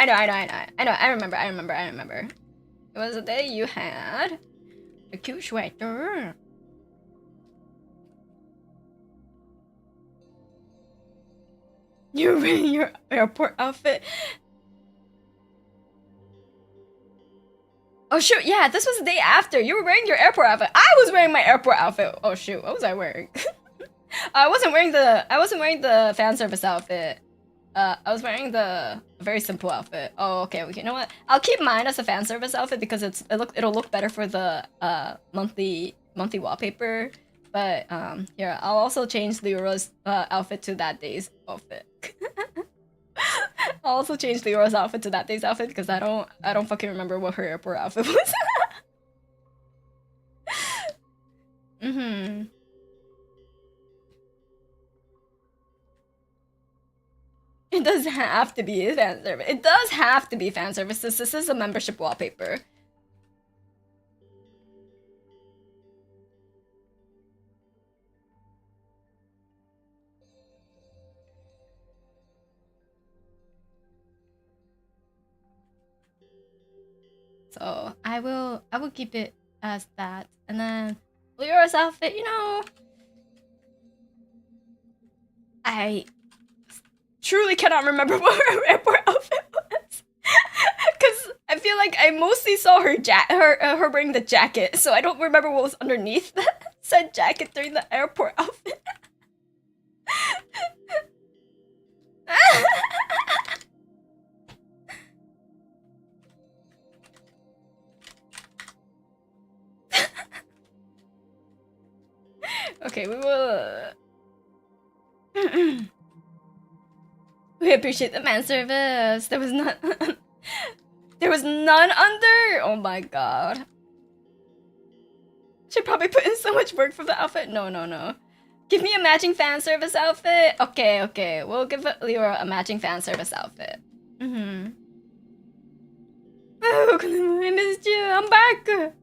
know. I remember. It was the day you had a cute sweater. You're wearing your airport outfit. Oh shoot, yeah, this was the day after. You were wearing your airport outfit. I was wearing my airport outfit. Oh shoot, what was I wearing? I wasn't wearing the fan service outfit. I was wearing the very simple outfit. Oh, okay, you know what? I'll keep mine as a fan service outfit because it'll look better for the monthly wallpaper. But here, I'll also change Leora's outfit to that day's outfit. I'll also change Leora's outfit to that day's outfit because I don't fucking remember what her airport outfit was. Mm-hmm. It does have to be fan service. It does have to be fan service. This is a membership wallpaper. So I will keep it as that. And then Leora's outfit, you know, I truly cannot remember what her airport outfit was. Cause I feel like I mostly saw her her wearing the jacket, so I don't remember what was underneath that said jacket during the airport outfit. Okay, we will. We appreciate the man service. There was none. There was none under. Oh my god. Should probably put in so much work for the outfit. No. Give me a matching fan service outfit. Okay. We'll give Leora a matching fan service outfit. Oh, I missed you. I'm back.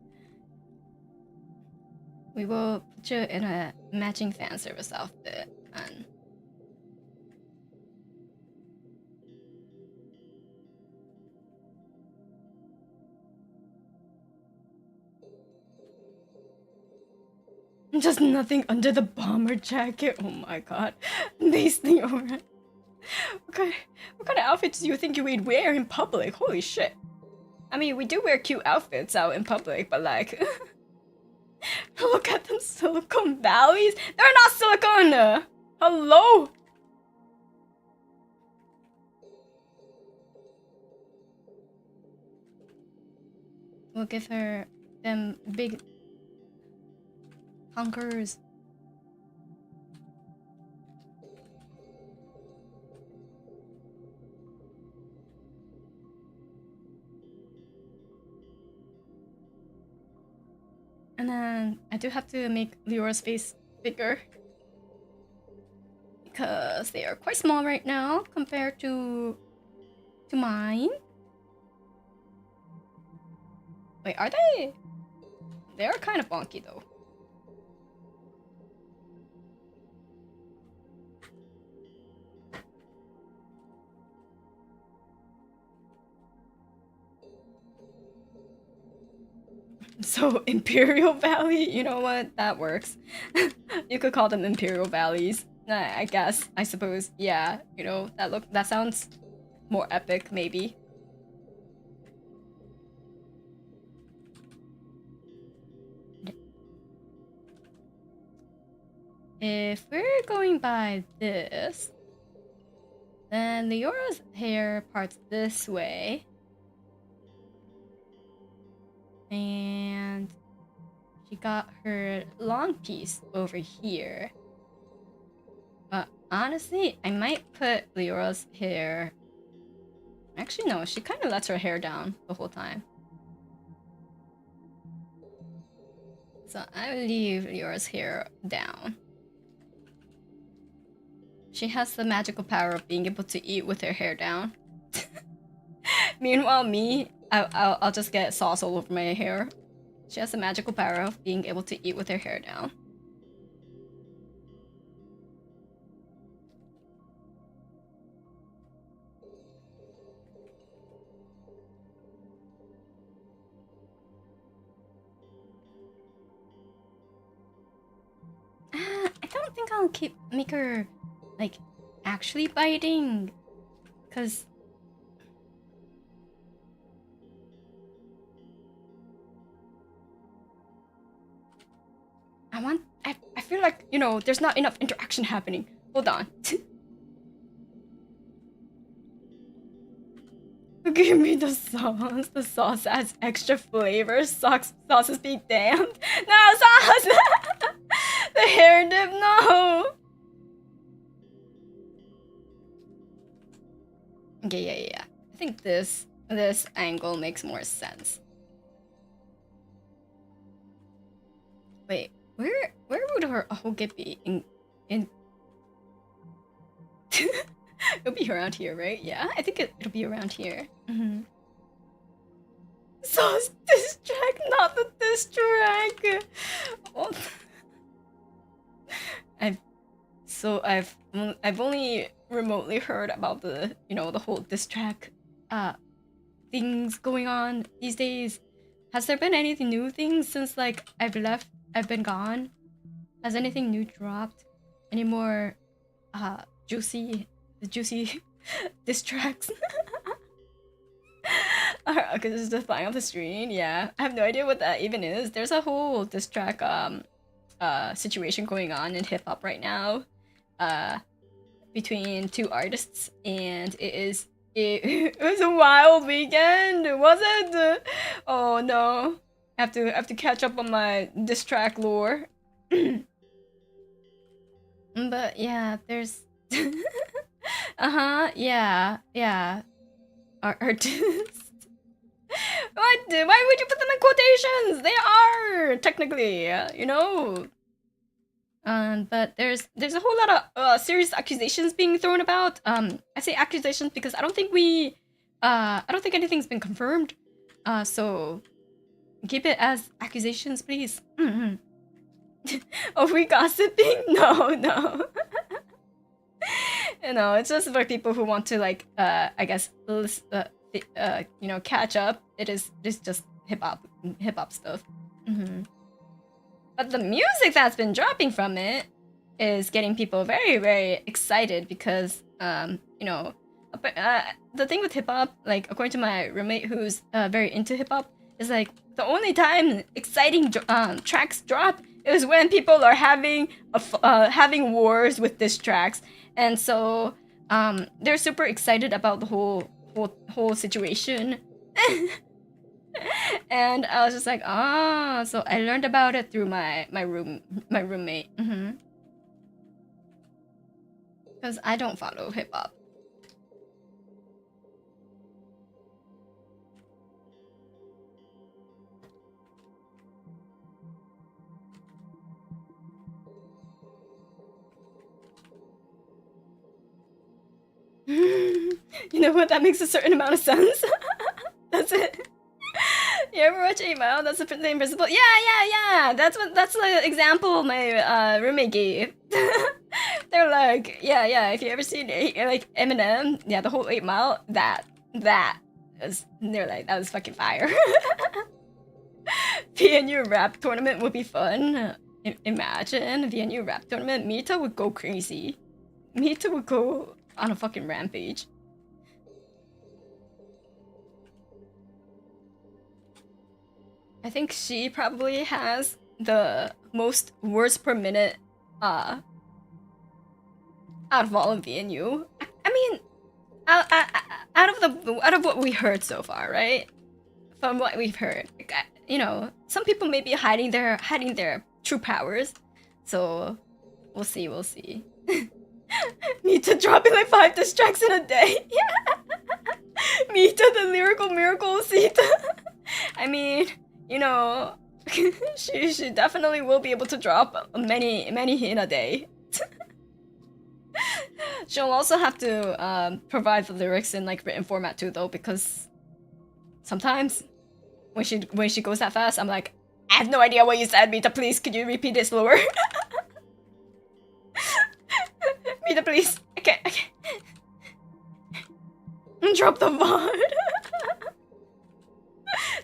We will put you in a matching fan service outfit. And just nothing under the bomber jacket. Oh my god. Nice thing over. What kind of outfits do you think you would wear in public? Holy shit. I mean, we do wear cute outfits out in public, but like... Look at them silicone valleys. They're not silicone! Hello? We'll give her them big hunkers. And then I do have to make Leora's face bigger because they are quite small right now compared to mine. Wait, are they? They are kind of bonky though. So Imperial Valley, you know what? That works. You could call them Imperial Valleys. I guess. I suppose. Yeah. You know that sounds more epic, maybe. If we're going by this, then Leora's hair parts this way. And she got her long piece over here. But honestly, I might put Leora's hair... Actually, no, she kind of lets her hair down the whole time. So I will leave Leora's hair down. She has the magical power of being able to eat with her hair down. Meanwhile, me, I'll just get sauce all over my hair. She has the magical power of being able to eat with her hair down. I don't think I'll make her like actually biting, cause I feel like, you know, there's not enough interaction happening. Hold on. Give me the sauce. The sauce adds extra flavor. Sauce is being damned. No, sauce! The hair dip, no! Okay, yeah. I think this angle makes more sense. Wait, where would her hoge be in It'll be around here, right? Yeah, I think it'll be around here. So it's this track, not the diss track. Oh. I've only remotely heard about the the whole diss track things going on these days. Has there been anything new things since like I've been gone? Has anything new dropped? Any more juicy diss tracks? Okay, this is just flying off the screen. Yeah, I have no idea what that even is. There's a whole diss track situation going on in hip hop right now, between two artists, and it was a wild weekend, was it? Oh no, I have to catch up on my diss track lore. But yeah, there's yeah, artists. What? Why would you put them in quotations? They are technically, but there's a whole lot of serious accusations being thrown about. I say accusations because I don't think anything's been confirmed. So keep it as accusations, please. Are we gossiping? No. It's just for people who want to like I guess catch up. It's just hip hop stuff. But the music that's been dropping from it is getting people very, very excited because the thing with hip hop, like according to my roommate who's very into hip hop, is like the only time exciting tracks drop is when people are having wars with diss tracks, and so they're super excited about the whole situation. And I was just like, so I learned about it through my roommate. Because I don't follow hip hop. You know what? That makes a certain amount of sense. That's it. You ever watch 8 Mile? That's the same principle. Yeah. That's the example my roommate gave. They're like, yeah. If you ever seen like Eminem, yeah, the whole 8 Mile, they're like, that was fucking fire. V&U rap tournament would be fun. Imagine V&U rap tournament. Mita would go crazy. Mita would go on a fucking rampage. I think she probably has the most words per minute out of all of V&U. I mean, out of what we heard so far, right? From what we've heard, like, some people may be hiding their true powers. So we'll see. Mita dropping like 5 diss tracks in a day. Yeah. Mita, the lyrical miracle, Sita. I mean, she definitely will be able to drop many in a day. She'll also have to provide the lyrics in like written format too, though, because sometimes when she goes that fast, I'm like, I have no idea what you said, Mita. Please, could you repeat it slower? Mita, please. Okay. Drop the VOD.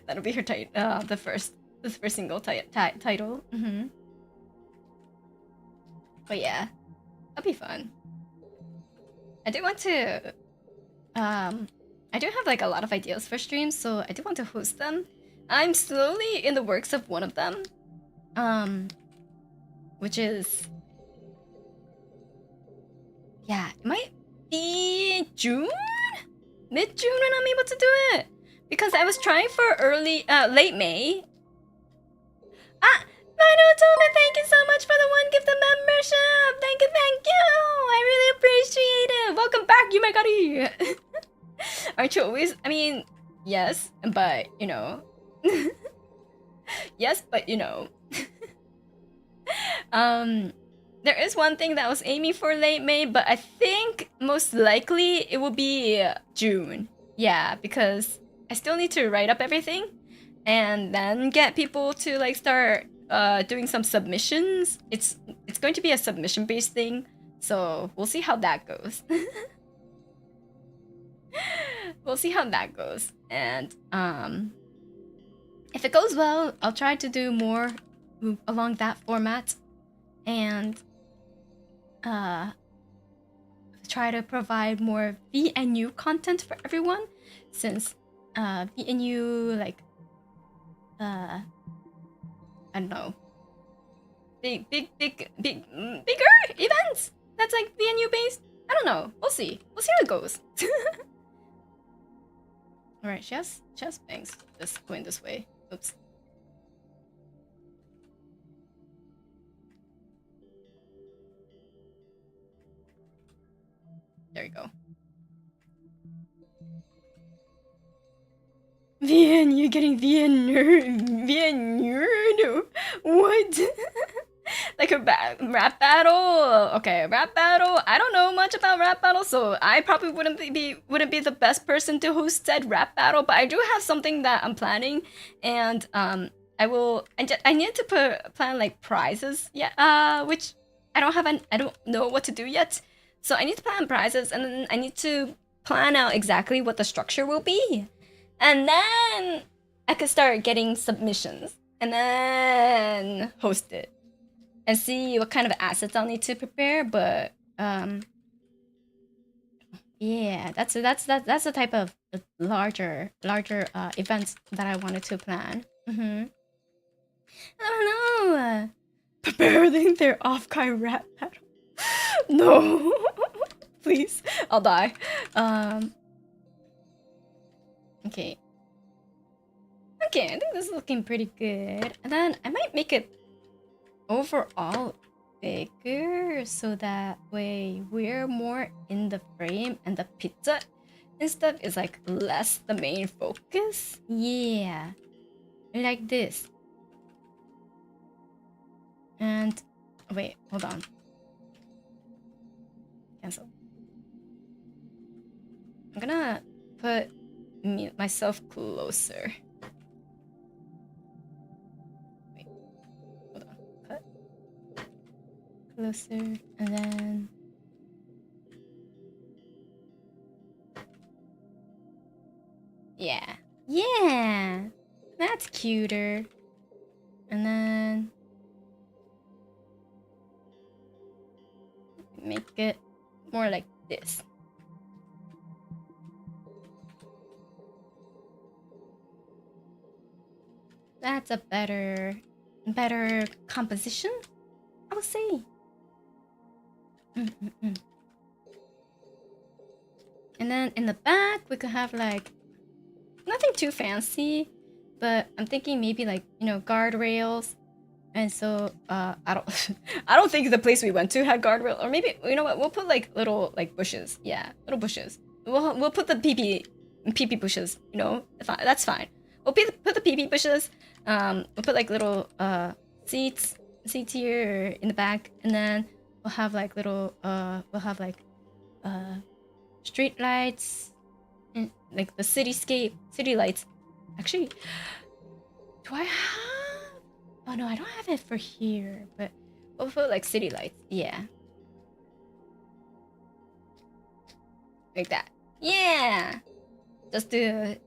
That'll be her the first single title. But yeah, that'll be fun. I do want to I do have like a lot of ideas for streams, so I do want to host them. I'm slowly in the works of one of them, which is, yeah, it might be June, mid-June when I'm able to do it, because I was trying for late May. Rhino told me thank you so much for the 1 gift of membership. Thank you. I really appreciate it. Welcome back, Yurikago. Aren't you always? I mean, yes, but yes, but there is one thing that I was aiming for late May, but I think most likely it will be June. Yeah, because I still need to write up everything and then get people to like start doing some submissions. It's going to be a submission based thing, so we'll see how that goes. We'll see how that goes, and if it goes well, I'll try to do more along that format, and try to provide more V&U content for everyone, since V&U, like I don't know, bigger events that's like V&U based. I don't know. We'll see how it goes. All right, she has bangs just going this way. Oops. There you go. VN, getting VN. What? Like a rap battle? Okay, rap battle. I don't know much about rap battle, so I probably wouldn't be the best person to host said rap battle. But I do have something that I'm planning, and I need to plan like prizes. Yeah. Which I don't know what to do yet. So I need to plan prizes, and then I need to plan out exactly what the structure will be. And then I could start getting submissions and then host it and see what kind of assets I'll need to prepare. But yeah, that's the type of larger events that I wanted to plan. I don't know. Preparing their off-kai rap battle. No. Please, I'll die. Okay, I think this is looking pretty good. And then I might make it overall bigger, so that way we're more in the frame and the pizza and stuff is like less the main focus. Yeah, like this. And wait, hold on. Cancel. I'm gonna put myself closer. Wait, hold on. Cut. Closer, and then yeah, that's cuter. And then make it more like this. That's a better composition, I would say. And then in the back, we could have like nothing too fancy, but I'm thinking maybe like, you know, guardrails. And so I don't think the place we went to had guardrail, or maybe, you know what, we'll put like little like bushes. Yeah, little bushes. We'll put the PP bushes. You know, that's fine. We'll put the PP bushes. We'll put like little seats here in the back, and then we'll have like little street lights and like the city lights. Actually, do I have? Oh no, I don't have it for here, but we'll put like city lights. Yeah, like that. Yeah, just to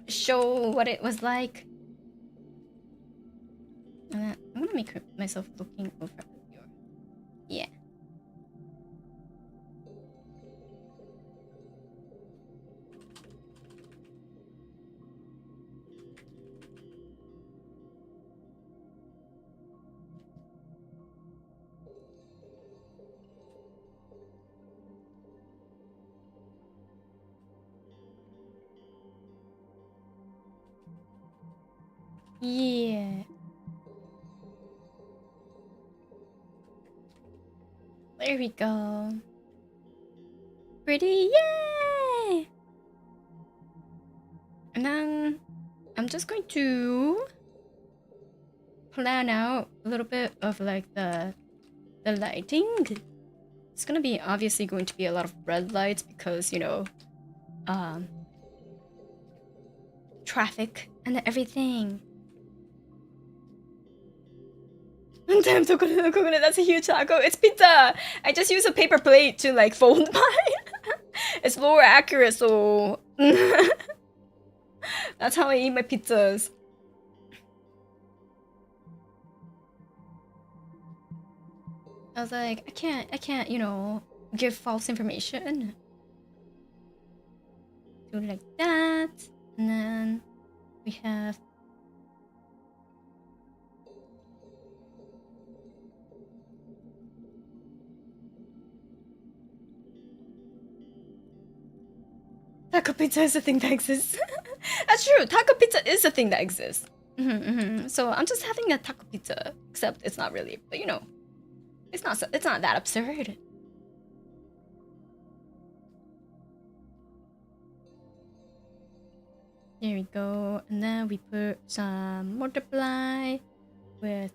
show what it was like. I'm gonna make myself looking over here. Yeah. Yeah. There we go. Pretty, yay! And then I'm just going to plan out a little bit of like the lighting. It's gonna be obviously going to be a lot of red lights because, you know, traffic and everything. Damn, Kokone, that's a huge taco. It's pizza! I just use a paper plate to like fold mine. It's lower accurate, so that's how I eat my pizzas. I was like, I can't, you know, give false information. Do it like that, and then we have taco pizza is a thing that exists. That's true. Taco pizza is a thing that exists. So I'm just having a taco pizza, except it's not really. But you know, it's not that absurd. There we go, and then we put some multiply with.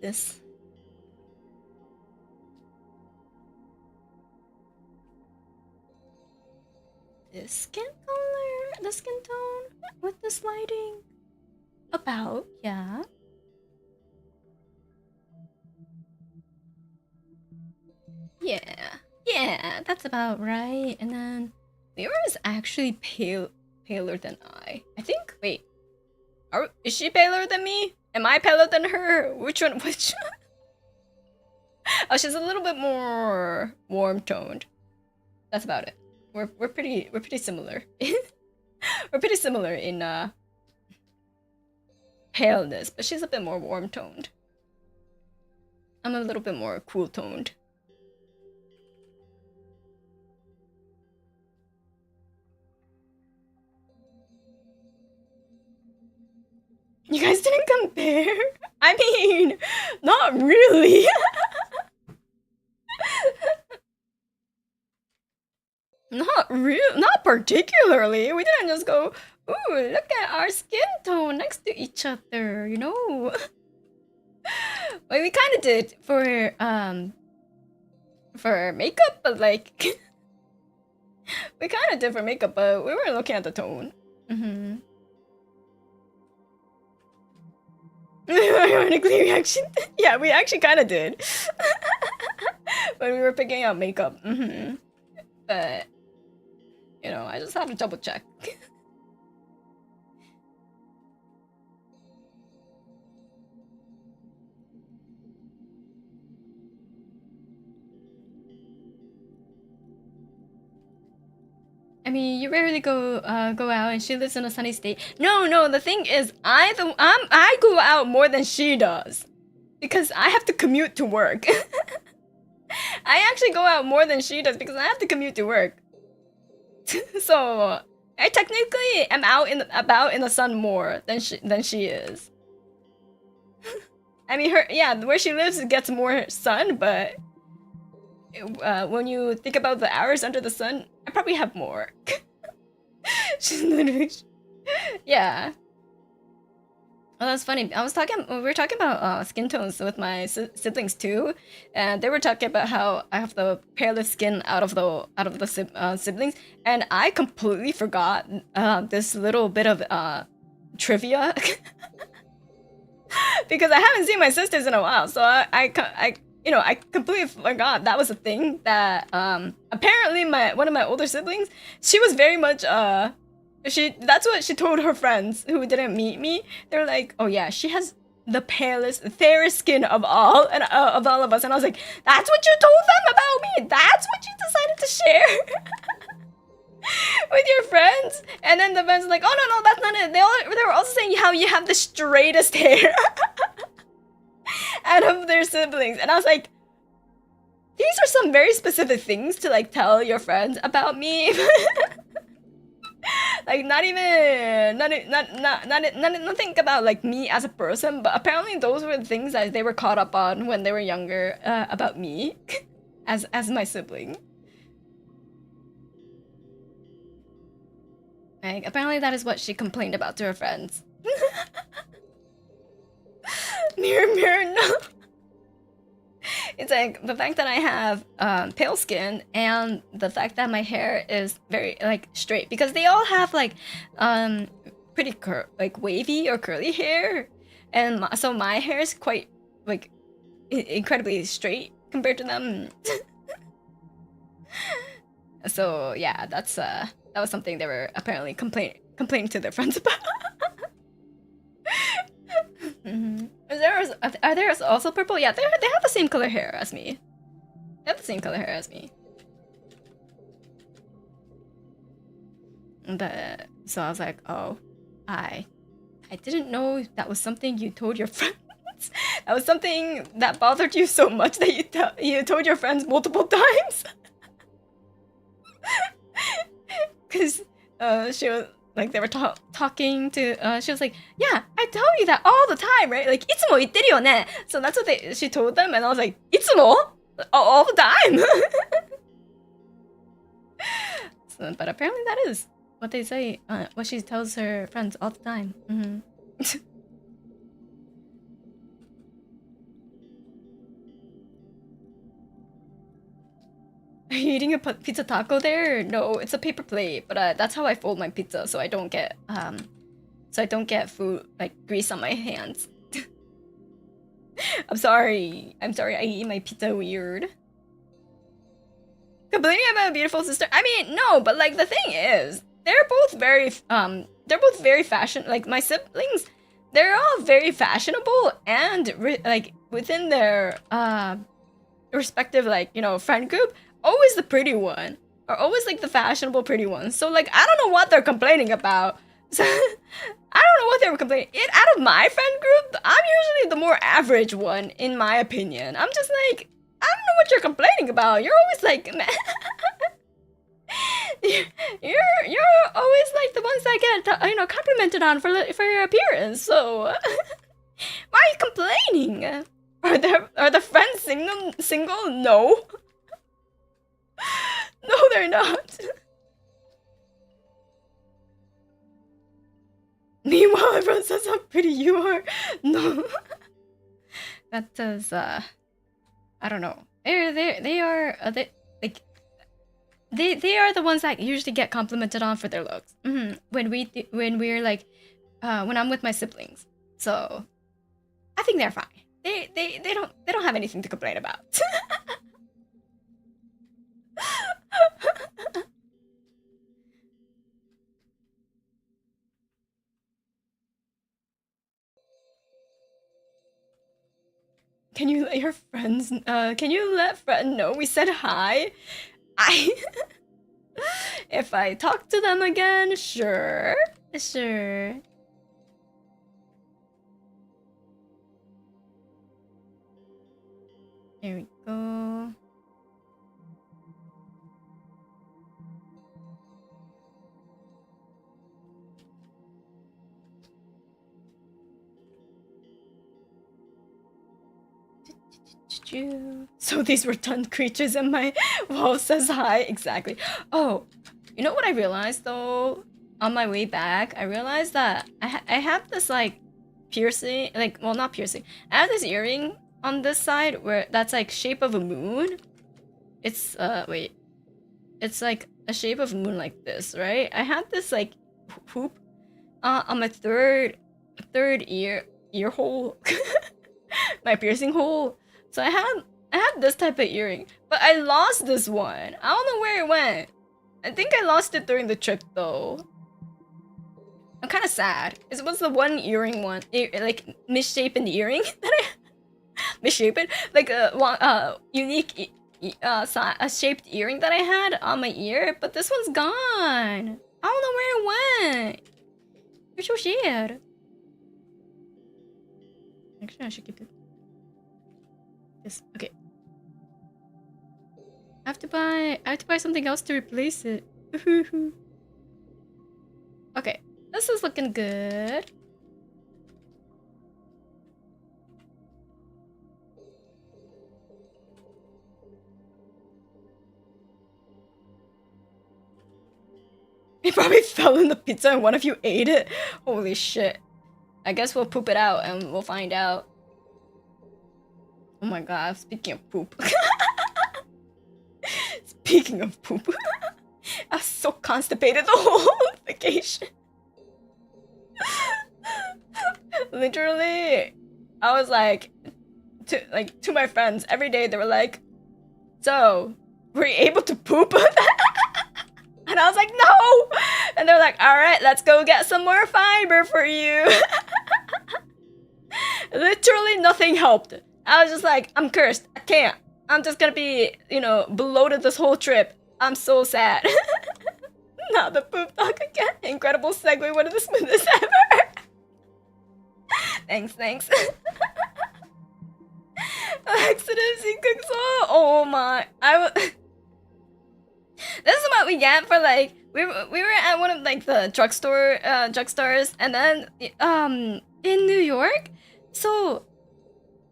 This. This skin color, the skin tone with this lighting. About, yeah. Yeah, that's about right. And then Lyra is actually paler than I think. Wait, is she paler than me? Am I paler than her? Which one? Oh, she's a little bit more warm toned. That's about it. We're pretty similar. We're pretty similar in paleness, but she's a bit more warm toned. I'm a little bit more cool toned. You guys didn't compare? I mean, not really. Not particularly. We didn't just go, ooh, look at our skin tone next to each other, you know? Well, we kind of did for makeup, but like we kind of did for makeup, but we weren't looking at the tone. Ironically, we actually yeah, we actually kind of did when we were picking out makeup. But you know, I just had to double check. I mean, you rarely go out, and she lives in a sunny state. No. The thing is, I go out more than she does, because I have to commute to work. I actually go out more than she does because I have to commute to work. So I technically am out in the sun more than she is. I mean, where she lives gets more sun, but when you think about the hours under the sun, I probably have more. She's literally, yeah. Oh, that's funny. We were talking about skin tones with my siblings too, and they were talking about how I have the palest skin out of the siblings, and I completely forgot this little bit of trivia because I haven't seen my sisters in a while, so I completely forgot that was a thing that apparently one of my older siblings, she was very much that's what she told her friends who didn't meet me. They were like, oh yeah, she has the fairest skin of all of us, and I was like, that's what you told them about me? That's what you decided to share with your friends? And then the friends were like, oh no, that's not it. They were also saying how you have the straightest hair out of their siblings, and I was like, these are some very specific things to like tell your friends about me. Like nothing about like me as a person, but apparently those were the things that they were caught up on when they were younger about me as my sibling. Like, apparently that is what she complained about to her friends. Mirror, mirror, no. It's like the fact that I have pale skin and the fact that my hair is very like straight, because they all have like pretty like wavy or curly hair, and so my hair is quite like incredibly straight compared to them. So yeah, that's that was something they were apparently complaining to their friends about. Mm-hmm. Are there also purple? Yeah, they have the same color hair as me. They have the same color hair as me. But so I was like, oh, I didn't know that was something you told your friends. That was something that bothered you so much that you told your friends multiple times. Because she was like, they were talking to she was like, yeah, I tell you that all the time, right? Like, いつも言ってるよね. So that's what she told them, and I was like, いつも? All the time. So, but apparently that is what they say, what she tells her friends all the time. Mm-hmm. Are you eating a pizza taco there? No, it's a paper plate, but that's how I fold my pizza, so I don't get food like grease on my hands. I'm sorry, I eat my pizza weird. Complaining about a beautiful sister? I mean, no, but like the thing is, they're both very fashion. Like my siblings, they're all very fashionable and like within their respective, like, you know, friend group. Always the pretty one, or always like the fashionable pretty one. So like, I don't know what they're complaining about. So I don't know what they were complaining. Out of my friend group, I'm usually the more average one, in my opinion. I'm just like, I don't know what you're complaining about. You're always like, you're always like the ones that get, you know, complimented on for your appearance. So why are you complaining? Are the friends single? No. No, they're not. Meanwhile, everyone says how pretty you are. No. That does, I don't know. They are the ones that usually get complimented on for their looks. Mm-hmm. When we're like, when I'm with my siblings. So, I think they're fine. They don't have anything to complain about. Can you let your friends, can you let friend know we said hi? If I talk to them again, sure. Sure. There we go. So these were done creatures and my wall says hi. Exactly. Oh, you know what I realized though? On my way back, I realized that I have this like piercing, like, well, not piercing. I have this earring on this side where that's like shape of a moon. It's wait. It's like a shape of a moon like this, right? I had this like hoop on my third ear hole. My piercing hole. So I had this type of earring, but I lost this one. I don't know where it went. I think I lost it during the trip though. I'm kind of sad. It was the one earring one, like misshapen earring that I misshapen, like a unique shaped earring that I had on my ear, but this one's gone. I don't know where it went. You're so sad. Actually, I should keep it. This okay. I have to buy something else to replace it. Okay, this is looking good. It probably fell fell in the pizza and one of you ate it. Holy shit. I guess we'll poop it out and we'll find out. Oh my god, speaking of poop. Speaking of poop. I was so constipated the whole vacation. Literally, I was like to my friends every day. They were like, "So, were you able to poop?" And I was like, "No." And they're like, "All right, let's go get some more fiber for you." Literally, nothing helped. I was just like, "I'm cursed. I can't. I'm just gonna be, you know, bloated this whole trip. I'm so sad." Not the poop talk again. Incredible segue. One of the smoothest ever. Thanks. Laxatives and cooks. Oh my. This is what we get for like we were at one of like the drugstores, and then in New York. So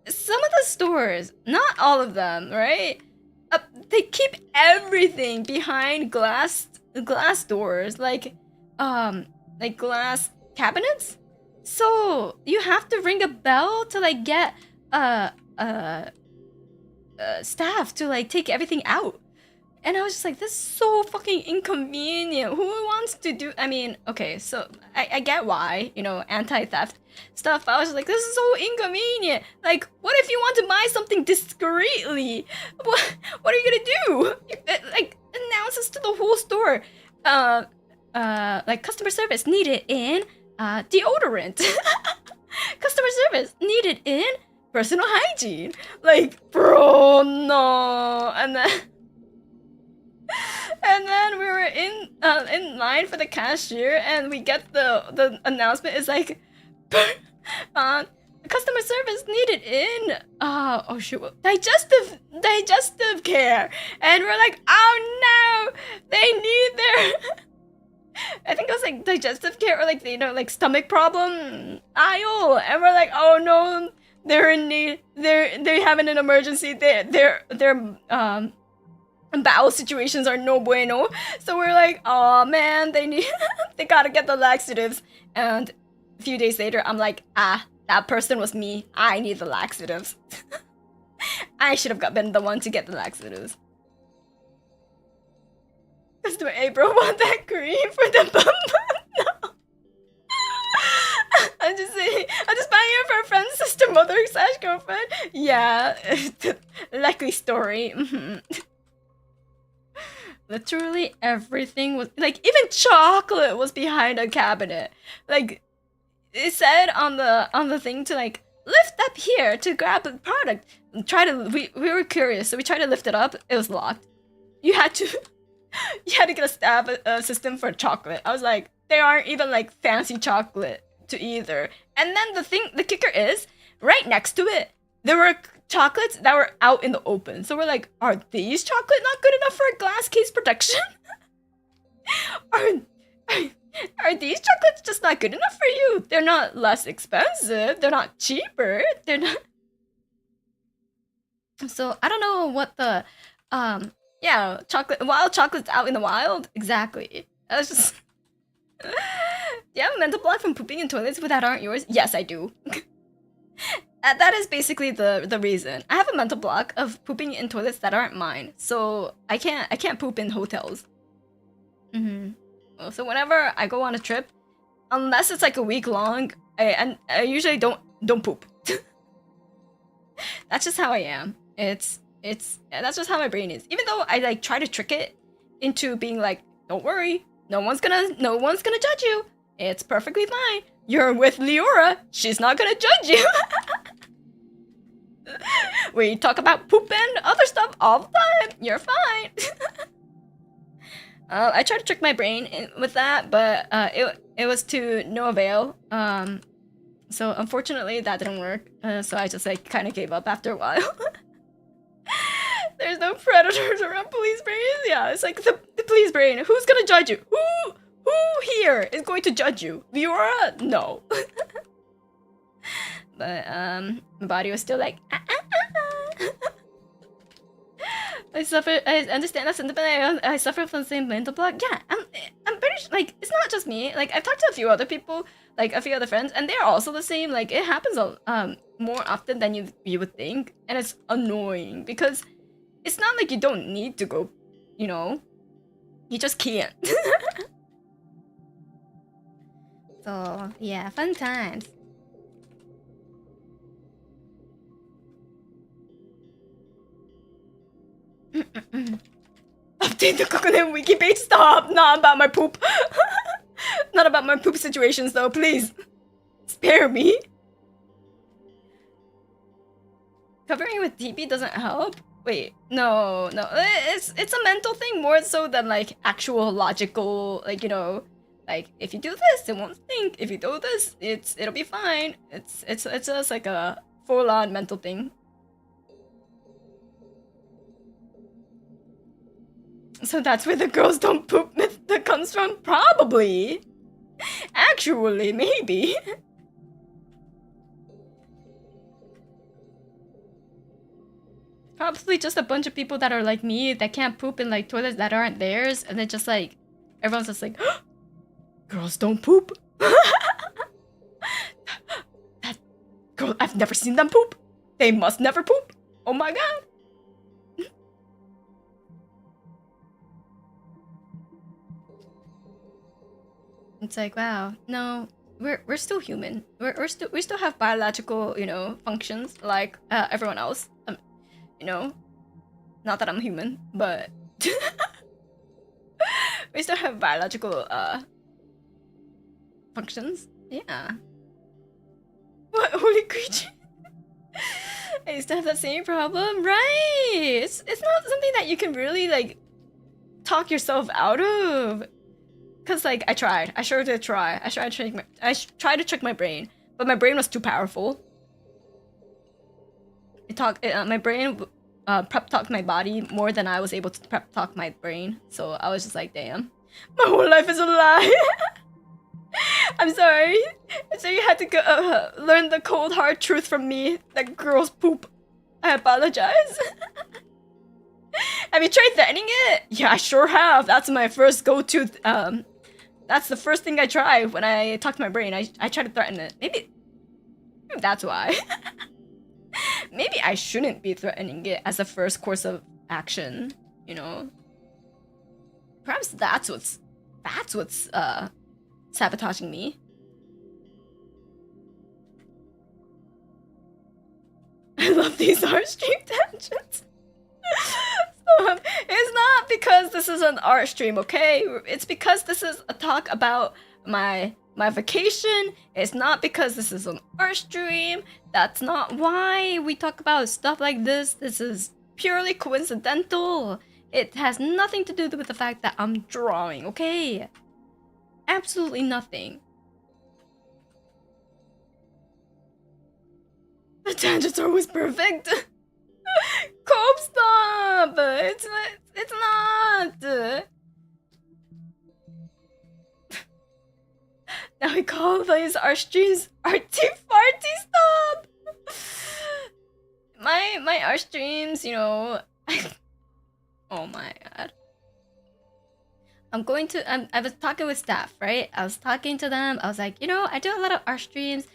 some of the stores, not all of them, right? They keep everything behind glass doors, like glass cabinets. So you have to ring a bell to like get staff to like take everything out. And I was just like, this is so fucking inconvenient. Who wants to do? I mean, okay, so I get why, you know, anti-theft stuff. I was just like, this is so inconvenient. Like, what if you want to buy something discreetly? What are you gonna do? Like, announce this to the whole store. Like customer service needed in deodorant. Customer service needed in personal hygiene. Like, bro, no. And then we were in line for the cashier, and we get the announcement is like, customer service needed in oh shoot, digestive care, and we're like, oh no, they need their I think it was like digestive care or like, you know, like stomach problem aisle, and we're like, oh no, they're in need, they're having an emergency, their bowel situations are no bueno. So we're like, oh man, they gotta get the laxatives. And a few days later, I'm like, that person was me. I need the laxatives. I should have been the one to get the laxatives. Customer April want that cream for the bum. No. I'm just buying it for a friend's sister, mother / girlfriend. Yeah, likely story. Literally everything was like, even chocolate was behind a cabinet. Like, it said on the thing to like lift up here to grab the product. We were curious, so we tried to lift it up. It was locked. You had to get a stab system for chocolate. I was like, they aren't even like fancy chocolate to either. And then the kicker is right next to it, there were chocolates that were out in the open. So we're like, are these chocolate not good enough for a glass case protection? Are these chocolates just not good enough for you? They're not less expensive. They're not cheaper. They're not. So I don't know what the wild chocolates out in the wild. Exactly. I was just. Do you have a mental block from pooping in toilets that aren't yours? Yes, I do. That is basically the reason. I have a mental block of pooping in toilets that aren't mine, so I can't poop in hotels. So whenever I go on a trip, unless it's like a week long, I usually don't poop. That's just how I am. That's just how my brain is. Even though I like try to trick it into being like, don't worry, no one's gonna judge you. It's perfectly fine. You're with Leora. She's not gonna judge you. We talk about poop and other stuff all the time. You're fine. I tried to trick my brain with that, but it was to no avail. So unfortunately that didn't work. So I just like kind of gave up after a while. There's no predators around police brains. Yeah, it's like the police brain. Who's gonna judge you? Who here is going to judge you? Leora? No. But my body was still like I understand that sentiment. I suffer from the same mental block. Yeah, I'm pretty sure, like, it's not just me. Like, I've talked to a few other people, like a few other friends, and they're also the same. Like, it happens more often than you would think, and it's annoying because it's not like you don't need to go, you know, you just can't. So yeah, fun times. Update the Kokone wiki page. Stop! Not about my poop. Not about my poop situations though, please. Spare me. Covering with TP doesn't help? Wait, no. It's a mental thing more so than like actual logical, like, you know, like if you do this, it won't stink. If you do this, it'll be fine. It's just like a full-on mental thing. So that's where the girls don't poop myth that comes from? Probably. Actually, maybe. Probably just a bunch of people that are like me that can't poop in like toilets that aren't theirs, and then just like everyone's just like, girls don't poop. That girl, I've never seen them poop. They must never poop. Oh my god. It's like, wow, no, we're still human. We still have biological, you know, functions like everyone else. You know, not that I'm human, but we still have biological functions. Yeah. What holy creature? I used to have that same problem, right? It's not something that you can really like talk yourself out of. Cause like I tried. I sure did try. I tried to trick my brain, but my brain was too powerful. My brain prep talked my body more than I was able to prep talk my brain. So I was just like, damn, my whole life is a lie. I'm sorry. So you had to go, learn the cold hard truth from me that girls poop. I apologize. Have you tried threatening it? Yeah, I sure have. That's my first go-to. That's the first thing I try when I talk to my brain. I try to threaten it. Maybe that's why. Maybe I shouldn't be threatening it as a first course of action, you know? Perhaps that's what's sabotaging me. I love these art stream tangents. It's not because this is an art stream, okay? It's because this is a talk about my vacation. It's not because this is an art stream. That's not why we talk about stuff like this. This is purely coincidental. It has nothing to do with the fact that I'm drawing, okay? Absolutely nothing. The tangents are always perfect. Cope, stop! It's not. Now we call these our streams arty farty. Stop. My art streams, you know. Oh my god. I was talking with staff, right? I was talking to them. I was like, you know, I do a lot of art streams.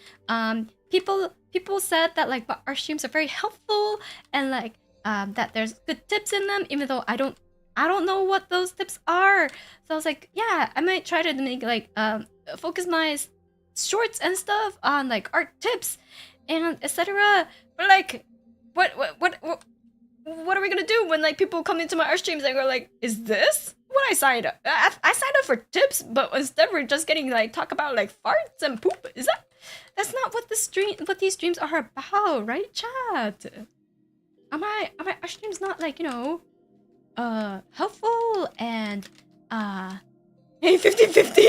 People said that like art streams are very helpful and like that there's good tips in them, even though I don't know what those tips are. So I was like, yeah, I might try to make like focus my shorts and stuff on like art tips and etc. But like, what are we gonna do when like people come into my art streams and go like, is this what I signed up? I signed up for tips, but instead we're just getting like talk about like farts and poop. That's not what these streams are about, right, chat? Are my art streams not like, you know, helpful and hey, 50-50.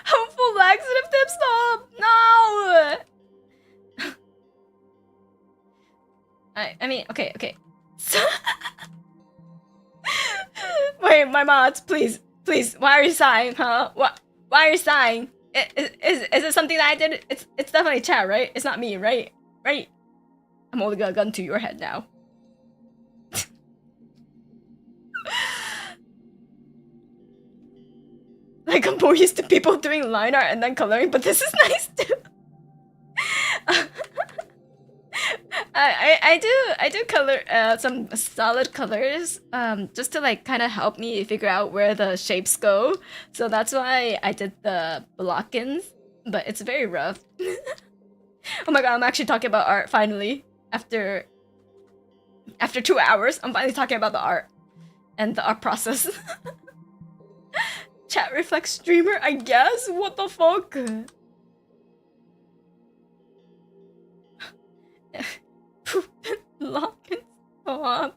Helpful laxative tips? Stop! No. I mean, okay. Wait, my mods, please. Why are you sighing, huh? Why are you sighing? Is it something that I did? It's definitely chat, right? It's not me, right? Right? I'm holding a gun to your head now. Like, I'm more used to people doing line art and then coloring, but this is nice too. I do color some solid colors just to like kind of help me figure out where the shapes go. So that's why I did the block-ins, but it's very rough. Oh my god, I'm actually talking about art finally. After 2 hours, I'm finally talking about the art and the art process. Chat reflects streamer, I guess? What the fuck? Lock and stop.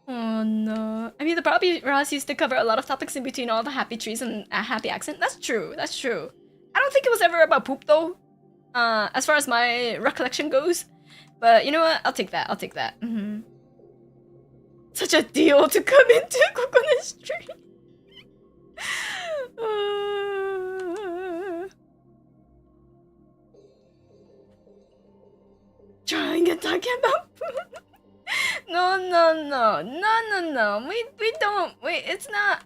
Oh no. I mean, the Bobby Ross used to cover a lot of topics in between all the happy trees and a happy accent. That's true, that's true. I don't think it was ever about poop though, as far as my recollection goes. But you know what? I'll take that, I'll take that. Such a deal to come into Kokone stream. Trying and talking about no. We don't. Wait, it's not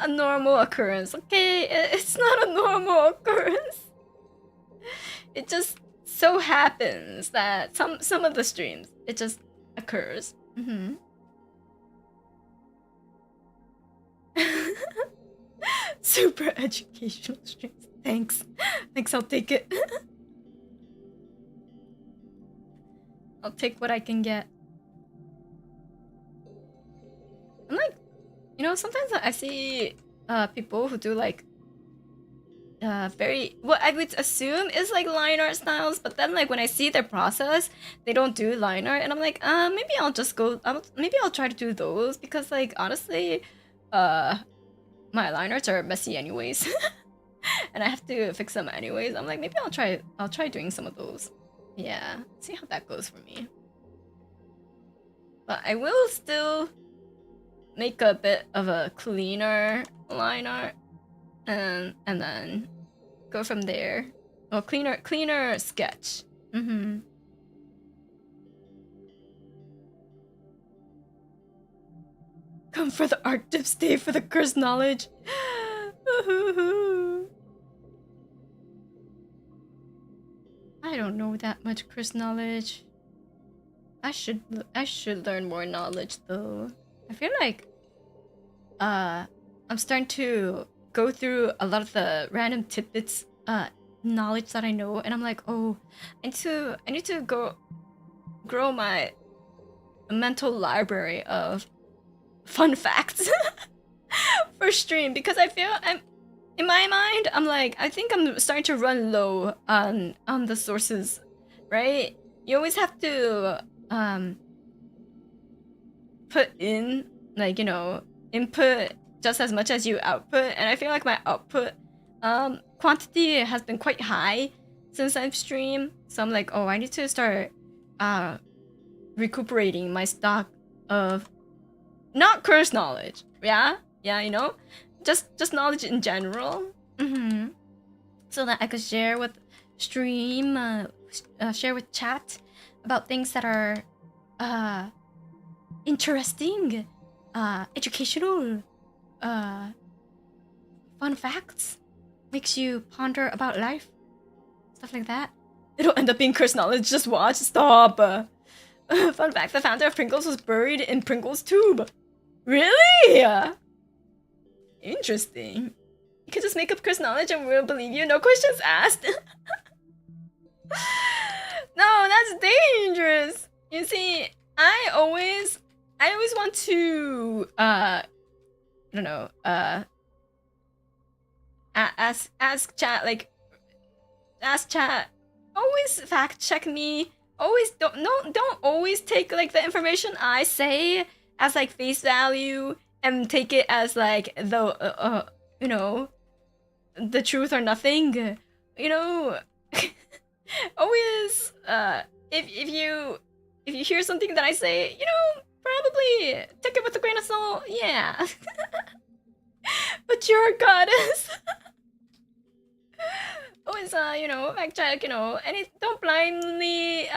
a normal occurrence. Okay, it's not a normal occurrence. It just so happens that some of the streams it just occurs. Super educational streams. Thanks. I'll take it. I'll take what I can get. I'm like, you know, sometimes I see people who do like very what I would assume is like line art styles, but then like when I see their process, they don't do line art, and I'm like, maybe I'll just go. Maybe I'll try to do those because like honestly, my line arts are messy anyways, and I have to fix them anyways. I'm like, maybe I'll try doing some of those. Yeah, see how that goes for me. But I will still make a bit of a cleaner line art and then go from there. Well, cleaner sketch. Come for the art dip, stay for the cursed knowledge. I don't know that much cursed knowledge. I should learn more knowledge though. I feel like I'm starting to go through a lot of the random tidbits knowledge that I know, and I'm like, oh, I need to grow my mental library of fun facts for stream, because I feel in my mind, I'm like, I think I'm starting to run low on the sources, right? You always have to put in, like, you know, input just as much as you output, and I feel like my output quantity has been quite high since I've streamed, so I'm like, oh, I need to start recuperating my stock of not cursed knowledge, yeah, you know, just knowledge in general, so that I could share with stream, share with chat about things that are interesting, educational, fun facts, makes you ponder about life, stuff like that. It'll end up being cursed knowledge. Just watch. Stop. Fun fact: the founder of Pringles was buried in Pringles tube. Really? Interesting. You can just make up cursed knowledge and we'll believe you. No questions asked. No, that's dangerous. You see, I always want to I don't know, ask chat, like, ask chat, always fact check me. Always don't always take like the information I say as like face value and take it as like the you know, the truth or nothing. You know, always if you hear something that I say, you know, probably take it with a grain of salt. Yeah. But you're a goddess. Always always, you know, fact check, you know, and don't blindly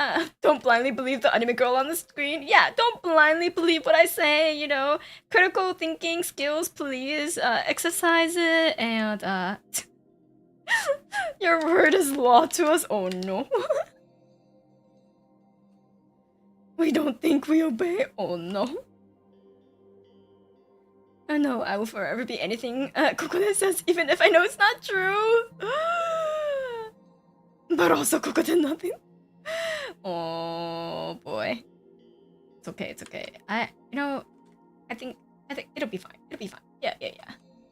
believe the anime girl on the screen. Yeah, don't blindly believe what I say, you know. Critical thinking skills, please, exercise it, and, your word is law to us. Oh no. We don't think we obey. Oh no. Oh no, I will forever be anything Kokone says, even if I know it's not true. But also Koko did nothing. Oh boy. It's okay, it's okay. I think it'll be fine. It'll be fine. Yeah.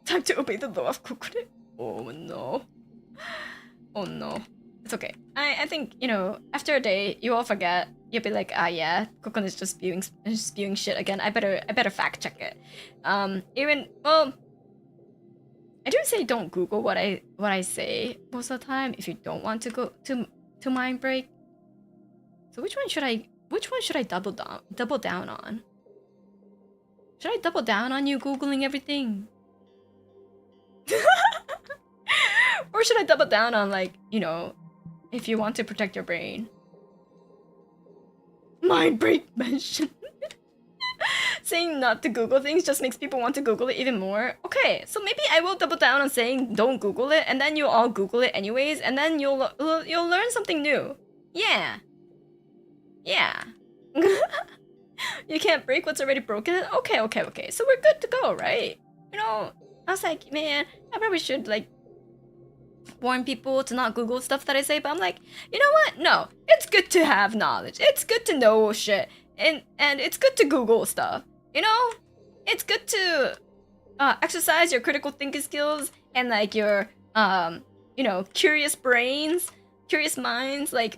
Time to obey the law of Kokone. Oh no. Oh no. It's okay. I think, you know, after a day, you all forget. You'll be like, ah yeah, Kokon is just spewing shit again. I better fact check it. Well, I do say don't Google what I say most of the time if you don't want to go to mind break. So which one should I double down on? Should I double down on you Googling everything? Or should I double down on, like, you know, if you want to protect your brain? Mind break mention. Saying not to Google things just makes people want to Google it even more. Okay, so maybe I will double down on saying don't Google it, and then you'll all Google it anyways, and then you'll learn something new. Yeah. You can't break what's already broken? Okay. So we're good to go, right? You know, I was like, man, I probably should, like, warn people to not Google stuff that I say, but I'm like, you know what? No, it's good to have knowledge. It's good to know shit, and it's good to Google stuff. You know, it's good to exercise your critical thinking skills and, like, your you know, curious brains, curious minds. Like,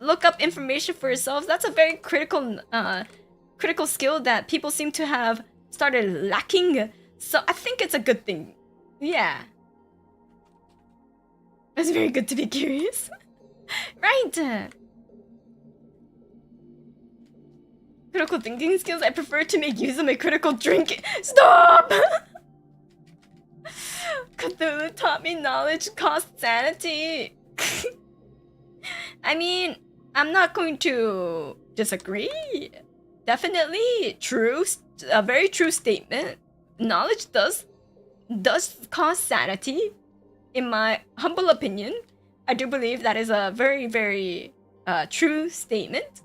look up information for yourselves. That's a very critical skill that people seem to have started lacking. So I think it's a good thing. Yeah. It's very good to be curious. Right. Critical thinking skills, I prefer to make use of my critical drinking. Stop! Cthulhu taught me knowledge costs sanity. I mean, I'm not going to disagree. Definitely true, a very true statement. Knowledge does cost sanity. In my humble opinion, I do believe that is a very, very true statement.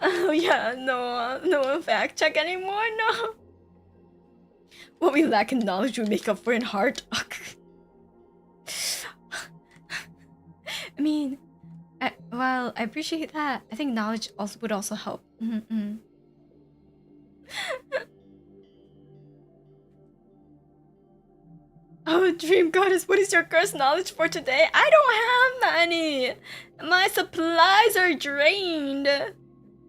Oh yeah, no fact check anymore, no. What we lack in knowledge we make up for in heart. I mean, well, I appreciate that. I think knowledge would also help. Oh, Dream Goddess, what is your cursed knowledge for today? I don't have any! My supplies are drained!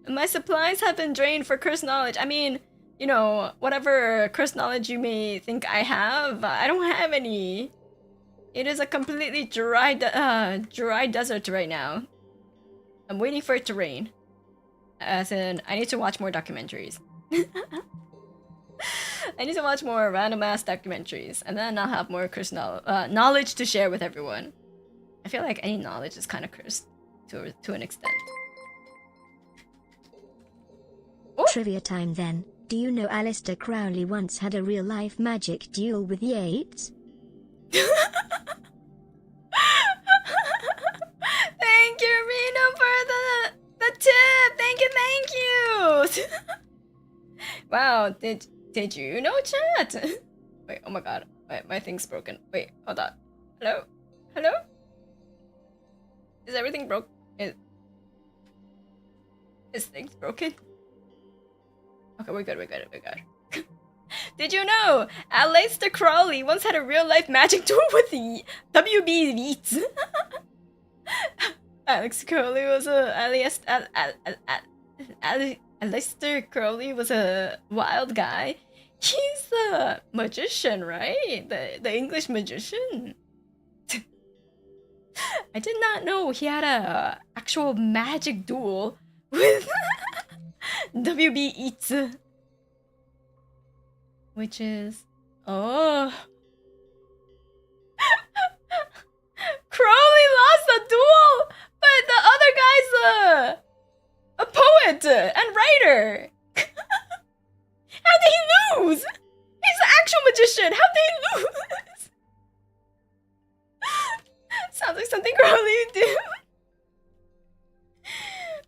My supplies have been drained for cursed knowledge. I mean, you know, whatever cursed knowledge you may think I have, I don't have any. It is a completely dry desert right now. I'm waiting for it to rain. As in, I need to watch more documentaries. I need to watch more random ass documentaries, and then I'll have more cursed knowledge to share with everyone. I feel like any knowledge is kind of cursed to an extent. Oh. Trivia time then. Do you know Alistair Crowley once had a real-life magic duel with Yeats? Thank you, Reno, for the tip. Thank you. Wow, did you know, chat? Wait, oh my god. Wait, my thing's broken. Wait, hold on. Hello? Is everything broke? Is things broken? Okay, we're good. Did you know Aleister Crowley once had a real-life magic duel with the WB Yeats? Aleister Crowley was a wild guy. He's a magician, right? The English magician. I did not know he had a actual magic duel with WB Yeats. Which is... Oh... they lose. Sounds like something Crowley would do.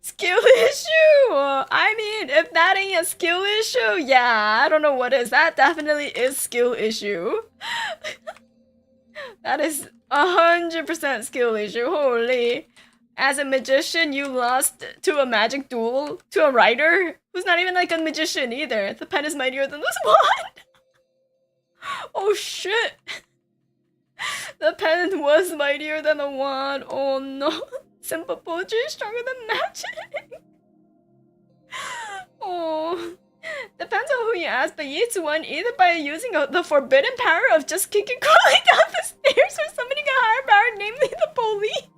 Skill issue? I mean, if that ain't a skill issue, yeah, I don't know what is. That definitely is skill issue. That is 100% skill issue. Holy. As a magician, you lost to a magic duel to a writer who's not even like a magician either. The pen is mightier than the wand. Oh shit. The pen was mightier than the wand. Oh no. Simple poetry is stronger than magic. Oh. Depends on who you ask, but each one either by using the forbidden power of just kicking Crowley down the stairs or summoning a higher power, namely the police.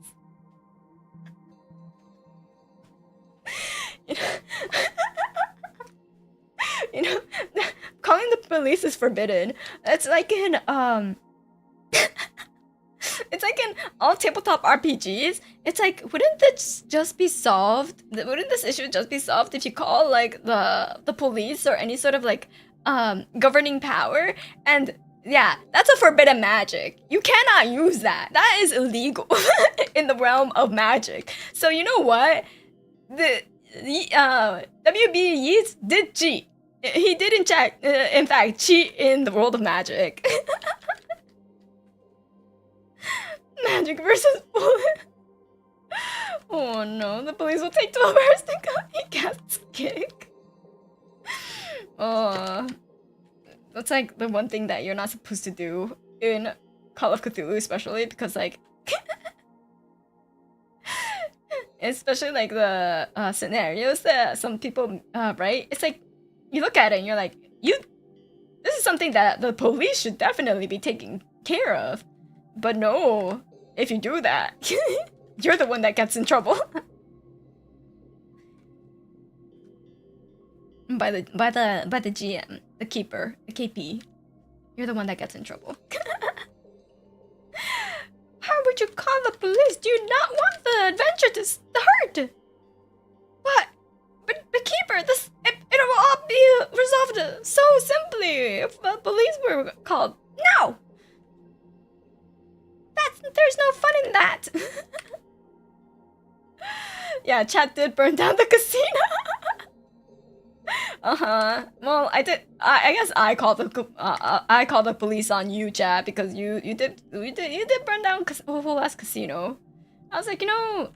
You know, calling the police is forbidden. It's like in it's like in all tabletop RPGs. It's like, wouldn't this just be solved? Wouldn't this issue just be solved if you call like the police or any sort of like governing power? And yeah, that's a forbidden magic. You cannot use that. That is illegal in the realm of magic. So you know what? The WB Yeats did cheat. He did in fact cheat in the world of magic. Magic versus bullet. Oh no, the police will take 12 hours to come. He casts kick. Oh, that's like the one thing that you're not supposed to do in Call of Cthulhu, especially because like, especially like the scenarios that some people write. It's like you look at it and you're like, this is something that the police should definitely be taking care of. But no, if you do that, you're the one that gets in trouble. by the GM, the keeper, the KP. You're the one that gets in trouble. How would you call the police? Do you not want the adventure to start? What? But keeper, it will all be resolved so simply if the police were called. No! There's no fun in that. Yeah, chat did burn down the casino. Well, I guess I called the police on you, chat, because you did burn down a whole ass casino. I was like, you know,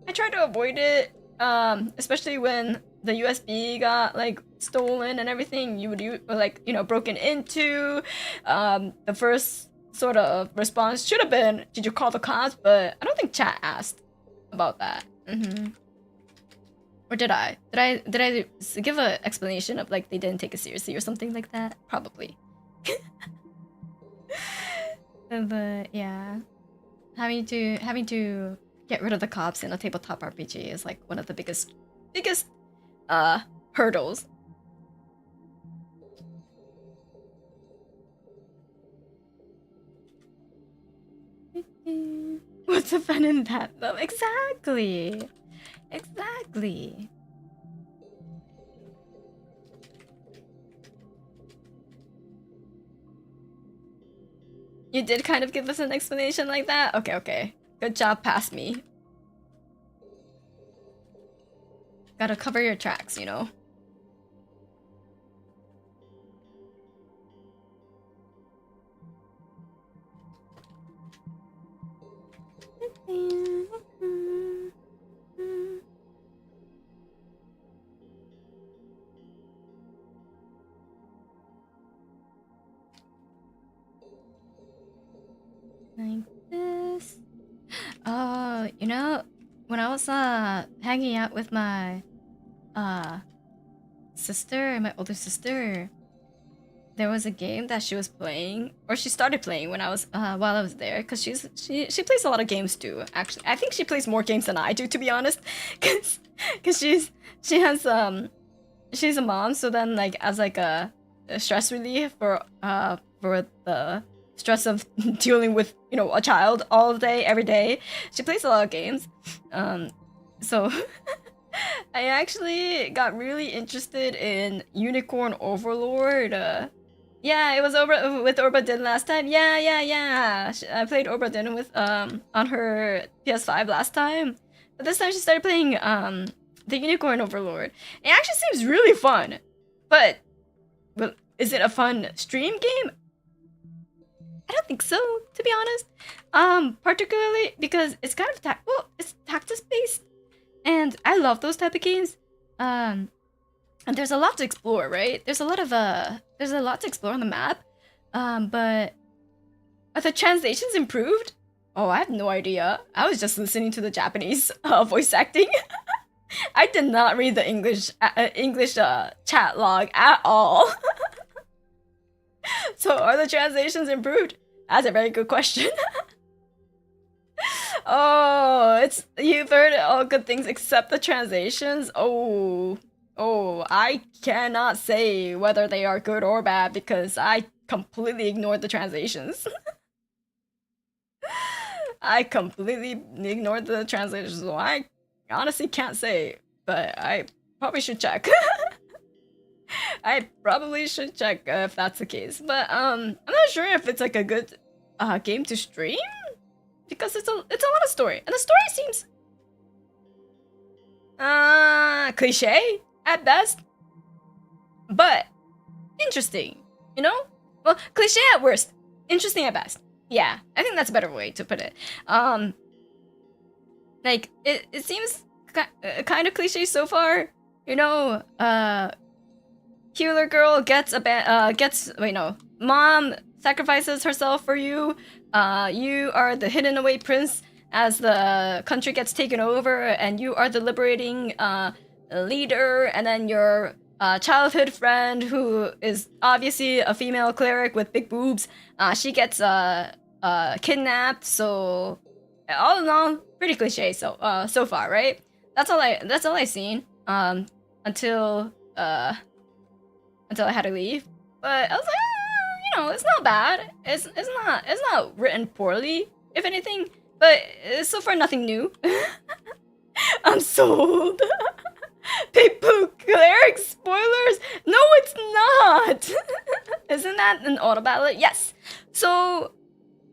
I tried to avoid it, especially when the USB got like stolen and everything. You would broken into. The first sort of response should have been, did you call the cops? But I don't think chat asked about that. Or did I? Did I give an explanation of like they didn't take it seriously or something like that? Probably. But yeah, having to get rid of the cops in a tabletop RPG is like one of the biggest hurdles. What's the fun in that though? Exactly. Exactly. You did kind of give us an explanation like that? Okay. Good job, past me. Gotta cover your tracks, you know? Like this. Oh, you know, when I was hanging out with my sister, my older sister, there was a game that she was playing, or she started playing when I was while I was there, because she plays a lot of games too. Actually, I think she plays more games than I do, to be honest, because she's a mom, so then like as like a stress relief for the stress of dealing with, you know, a child all day every day, she plays a lot of games. So I actually got really interested in Unicorn Overlord. Yeah, it was over with Orbadin last time. Yeah. I played Orbadin with on her PS5 last time, but this time she started playing the Unicorn Overlord. It actually seems really fun, but is it a fun stream game? I don't think so, to be honest. Particularly because it's kind of it's tactics based, and I love those type of games. And there's a lot to explore, right? There's a lot to explore on the map. But are the translations improved? Oh, I have no idea. I was just listening to the Japanese voice acting. I did not read the English chat log at all. So are the translations improved? That's a very good question. Oh, you've heard all good things except the translations. Oh, I cannot say whether they are good or bad because I completely ignored the translations. I completely ignored the translations, so I honestly can't say, but I probably should check. I probably should check if that's the case, but I'm not sure if it's like a good game to stream because it's a lot of story, and the story seems cliche at best, but interesting, you know? Well, cliche at worst, interesting at best. Yeah, I think that's a better way to put it. Like it seems kind of cliche so far, you know. Healer girl mom sacrifices herself for you. You are the hidden away prince as the country gets taken over, and you are the liberating leader, and then your childhood friend, who is obviously a female cleric with big boobs, she gets kidnapped. So all in all, pretty cliche so far, right? That's all I've seen until I had to leave. But I was like, it's not bad. It's not written poorly, if anything. But so far, nothing new. I'm sold. Big Boo Cleric spoilers? No, it's not. Isn't that an auto battler? Yes. So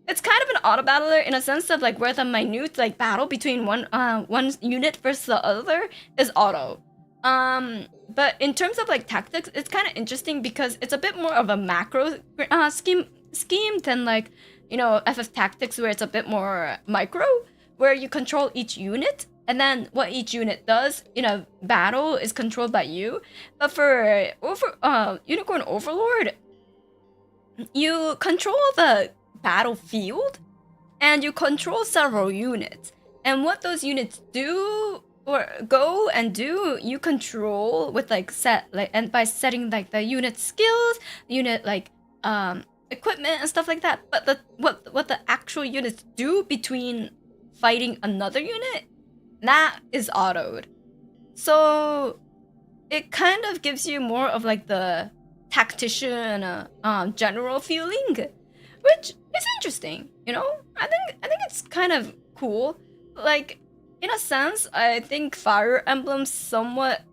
it's kind of an auto battler in a sense of like where the minute like battle between one unit versus the other is auto. But in terms of like tactics, it's kind of interesting because it's a bit more of a macro scheme than like, FF Tactics, where it's a bit more micro, where you control each unit, and then what each unit does in a battle is controlled by you. But for Unicorn Overlord, you control the battlefield, and you control several units, and what those units do or go and do, you control with and by setting like the unit skills, unit like equipment and stuff like that. But what the actual units do between fighting another unit, that is autoed. So it kind of gives you more of like the tactician general feeling, which is interesting. I think it's kind of cool. Like, in a sense, I think Fire Emblem somewhat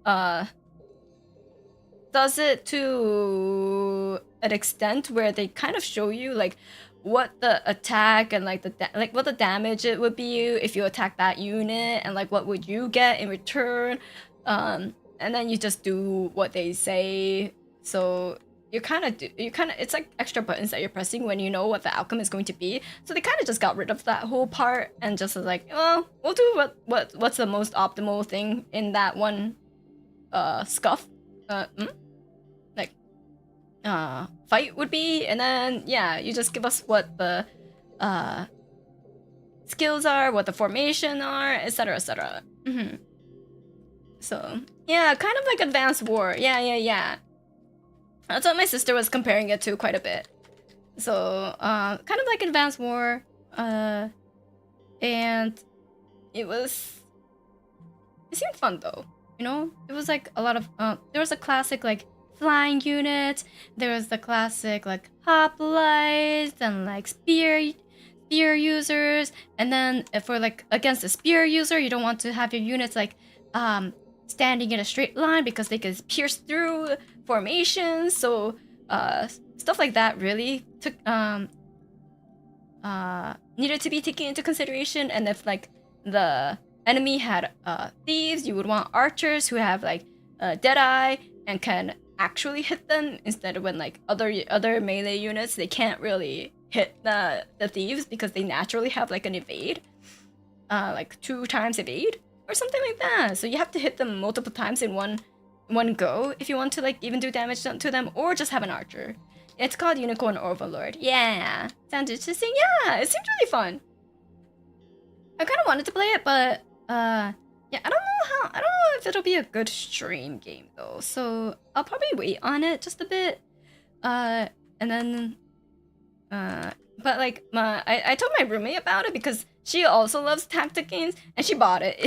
does it to an extent where they kind of show you like what the attack and like what the damage it would be if you attack that unit, and like what would you get in return, and then you just do what they say. So it's like extra buttons that you're pressing when you know what the outcome is going to be. So they kind of just got rid of that whole part and just was like, well, we'll do what's the most optimal thing in that one scuff fight would be, and then yeah, you just give us what the skills are, what the formation are, etc, etc. So yeah, kind of like Advanced War. Yeah. That's what my sister was comparing it to quite a bit. So, kind of like Advanced War, and it seemed fun though, It was like a lot of, there was a classic like flying unit, there was the classic like hoplites and like spear users, and then for like against the spear user, you don't want to have your units like, standing in a straight line because they can pierce through formations. So stuff like that really took needed to be taken into consideration. And if like the enemy had thieves, you would want archers who have like Deadeye and can actually hit them, instead of when like other melee units, they can't really hit the thieves because they naturally have like an evade, like 2 times evade or something like that. So you have to hit them multiple times in one go if you want to like even do damage to them, or just have an archer. It's called Unicorn Overlord. Yeah, sounds interesting. Yeah, it seems really fun. I kind of wanted to play it, but yeah, I don't know if it'll be a good stream game though. So I'll probably wait on it just a bit. And then but like I told my roommate about it because she also loves tactic games and she bought it.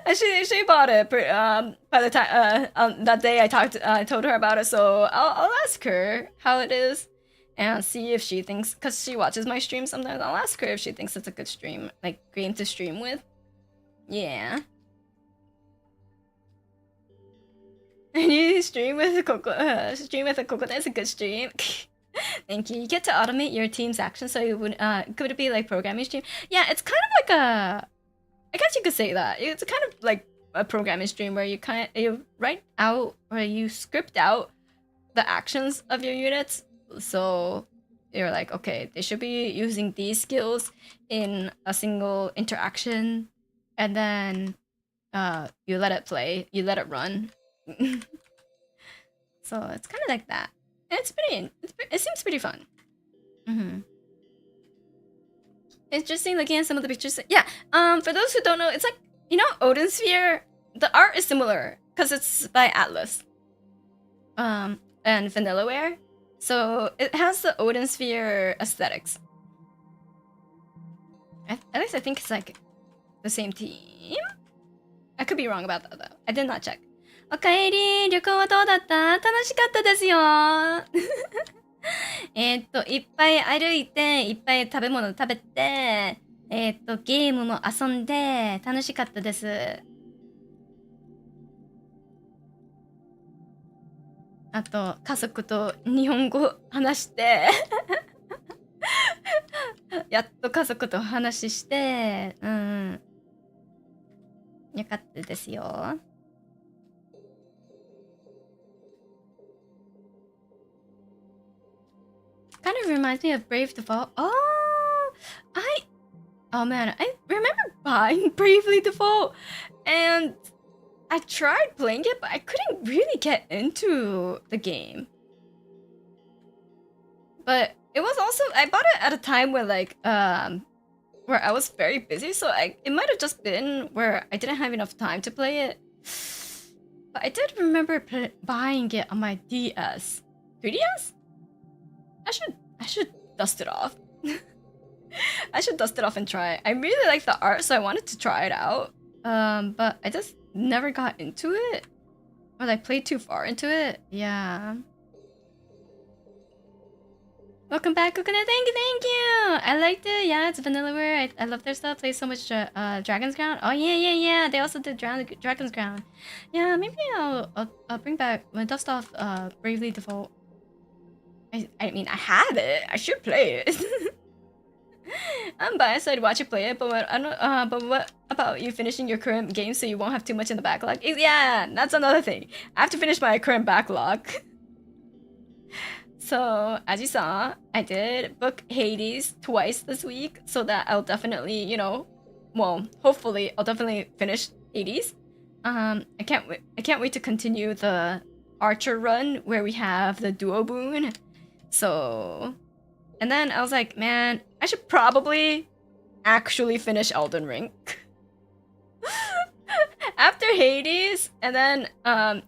And she bought it by the time that day I told her about it. So I'll ask her how it is and see if she thinks, because she watches my stream sometimes. I'll ask her if she thinks it's a good stream, like game to stream with. Yeah. And you stream with a Kokone. It's a good stream. Thank you. You get to automate your team's actions, so you would could it be like programming stream? Yeah, it's kind of like a, I guess you could say that. It's kind of like a programming stream where you write out or you script out the actions of your units. So you're like, okay, they should be using these skills in a single interaction, and then you let it play, you let it run. So it's kind of like that. And it seems pretty fun. Interesting looking at some of the pictures. Yeah, for those who don't know, it's like, you know, Odin Sphere, the art is similar because it's by Atlas and Vanillaware. So it has the Odin Sphere aesthetics. At least I think it's like the same team. I could be wrong about that though. I did not check. おかえり、旅行はどうだった？楽しかったですよ。いっぱい歩いて、いっぱい食べ物食べて、ゲームも遊んで、楽しかったです。あと、家族と日本語話して、やっと家族と話して、よかったですよ。Kind of reminds me of Brave Default. Oh man, I remember buying Bravely Default, and I tried playing it, but I couldn't really get into the game. But it was also, I bought it at a time where like where I was very busy, so it might have just been where I didn't have enough time to play it. But I did remember buying it on my DS. 3DS? I should dust it off. I should dust it off and try it. I really like the art, so I wanted to try it out. But I just never got into it. Or I played too far into it. Yeah. Welcome back, Kokone. Thank you! I liked it. Yeah, it's Vanillaware. I love their stuff. Play so much Dragon's Crown. Oh, yeah. They also did Dragon's Crown. Yeah, maybe I'll bring back, dust off Bravely Default. I mean, I had it. I should play it. I'm biased. I'd watch you play it, but what about you finishing your current game so you won't have too much in the backlog? Yeah, that's another thing. I have to finish my current backlog. So, as you saw, I did book Hades twice this week, so that I'll definitely, you know, well, hopefully I'll definitely finish Hades. I can't wait to continue the Archer run where we have the duo boon. So, and then I was like, man, I should probably actually finish Elden Ring. After Hades, and then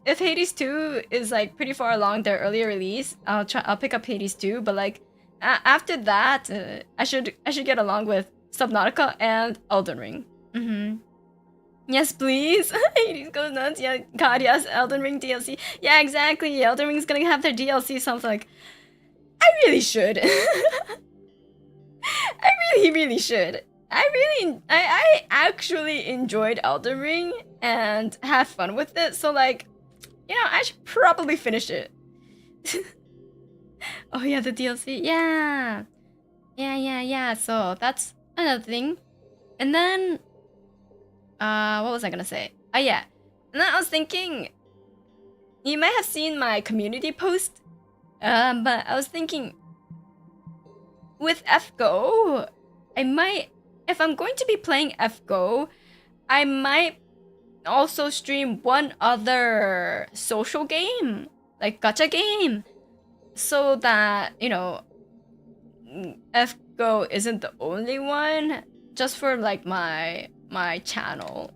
if Hades 2 is like pretty far along their earlier release, I'll pick up Hades 2, but like after that, I should get along with Subnautica and Elden Ring. Yes, please. Hades goes nuts. Yeah, God, yes. Elden Ring DLC. Yeah, exactly. Elden Ring's gonna have their DLC, so I was like, I really should. I really should. I actually enjoyed Elden Ring and had fun with it, so like, you know, I should probably finish it. Oh yeah, the DLC. Yeah. Yeah. So that's another thing. And then what was I gonna say? Oh yeah. And then I was thinking you might have seen my community post. But I was thinking with FGO, I might, if I'm going to be playing FGO, I might also stream one other social game, like gacha game, so that, you know, FGO isn't the only one, just for like my channel.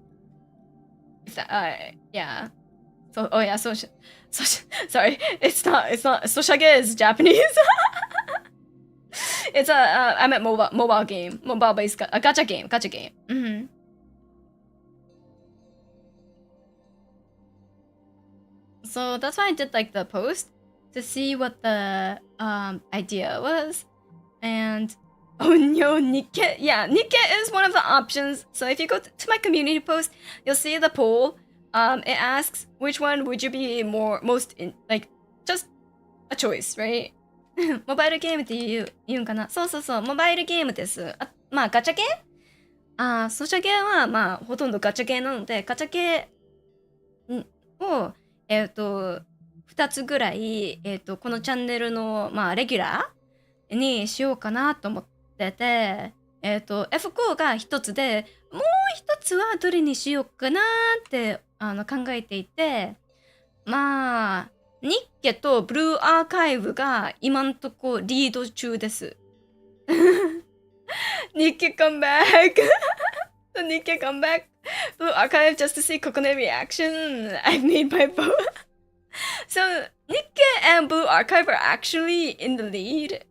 If that, yeah. So, oh yeah, sorry, it's not, Soshage is Japanese. It's a, I meant mobile game, mobile-based gacha game. Mm-hmm. So that's why I did like the post to see what the idea was, and oh no, Nikke. Yeah, Nikke is one of the options. So if you go to my community post, you'll see the poll. It asks which one would you be most in, like, just a choice, right? モバイルゲームって言うんかな。そう、モバイルゲームです。まあガチャ系？ソシャゲはまあほとんどガチャ系なので、ガチャ系を2つぐらいこのチャンネルのまあレギュラーにしようかなと思ってて、F5 が1つで、もう1つはどれにしようかなって考えていて、まあニッケとブルーアーカイブが今んとこリード中です。Nikke come back! So Nikke come back! Blue Archive just to see Kokone reaction. I made my vote. So Nikke and Blue Archive are actually in the lead,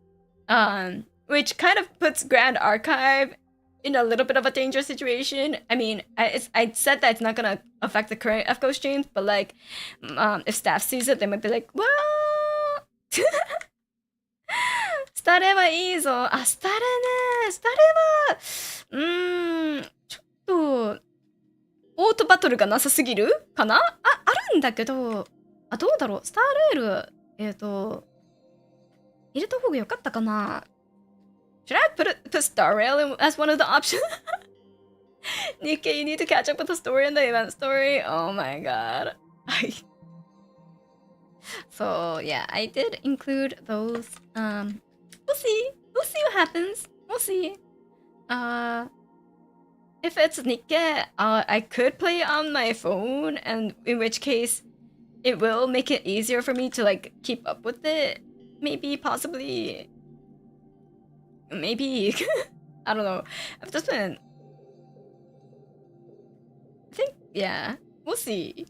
which kind of puts Grand Archive in a little bit of a dangerous situation. I mean, I said that it's not gonna affect the current FGO streams, but like, if staff sees it, they might be like, well, スタレはいいぞ。スタレね。スタレは、ちょっと、オートバトルがなさすぎるかな？あるんだけど、どうだろう。スターレール、入れた方がよかったかな？ Should I put Star Rail as one of the options? Nikke, you need to catch up with the story and the event story. Oh my god. So yeah, I did include those. We'll see. We'll see what happens. We'll see. If it's Nikke, I could play on my phone, and in which case, it will make it easier for me to like keep up with it. Maybe, possibly. Maybe. I don't know. I've just been... I think, yeah. We'll see.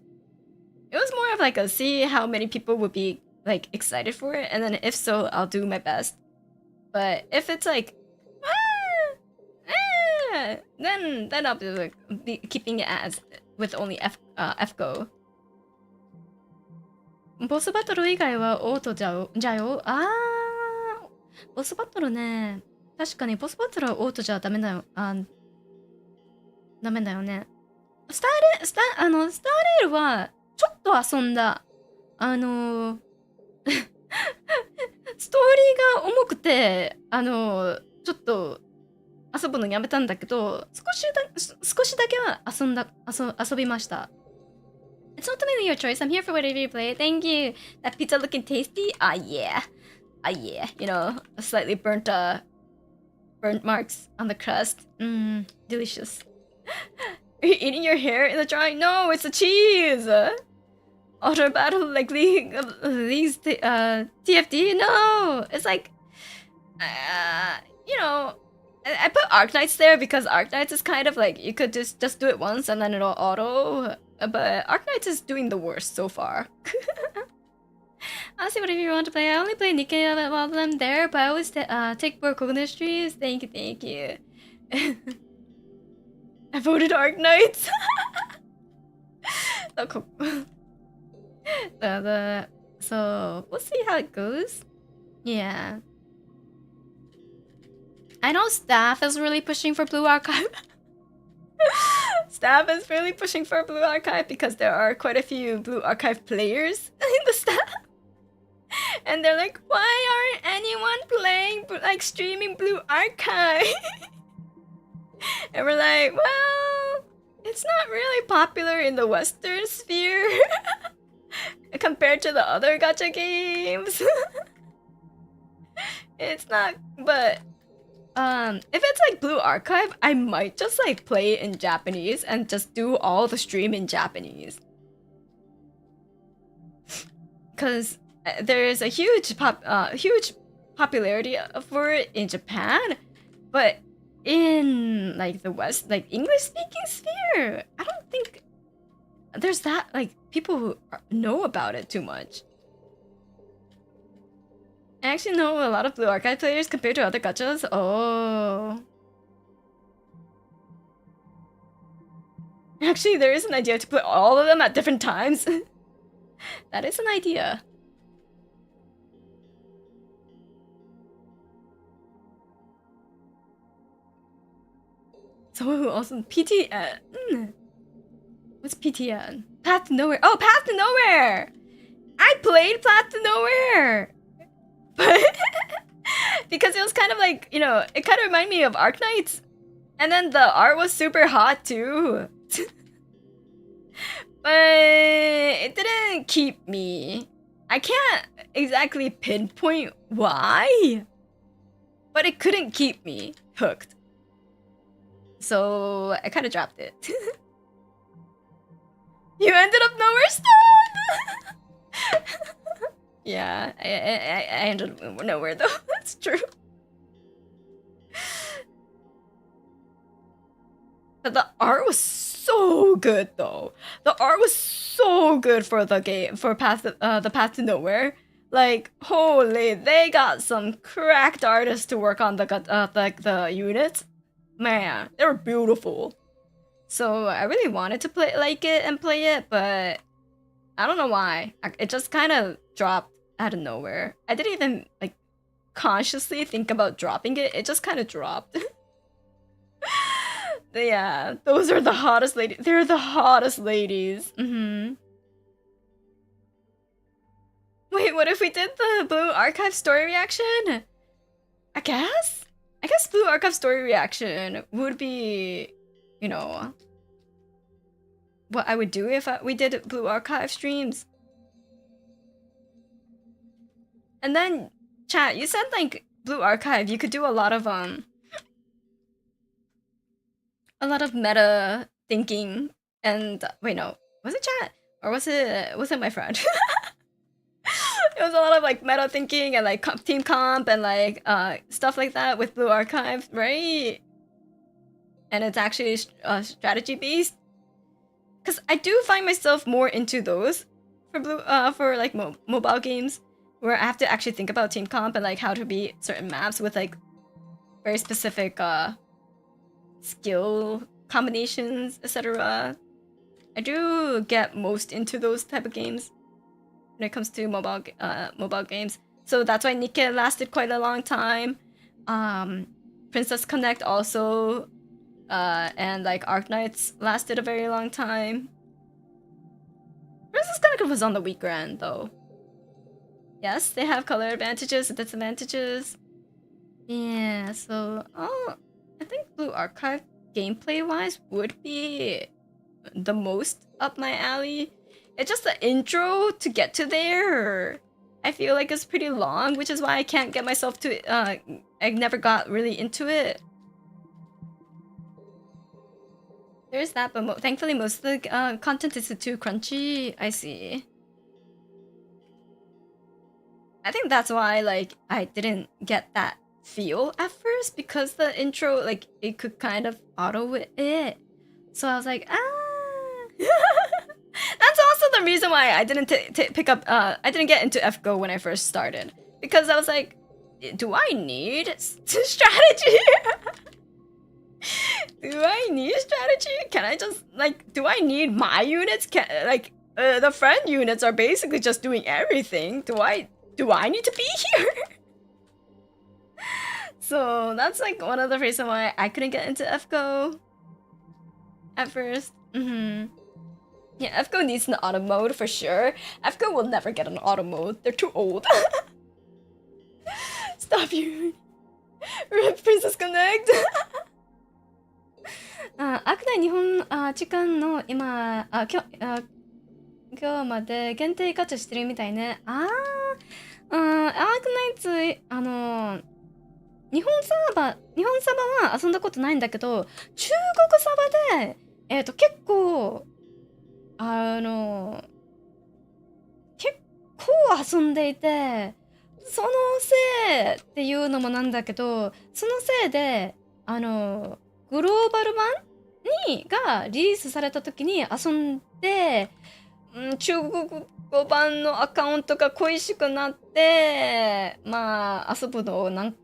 It was more of like a see how many people would be like excited for it, and then if so, I'll do my best. But if it's like, then I'll be like keeping it as with only FGO. ボスバトル以外はオートじゃよ。ボスバトルね。確かにボスバトルはオートじゃダメだよ。ダメだよね。スターレールはちょっと遊んだ。ストーリーが重くて、ちょっと遊ぶのやめたんだけど、少しだけは遊びました。It's ultimately your choice. I'm here for whatever you play. Thank you. That pizza looking tasty? Yeah. You know, slightly burnt marks on the crust. Delicious. Are you eating your hair in the drawing? No, it's the cheese. Auto battle like League TFT? No, it's like, you know, I put Arknights there because Arknights is kind of like, you could just do it once and then it'll auto, but Arknights is doing the worst so far. I'll see whatever you want to play. I only play Nikke while I'm there, but I always take more Kokone streams. Thank you. I voted Arknights. So we'll see how it goes. Yeah. I know staff is really pushing for Blue Archive. Staff is really pushing for Blue Archive because there are quite a few Blue Archive players in the staff. And they're like, why aren't anyone playing, like streaming Blue Archive? And we're like, well, it's not really popular in the Western sphere compared to the other gacha games. It's not, but if it's like Blue Archive, I might just like play it in Japanese and just do all the stream in Japanese. Cause there is a huge popularity for it in Japan, but in like the West, like English speaking sphere, I don't think there's that like people who know about it too much. I actually know a lot of Blue Archive players compared to other gachas. Oh. Actually, there is an idea to play all of them at different times. That is an idea. Someone who also PTN. What's PTN? Path to Nowhere. Oh, Path to Nowhere! I played Path to Nowhere! But because it was kind of like, you know, it kind of reminded me of Arknights. And then the art was super hot too. But it didn't keep me. I can't exactly pinpoint why. But it couldn't keep me hooked. So I kind of dropped it. You ended up nowhere, stop! Yeah, I ended up nowhere though. That's true. But the art was so good though. The art was so good for the game, for the Path to Nowhere. Like, holy, they got some cracked artists to work on the units. Man, they were beautiful. So I really wanted to play it, but I don't know why. It just kind of dropped out of nowhere. I didn't even like consciously think about dropping it. It just kind of dropped. Yeah, those are the hottest ladies. They're the hottest ladies. Wait, what if we did the Blue Archive story reaction? I guess Blue Archive story reaction would be, you know, what I would do if we did Blue Archive streams. And then, chat, you said like Blue Archive, you could do a lot of meta thinking. And wait, no, was it chat or was it my friend? It was a lot of like meta thinking and like team comp and like stuff like that with Blue Archive, right? And it's actually strategy based. Cause I do find myself more into those for like mobile games where I have to actually think about team comp and like how to beat certain maps with like very specific skill combinations, etc. I do get most into those type of games when it comes to mobile games. So that's why Nikke lasted quite a long time. Princess Connect also, and like Arknights lasted a very long time. Princess Connect was on the weaker end though. Yes, they have color advantages and disadvantages. Yeah, so I think Blue Archive gameplay wise would be the most up my alley. It's just the intro to get to there. I feel like it's pretty long, which is why I can't get myself to I never got really into it. There's that, but thankfully most of the content is too crunchy. I see. I think that's why like I didn't get that feel at first, because the intro like it could kind of auto it. So I was like, That's also the reason why I didn't pick up I didn't get into FGO when I first started, because I was like, do I need strategy? Do I need strategy? Can I just like, do I need my units? The friend units are basically just doing everything. Do I need to be here? So that's like one of the reasons why I couldn't get into FGO at first. Yeah, FGO needs an auto mode for sure. FGO will never get an auto mode. They're too old. Stop you. Rip Princess Connect. アークナイ日本時間の今今日まで限定ガチャしてるみたいね。アークナイツ日本サバは遊んだことないんだけど、中国サバで結構結構遊んでいて、そのせいっていうのもなんだけど、そのせいでグローバル版がリリースされた時に遊んで、中国語版のアカウントが恋しくなって、まあ遊ぶのをなん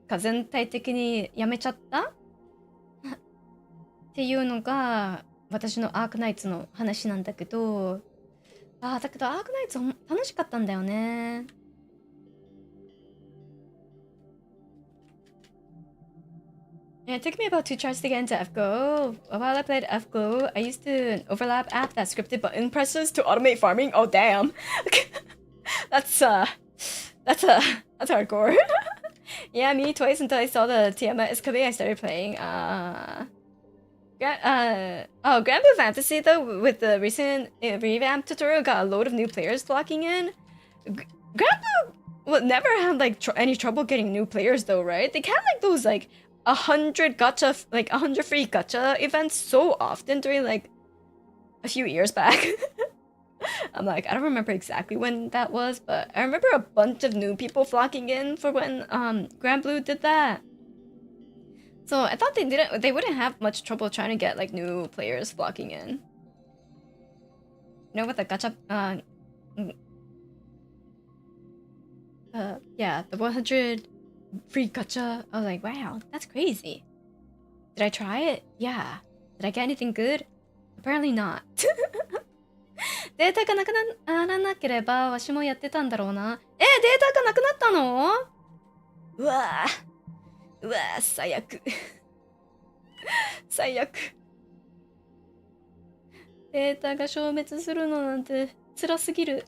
か全体的にやめちゃったっていうのが私のアークナイツの話なんだけど、だけどアークナイツ楽しかったんだよね。Yeah, it took me about 2 tries to get into FGO. While I played FGO, I used to overlap app that scripted button presses to automate farming. Oh damn, that's hardcore. Yeah, me twice until I saw the Tiamat is coming. I started playing. Grand Blue Fantasy though, with the recent revamp tutorial, got a load of new players flocking in. Grand Blue never had like any trouble getting new players though, right? They had like those like 100 free gacha events so often during like a few years back. I'm like, I don't remember exactly when that was, but I remember a bunch of new people flocking in for when Grand Blue did that. So I thought they wouldn't have much trouble trying to get like new players flocking in. You know, with the gacha yeah, the 100 free gacha. I was like, wow, that's crazy. Did I try it? Yeah. Did I get anything good? Apparently not. データがなくならなければわしもやってたんだろうな。データがなくなったの？うわぁ、最悪。最悪。データが消滅するのなんて辛すぎる。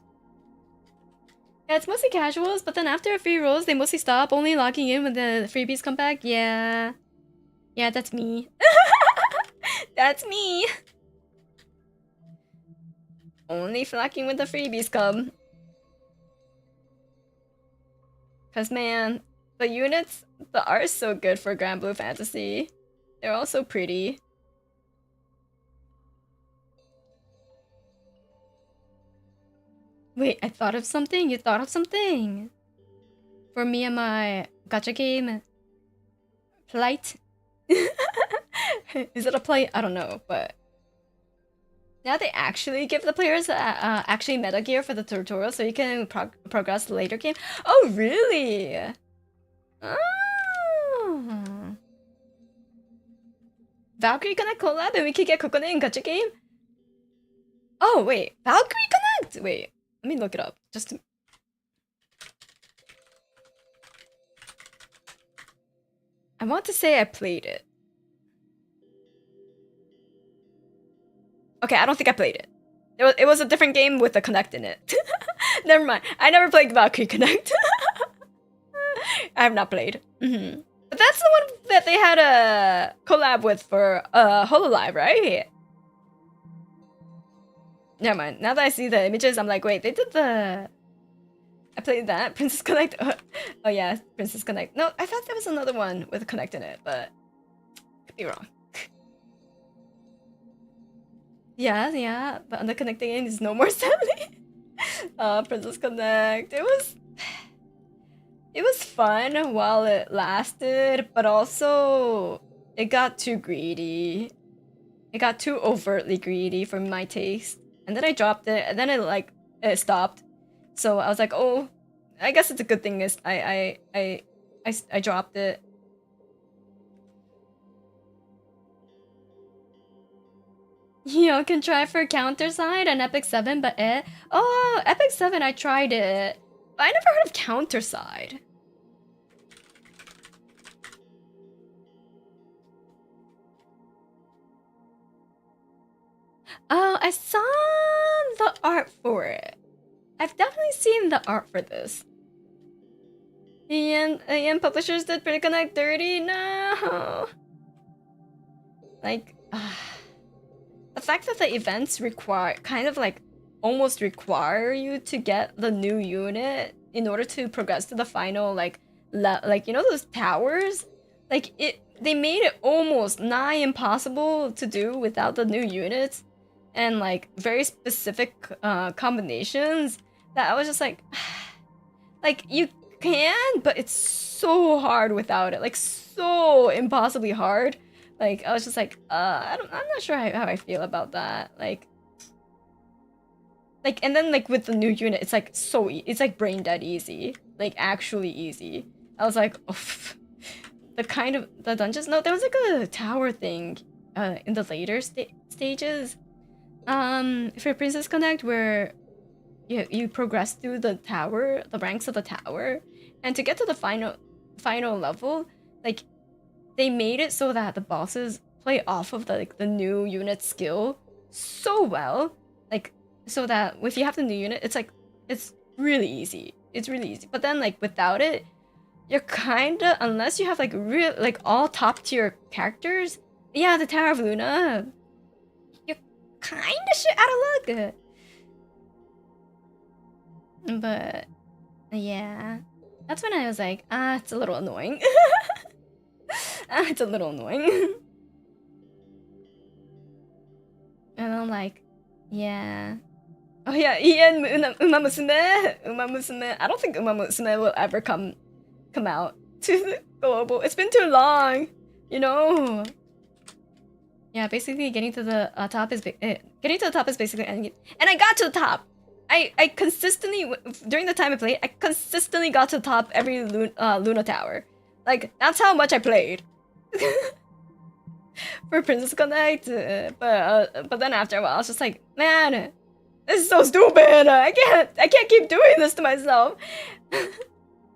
Yeah, it's mostly casuals, but then after a few rolls, they mostly stop, only logging in when the freebies come back. Yeah. Yeah, that's me. That's me. Only flocking when the freebies come. Cause man, the units, the art's so good for Grand Blue Fantasy. They're all so pretty. Wait, I thought of something? You thought of something? For me and my gacha game plight? Is it a plight? I don't know, but now they actually give the players actually meta gear for the tutorial so you can progress the later game. Oh, really? Oh. Valkyrie Connect collab and we could get Kokone in gacha game? Oh, wait. Valkyrie Connect? Wait. Let me look it up. Just to... I want to say I played it. Okay, I don't think I played it. It was a different game with a Connect in it. Never mind. I never played Valkyrie Connect. I have not played. But that's the one that they had a collab with for HoloLive, right? Never mind. Now that I see the images, I'm like, wait, they did the... I played that. Princess Connect. Oh yeah, Princess Connect. No, I thought there was another one with a Connect in it, but... Could be wrong. Yeah, but on the connecting end is no more sadly. Princess Connect. It was fun while it lasted, but also it got too greedy. It got too overtly greedy for my taste. And then I dropped it, and then it stopped. So I was like, oh, I guess it's a good thing is I dropped it. You can try for counter side on Epic 7, but oh, Epic 7, I tried it. But I never heard of counter side. Oh, I saw the art for it. I've definitely seen the art for this. EN publishers did Pretty-Connect dirty? No! Like, the fact that the events require, kind of like, almost require you to get the new unit in order to progress to the final, like, like, you know those towers? Like, they made it almost nigh impossible to do without the new units and, like, very specific combinations that I was just like, like, you can, but it's so hard without it. Like, so impossibly hard. Like, I was just like, I'm not sure how I feel about that. Like, and then, like, with the new unit, it's, like, it's, like, brain dead easy. Like, actually easy. I was like, oh, the dungeons? No, there was, like, a tower thing in the later stages. For Princess Connect, where you progress through the tower, the ranks of the tower, and to get to the final level, like, they made it so that the bosses play off of the new unit skill so well, like, so that if you have the new unit, it's like, it's really easy. It's really easy. But then, like, without it, you're kinda, unless you have like all top tier characters, yeah, the Tower of Luna, you're kinda shit out of luck. But yeah, that's when I was like, it's a little annoying. It's a little annoying. And I'm like, yeah. Oh yeah, Ian Umamusume. I don't think Umamusume will ever come out to the global. It's been too long, you know. Yeah, basically getting to the top is basically ending it. And I got to the top. I consistently, during the time I played, I consistently got to the top every Luna Tower. Like, that's how much I played. For Princess Connect, but then after a while, I was just like, man, this is so stupid. I can't keep doing this to myself.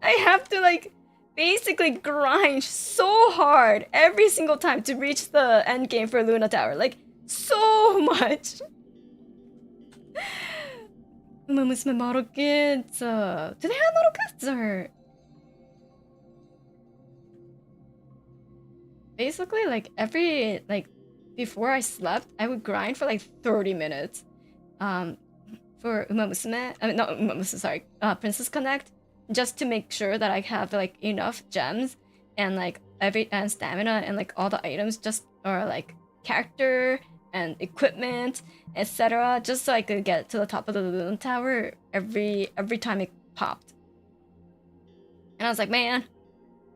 I have to, like, basically grind so hard every single time to reach the end game for Luna Tower. Like, so much. Umamusume model kits. Do they have model kits or? Basically, like, before I slept, I would grind for like 30 minutes. For Umamusume, I mean, not Umamusume, sorry, Princess Connect, just to make sure that I have like enough gems and like and stamina and like all the items just are like character and equipment, etc. Just so I could get to the top of the Luna Tower every time it popped. And I was like, man,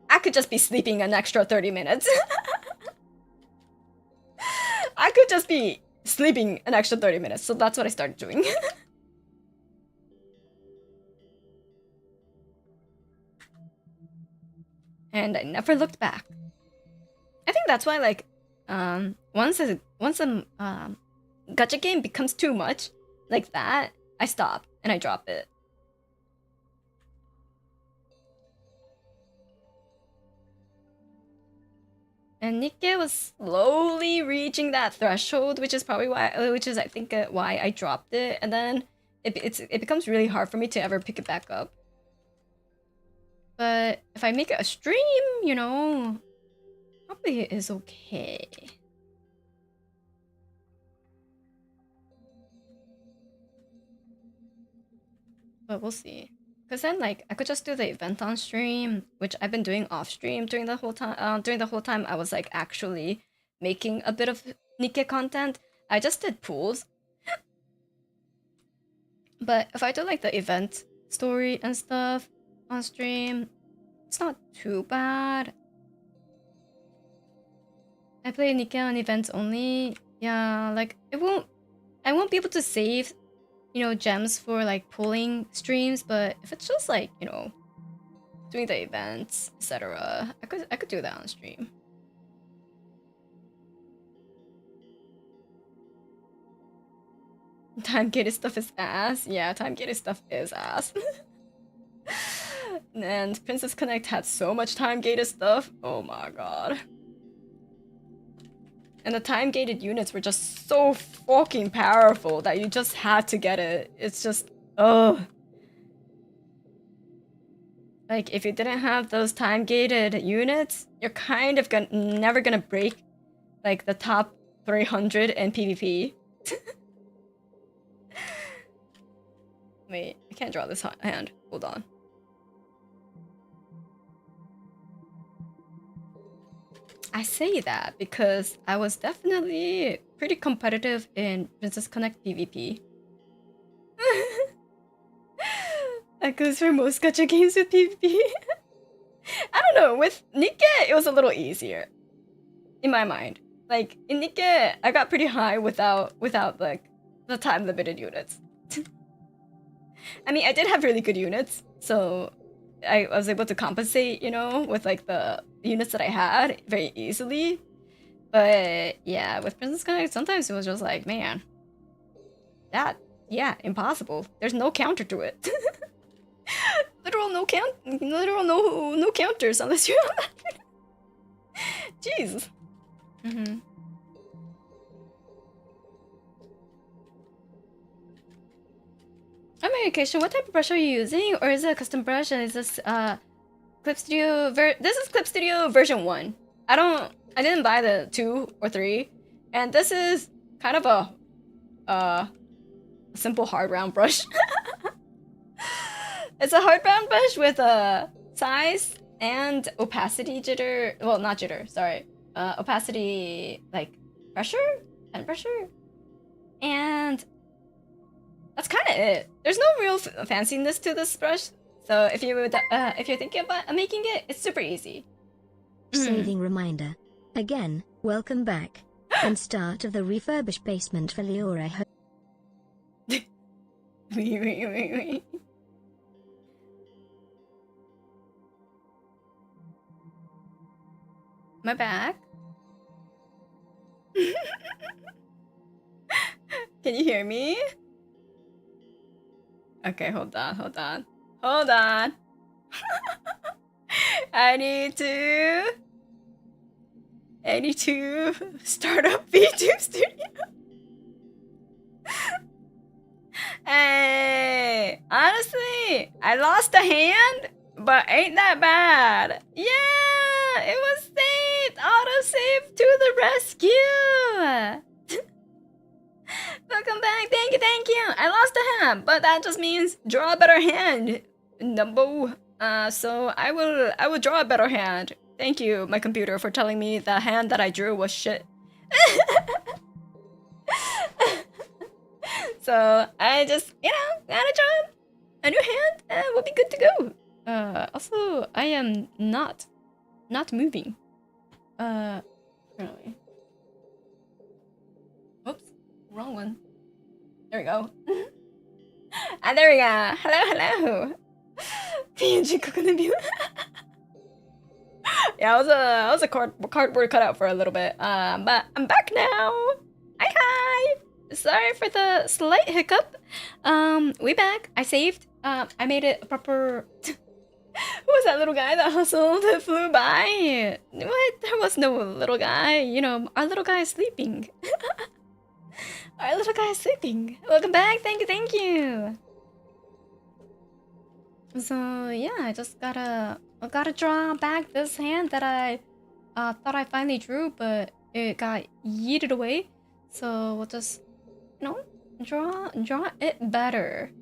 I could just be sleeping an extra 30 minutes. I could just be sleeping an extra 30 minutes, so that's what I started doing. And I never looked back. I think that's why, like, once a gacha game becomes too much, like that, I stop and I drop it. And Nikke was slowly reaching that threshold, which is probably why, I think why I dropped it, and then it becomes really hard for me to ever pick it back up. But if I make it a stream, you know, probably it is okay. But we'll see. Because then, like, I could just do the event on stream, which I've been doing off stream during the whole time. During the whole time, I was like actually making a bit of Nikke content. I just did pools. But if I do like the event story and stuff on stream, it's not too bad. I play Nikke on events only. Yeah, like I won't be able to save, you know, gems for like pulling streams, but if it's just like, you know, doing the events, etc., I could do that on stream. Time-gated stuff is ass. Yeah, time-gated stuff is ass. And Princess Connect had so much time-gated stuff. Oh my god. And the time-gated units were just so fucking powerful that you just had to get it. It's just, ugh. Like, if you didn't have those time-gated units, you're kind of never gonna break, like, the top 300 in PvP. Wait, I can't draw this hand. Hold on. I say that because I was definitely pretty competitive in Princess Connect PvP. That goes for most gacha games with PvP. I don't know, with Nikke, it was a little easier. In my mind. Like, in Nikke, I got pretty high without like, the time-limited units. I mean, I did have really good units, so I was able to compensate, you know, with like the units that I had very easily. But yeah, with Princess Connect, sometimes it was just like, man, yeah, impossible. There's no counter to it. Literal no counters unless you're on that. Jeez. On my occasion, what type of brush are you using? Or is it a custom brush? And is this Clip Studio this is Clip Studio version 1. I didn't buy the 2 or 3. And this is kind of a simple hard round brush. It's a hard round brush with a size and opacity jitter. Well, not jitter, sorry. Opacity, like, pressure? And pressure? And that's kind of it. There's no real fanciness to this brush. So if you're thinking about making it, it's super easy. Saving reminder. Again, welcome back. And start of the refurbished basement for Leora. Wait. My back. Can you hear me? Okay, hold on. I need to start up VTuber Studio. Hey, honestly, I lost a hand, but ain't that bad. Yeah, it was saved. Autosave to the rescue. Welcome back. Thank you. I lost a hand, but that just means draw a better hand. Numbo. So I will draw a better hand. Thank you, my computer, for telling me the hand that I drew was shit. So I just, gotta draw a new hand and we'll be good to go. Also, I am not moving. Apparently. Oops, wrong one. There we go. And there we go. Hello. V&U Kokone. Yeah, I was a cardboard cutout for a little bit. But I'm back now. Hi. Sorry for the slight hiccup. We back. I saved. I made it a proper. Who was that little guy that hustled that flew by? What? There was no little guy. You know, our little guy is sleeping. Our little guy is sleeping. Welcome back. Thank you. So yeah, I just gotta draw back this hand that I thought I finally drew, but it got yeeted away. So we'll just, draw it better.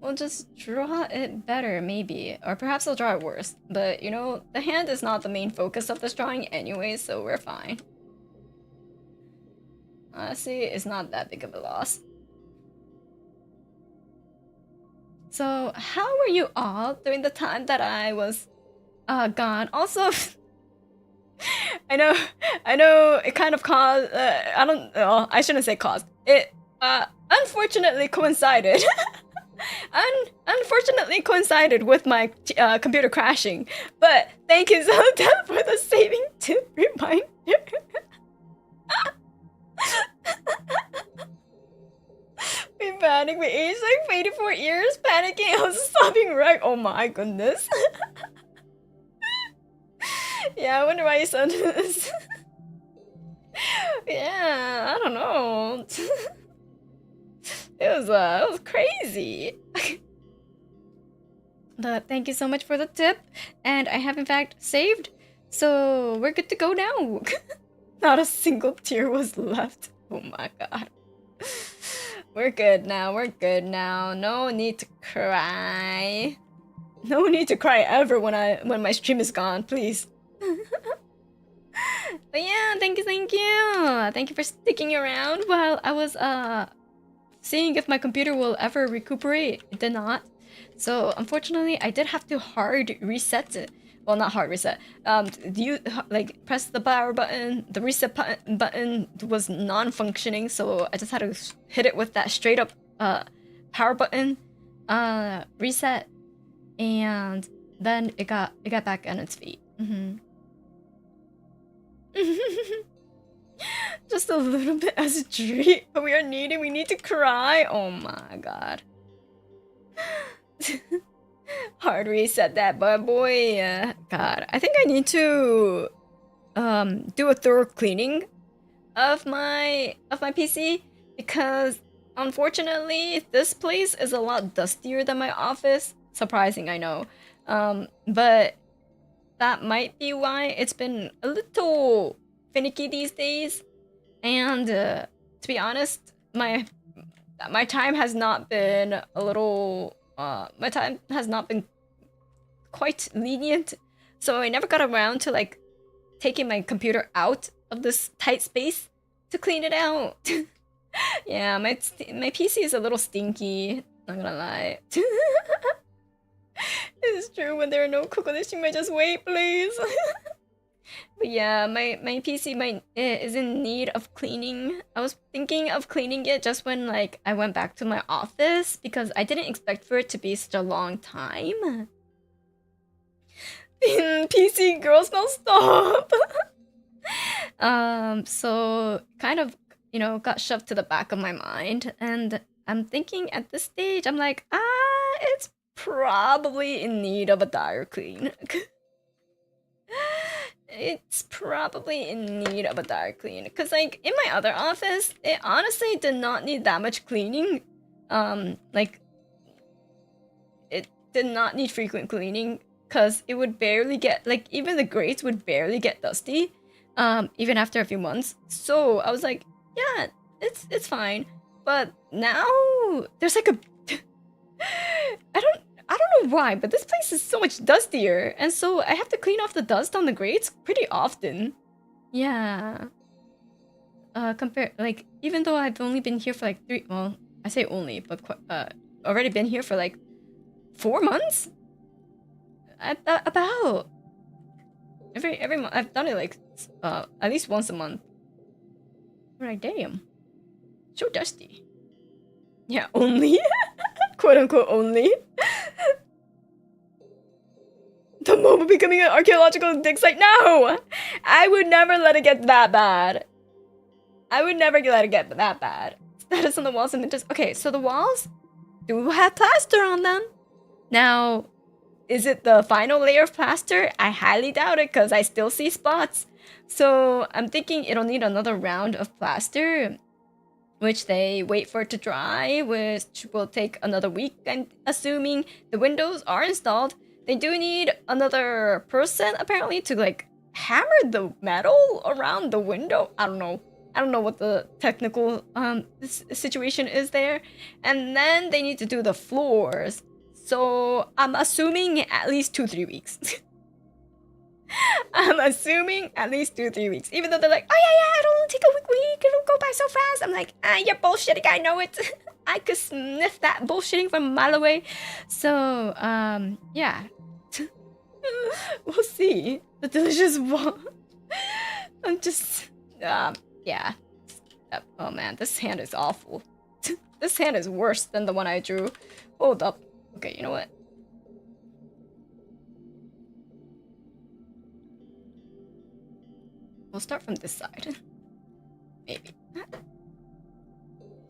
We'll just draw it better, maybe. Or perhaps I'll draw it worse. But, the hand is not the main focus of this drawing anyway, so we're fine. Honestly, it's not that big of a loss. So, how were you all during the time that I was gone? Also, I know it kind of caused, I shouldn't say caused. It unfortunately coincided. Unfortunately coincided with my computer crashing. But thank you, Zelda, for the saving tip reminder. We panicked. We aged like 84 years, panicking. I was stopping right. Oh my goodness. Yeah, I wonder why you said this. Yeah, I don't know. It was crazy. But thank you so much for the tip, and I have in fact saved, so we're good to go now. Not a single tear was left. Oh my god. We're good now, we're good now. No need to cry. No need to cry ever when my stream is gone, please. But yeah, thank you, thank you. Thank you for sticking around while I was seeing if my computer will ever recuperate. It did not. So unfortunately, I did have to hard reset it. Well, not hard reset. You like press the power button. The reset button was non-functioning, so I just had to hit it with that straight up power button reset, and then it got back on its feet. Just a little bit as a treat, but we need to cry. Oh my god. Hard reset that bad boy. God, I think I need to do a thorough cleaning of my PC, because unfortunately this place is a lot dustier than my office. Surprising, I know. But that might be why it's been a little finicky these days. And to be honest, my time has not been a little my time has not been quite lenient, so I never got around to like taking my computer out of this tight space to clean it out. Yeah, my PC is a little stinky, not gonna lie. It's true, when there are no coconuts, you might just wait, please. But yeah, my PC is in need of cleaning. I was thinking of cleaning it just when like I went back to my office, because I didn't expect for it to be such a long time. PC girl smell, stop. So kind of, you know, got shoved to the back of my mind, and I'm thinking at this stage, I'm like, it's probably in need of a dire clean. It's probably in need of a dire clean, because like in my other office, it honestly did not need that much cleaning. Like it did not need frequent cleaning, because it would barely get, like, even the grates would barely get dusty, even after a few months. So I was like, yeah, it's fine. But now there's like a I don't know why, but this place is so much dustier, and so I have to clean off the dust on the grates pretty often. Yeah. Like, even though I've only been here for like well, I say only, but already been here for like 4 months? About. Every month, I've done it like, at least once a month. Right, damn. So dusty. Yeah, only? Quote unquote only. The mobile becoming an archaeological dig site? No! I would never let it get that bad. I would never let it get that bad. Status on the walls and windows. Okay, so the walls do have plaster on them. Now, is it the final layer of plaster? I highly doubt it, because I still see spots. So I'm thinking it'll need another round of plaster, which they wait for it to dry, which will take another week, I'm assuming. The windows are installed. They do need another person, apparently, to, like, hammer the metal around the window. I don't know what the technical situation is there. And then they need to do the floors. So I'm assuming at least 2-3 weeks. I'm assuming at least 2-3 weeks. Even though they're like, oh yeah, it'll only take a week, it'll go by so fast. I'm like, you're bullshitting, I know it. I could sniff that bullshitting from a mile away. So, yeah. We'll see. The delicious one. I'm just, yeah. Oh man, this hand is awful. This hand is worse than the one I drew. Hold up. Okay, you know what? We'll start from this side. Maybe.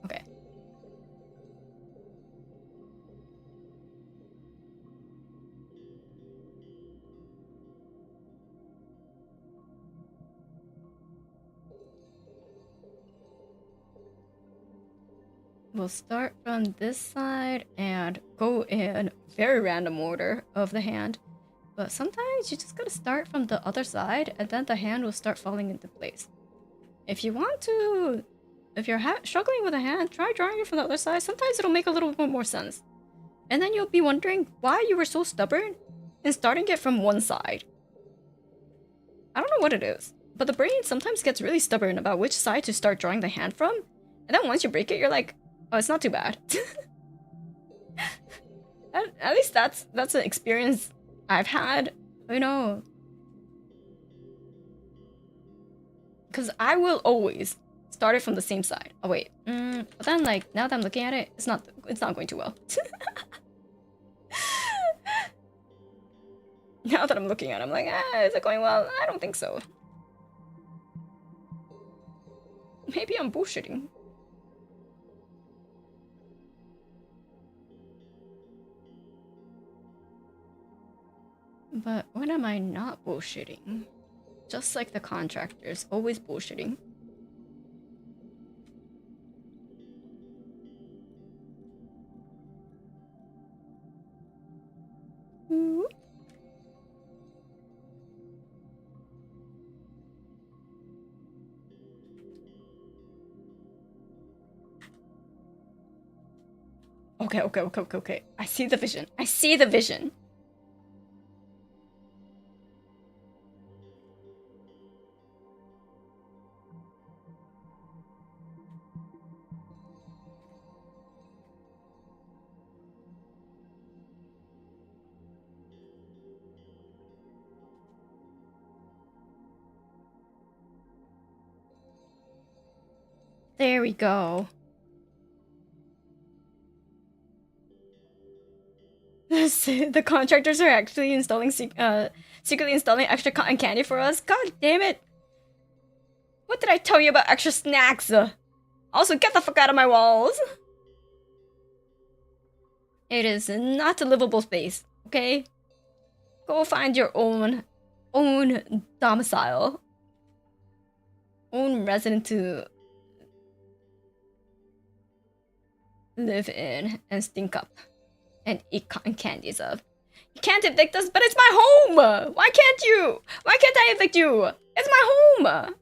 Okay. We'll start from this side and go in very random order of the hand. But sometimes you just gotta start from the other side, and then the hand will start falling into place. If you want to, if you're struggling with a hand, try drawing it from the other side. Sometimes it'll make a little bit more sense. And then you'll be wondering why you were so stubborn in starting it from one side. I don't know what it is, but the brain sometimes gets really stubborn about which side to start drawing the hand from. And then once you break it, you're like, oh, it's not too bad. At least that's an experience I've had, you know. Because I will always start it from the same side. Oh wait, but then like now that I'm looking at it, it's not going too well. Now that I'm looking at it, I'm like, is it going well? I don't think so. Maybe I'm bullshitting. But when am I not bullshitting? Just like the contractors, always bullshitting. Ooh. Okay. I see the vision. I see the vision. There we go. The contractors are actually installing secretly installing extra cotton candy for us. God damn it! What did I tell you about extra snacks? Also, get the fuck out of my walls. It is not a livable space. Okay, go find your own domicile, own resident to live in and stink up and eat cotton candies of. You can't evict us, but it's my home! Why can't you? Why can't I evict you? It's my home!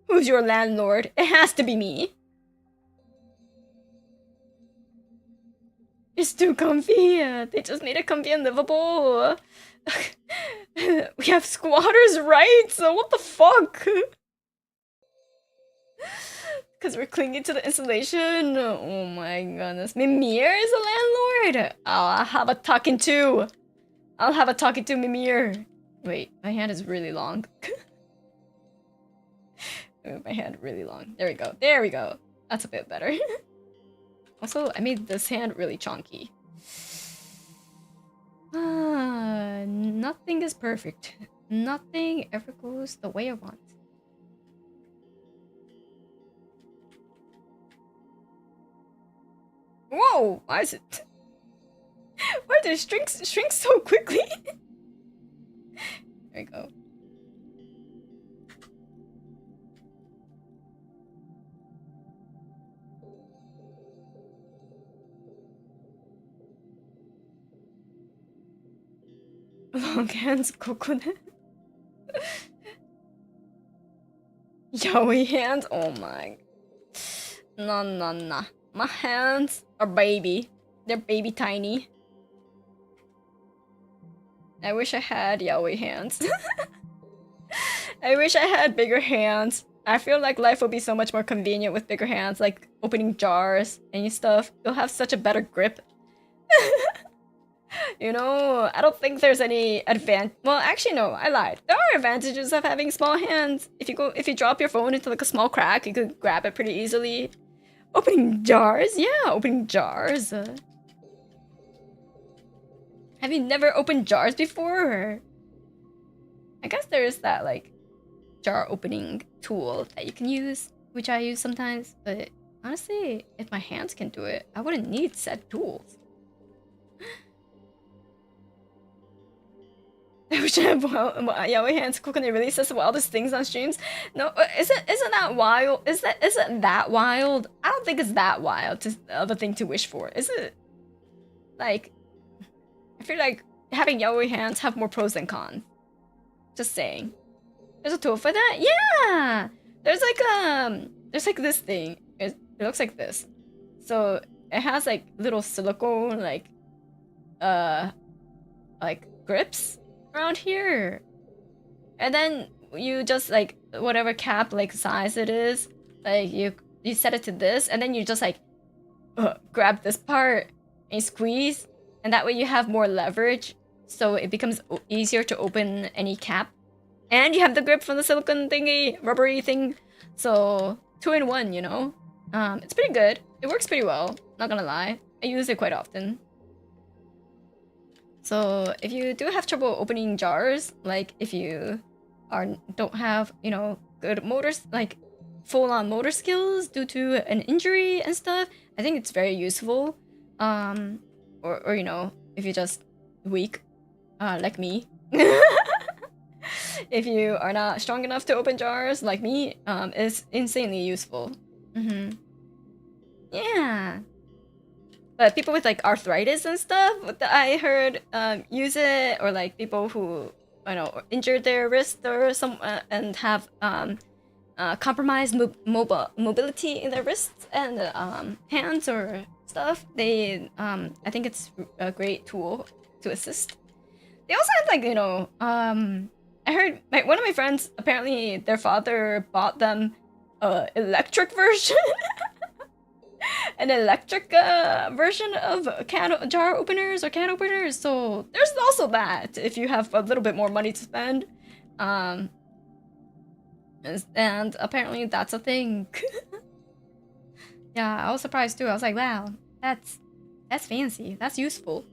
Who's your landlord? It has to be me. It's too comfy. They just made it comfy and livable. We have squatters' rights. What the fuck? Because we're clinging to the insulation. Oh my goodness. Mimir is a landlord. I'll have a talking to. I'll have a talking to Mimir. Wait, my hand is really long. My hand really long. There we go. There we go. That's a bit better. Also, I made this hand really chonky. Nothing is perfect. Nothing ever goes the way I want. Whoa! Why is it? Why do they shrink so quickly? There we go. Long hands, Kokone. Yaoi hands? Oh my. Nah. My hands are baby. They're baby tiny. I wish I had yaoi hands. I wish I had bigger hands. I feel like life would be so much more convenient with bigger hands, like opening jars and stuff. You'll have such a better grip. You know, I don't think there's any well, actually no, I lied. There are advantages of having small hands. If you drop your phone into like a small crack, you could grab it pretty easily. Opening jars? Yeah, opening jars. Have you never opened jars before? I guess there is that like jar opening tool that you can use, which I use sometimes, but honestly, if my hands can do it, I wouldn't need said tools. I wish I had yaoi hands. Kokone really says the wildest things on streams. No, isn't that wild? Isn't that wild? I don't think it's that wild of a thing to wish for. Is it? Like, I feel like having yellowy hands have more pros than cons. Just saying. There's a tool for that? Yeah! There's like this thing. It looks like this. So it has like little silicone like grips around here. And then you just like whatever cap like size it is, like you set it to this, and then you just like grab this part and squeeze, and that way you have more leverage, so it becomes easier to open any cap. And you have the grip from the silicone thingy, rubbery thing. So 2-in-1, you know? It's pretty good. It works pretty well, not gonna lie. I use it quite often. So if you do have trouble opening jars, like if you don't have, you know, good like full-on motor skills due to an injury and stuff, I think it's very useful. Or you know, if you're just weak, like me. If you are not strong enough to open jars like me, it's insanely useful. Yeah. But people with like arthritis and stuff, I heard use it, or like people who, I know, injured their wrist or some and have compromised mobility in their wrists and hands or stuff. They I think it's a great tool to assist. They also have like, you know, I heard one of my friends, apparently their father bought them electric version. An electric version of jar openers or can openers, so there's also that if you have a little bit more money to spend. And apparently that's a thing. Yeah, I was surprised too. I was like, wow, that's fancy, that's useful.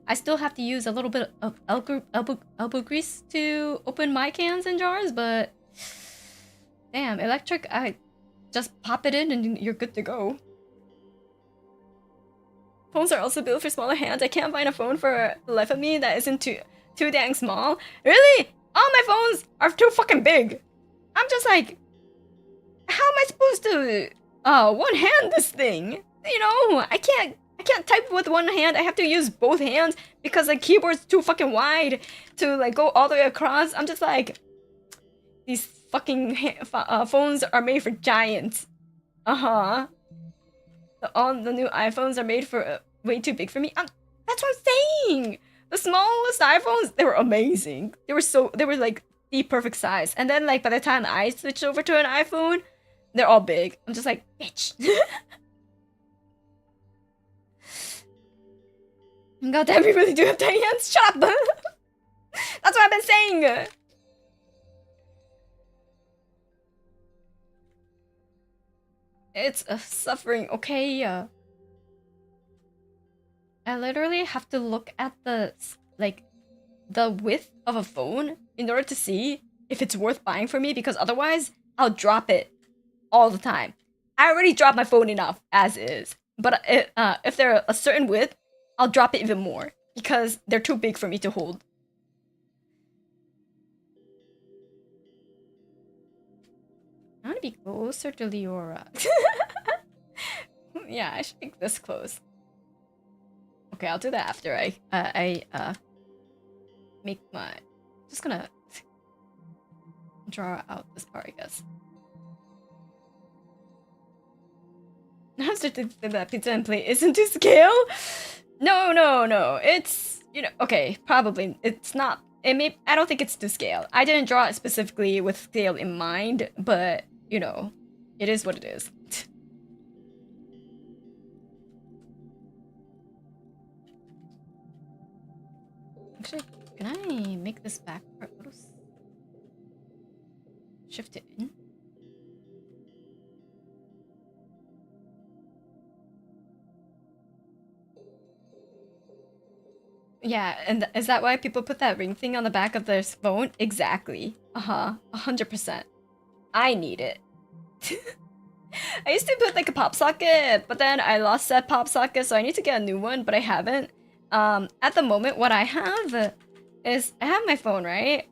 I still have to use a little bit of elbow grease to open my cans and jars, but damn, electric, I just pop it in and you're good to go. Phones are also built for smaller hands. I can't find a phone for the life of me that isn't too dang small. Really? All my phones are too fucking big. I'm just like, how am I supposed to one hand this thing? You know, I can't type with one hand. I have to use both hands because the keyboard's too fucking wide to like go all the way across. I'm just like, these fucking phones are made for giants. All the new iPhones are made for way too big for me. That's what I'm saying. The smallest iPhones, they were amazing. They were like the perfect size. And then like by the time I switched over to an iPhone, they're all big. I'm just like, bitch. God damn, we really do have tiny hands. Shut up. That's what I've been saying. It's suffering, okay? I literally have to look at the width of a phone in order to see if it's worth buying for me, because otherwise I'll drop it all the time. I already dropped my phone enough as is, but if they're a certain width, I'll drop it even more because they're too big for me to hold. I want to be closer to Leora. Yeah, I should be this close. Okay, I'll do that after I make my... Just gonna draw out this part, I guess. I'm certificate that pizza and plate isn't to scale? No. It's, you know, okay, probably. It's not. I don't think it's to scale. I didn't draw it specifically with scale in mind, but, you know, it is what it is. Actually, can I make this back part a little... Shift it in? Yeah, and is that why people put that ring thing on the back of their phone? Exactly. 100%. I need it. I used to put like a pop socket, but then I lost that pop socket, so I need to get a new one, but I haven't. At the moment, what I have is, I have my phone, right?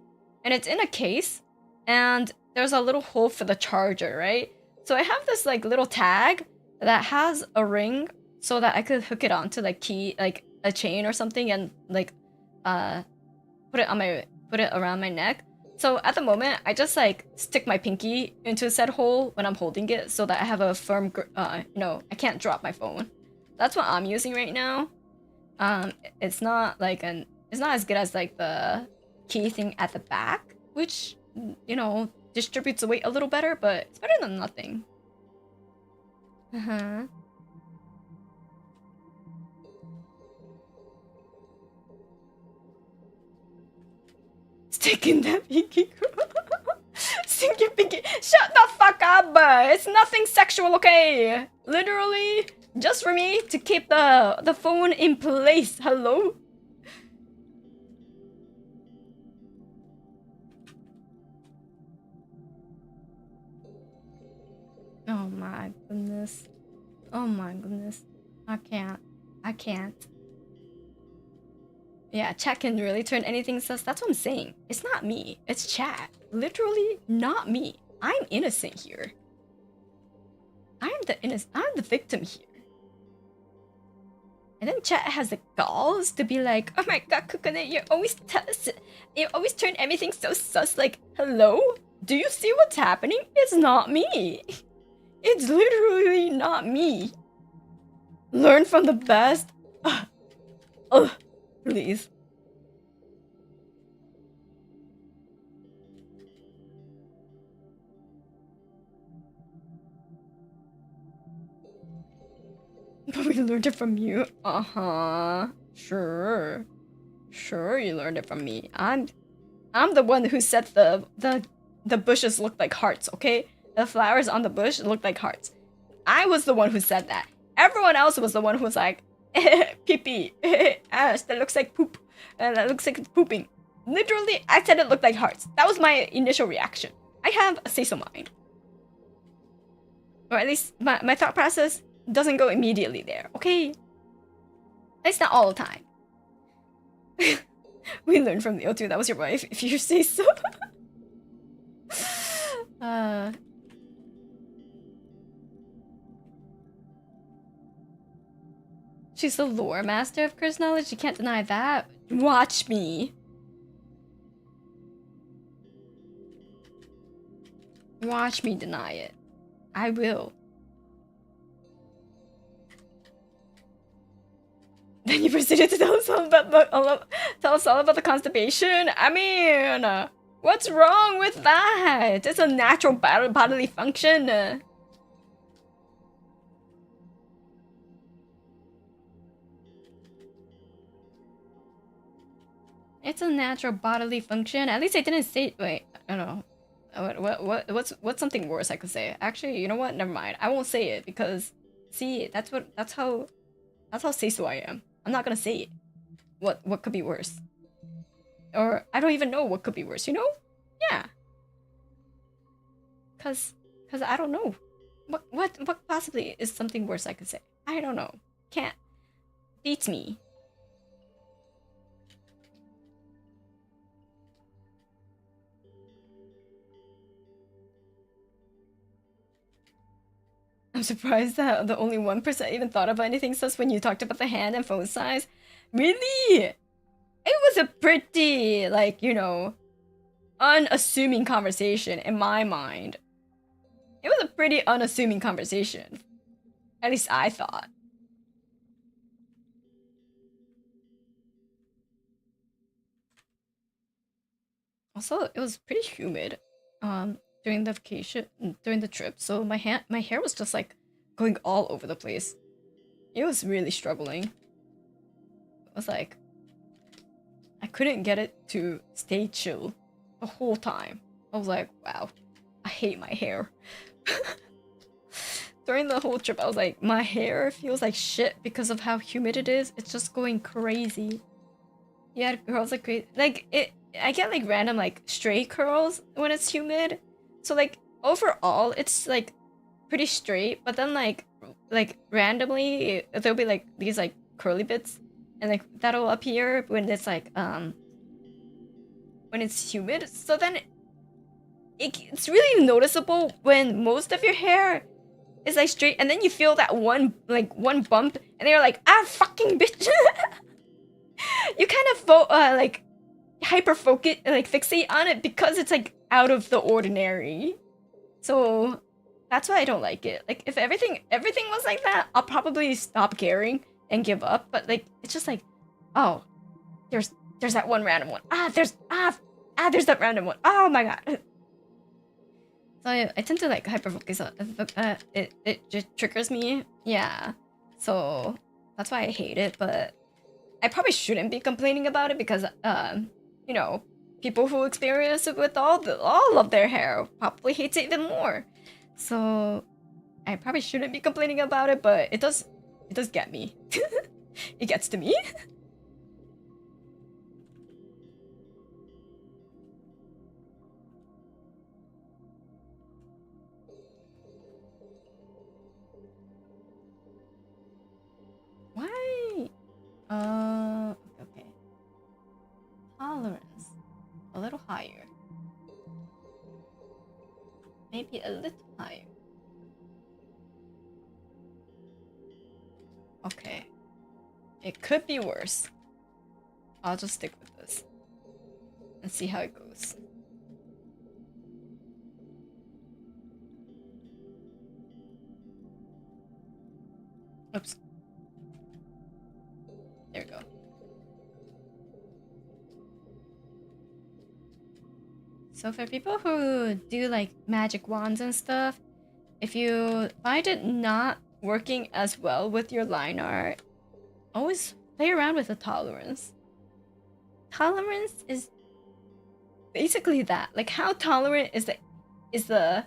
And it's in a case, and there's a little hole for the charger, right? So I have this like little tag that has a ring so that I could hook it onto like a chain or something and like put it around my neck. So at the moment, I just like stick my pinky into said hole when I'm holding it so that I have a firm, I can't drop my phone. That's what I'm using right now. It's not as good as like the key thing at the back, which, distributes the weight a little better, but it's better than nothing. Sticking that pinky. Stinky pinky. Shut the fuck up! It's nothing sexual, okay? Literally, just for me to keep the phone in place. Hello? Oh my goodness. Oh my goodness. I can't. Yeah, chat can really turn anything sus. That's what I'm saying. It's not me. It's chat. Literally not me. I'm innocent here. I'm the victim here. And then chat has the galls to be like, oh my god, Kokone, you always turn everything so sus. Like, hello? Do you see what's happening? It's not me. It's literally not me. Learn from the best. Please. But we learned it from you. Sure. Sure, you learned it from me. I'm the one who said the bushes look like hearts, okay? The flowers on the bush look like hearts. I was the one who said that. Everyone else was the one who was like, pee-pee, ass, that looks like poop, that looks like it's pooping. Literally, I said it looked like hearts. That was my initial reaction. I have a say-so mind. Or at least my thought process doesn't go immediately there, okay? At least not all the time. We learned from the O2, that was your wife, if you say so. She's the lore master of curse knowledge, you can't deny that. Watch me. Watch me deny it. I will. Then you proceeded to tell us all about the constipation? I mean, what's wrong with that? It's a natural bodily function. It's a natural bodily function. At least I didn't say. Wait, I don't know. What's something worse I could say? Actually, you know what? Never mind. I won't say it because, see, that's how say-so I am. I'm not gonna say it. What could be worse? Or I don't even know what could be worse. You know? Yeah. Cause I don't know. What possibly is something worse I could say? I don't know. Can't. Beats me. I'm surprised that the only 1% even thought about anything sus when you talked about the hand and phone size. Really? It was a pretty, like, unassuming conversation in my mind. It was a pretty unassuming conversation. At least I thought. Also, it was pretty humid. During the vacation, during the trip, so my hair was just like going all over the place. It was really struggling. It was like I couldn't get it to stay chill the whole time. I was like, wow, I hate my hair. During the whole trip, I was like, my hair feels like shit because of how humid it is. It's just going crazy. Yeah, curls like crazy. Like I get like random like stray curls when it's humid. So like overall it's like pretty straight, but then like randomly there'll be like these like curly bits and like that'll appear when it's like when it's humid. So then it's really noticeable when most of your hair is like straight and then you feel that one bump and then you're like, ah, fucking bitch. you kind of like hyper focus, like fixate on it because it's like out of the ordinary. So that's why I don't like it. Like if everything was like that, I'll probably stop caring and give up. But like it's just like, oh, there's that one random one. There's that random one. Oh my god. So I tend to like hyper focus on it just triggers me. Yeah. So that's why I hate it, but I probably shouldn't be complaining about it because you know, people who experience it with all of their hair probably hates it even more. So I probably shouldn't be complaining about it, but it does get me. It gets to me. Why? Okay. Tolerance. A little higher. Maybe a little higher. Okay. It could be worse. I'll just stick with this. And see how it goes. Oops. There we go. So for people who do like magic wands and stuff, if you find it not working as well with your line art, always play around with the tolerance. Tolerance is basically that. Like how tolerant is the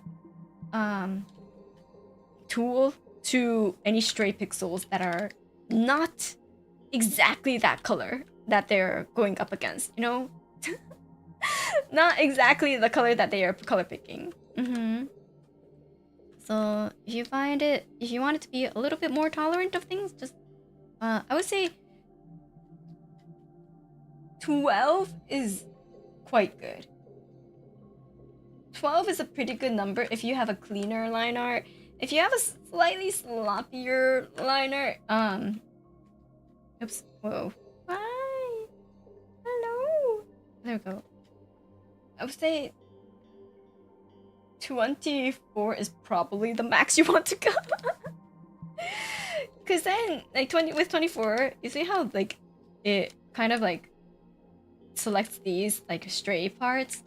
tool to any stray pixels that are not exactly that color that they're going up against, you know? Not exactly the color that they are color picking. So if you want it to be a little bit more tolerant of things, just I would say 12 is quite good. 12 is a pretty good number if you have a cleaner line art. If you have a slightly sloppier line art, oops, whoa. Hi. Hello. There we go. I would say 24 is probably the max you want to go. Cause then like 24, you see how like it kind of like selects these like stray parts.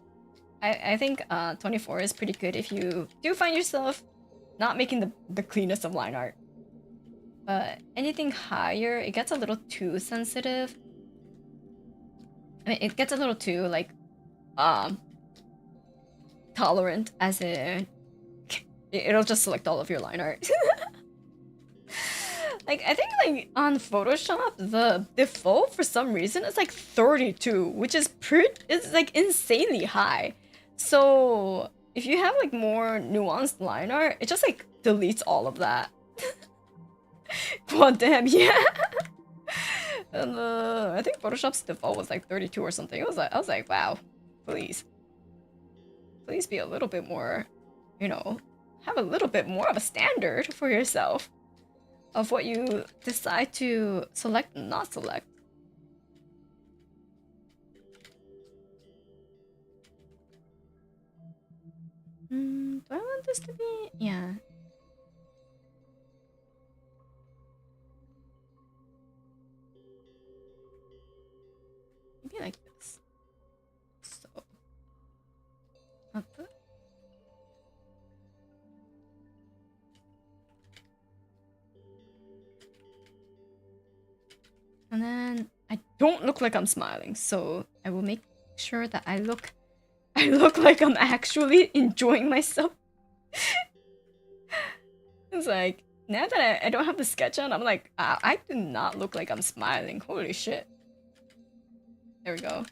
I think 24 is pretty good if you do find yourself not making the cleanest of line art. But anything higher, it gets a little too sensitive. I mean, it gets a little too like tolerant, as in it'll just select all of your line art. Like I think like on Photoshop the default for some reason is like 32, which is like insanely high. So if you have like more nuanced line art, it just like deletes all of that. God damn, yeah. And I think Photoshop's default was like 32 or something. I was like, wow, please be a little bit more, you know, have a little bit more of a standard for yourself of what you decide to select and not select. Do I want this to be? Yeah. Maybe like this. So. Up. And then I don't look like I'm smiling, so I will make sure that I look like I'm actually enjoying myself. It's like, now that I don't have the sketch on, I'm like, I do not look like I'm smiling. Holy shit. There we go.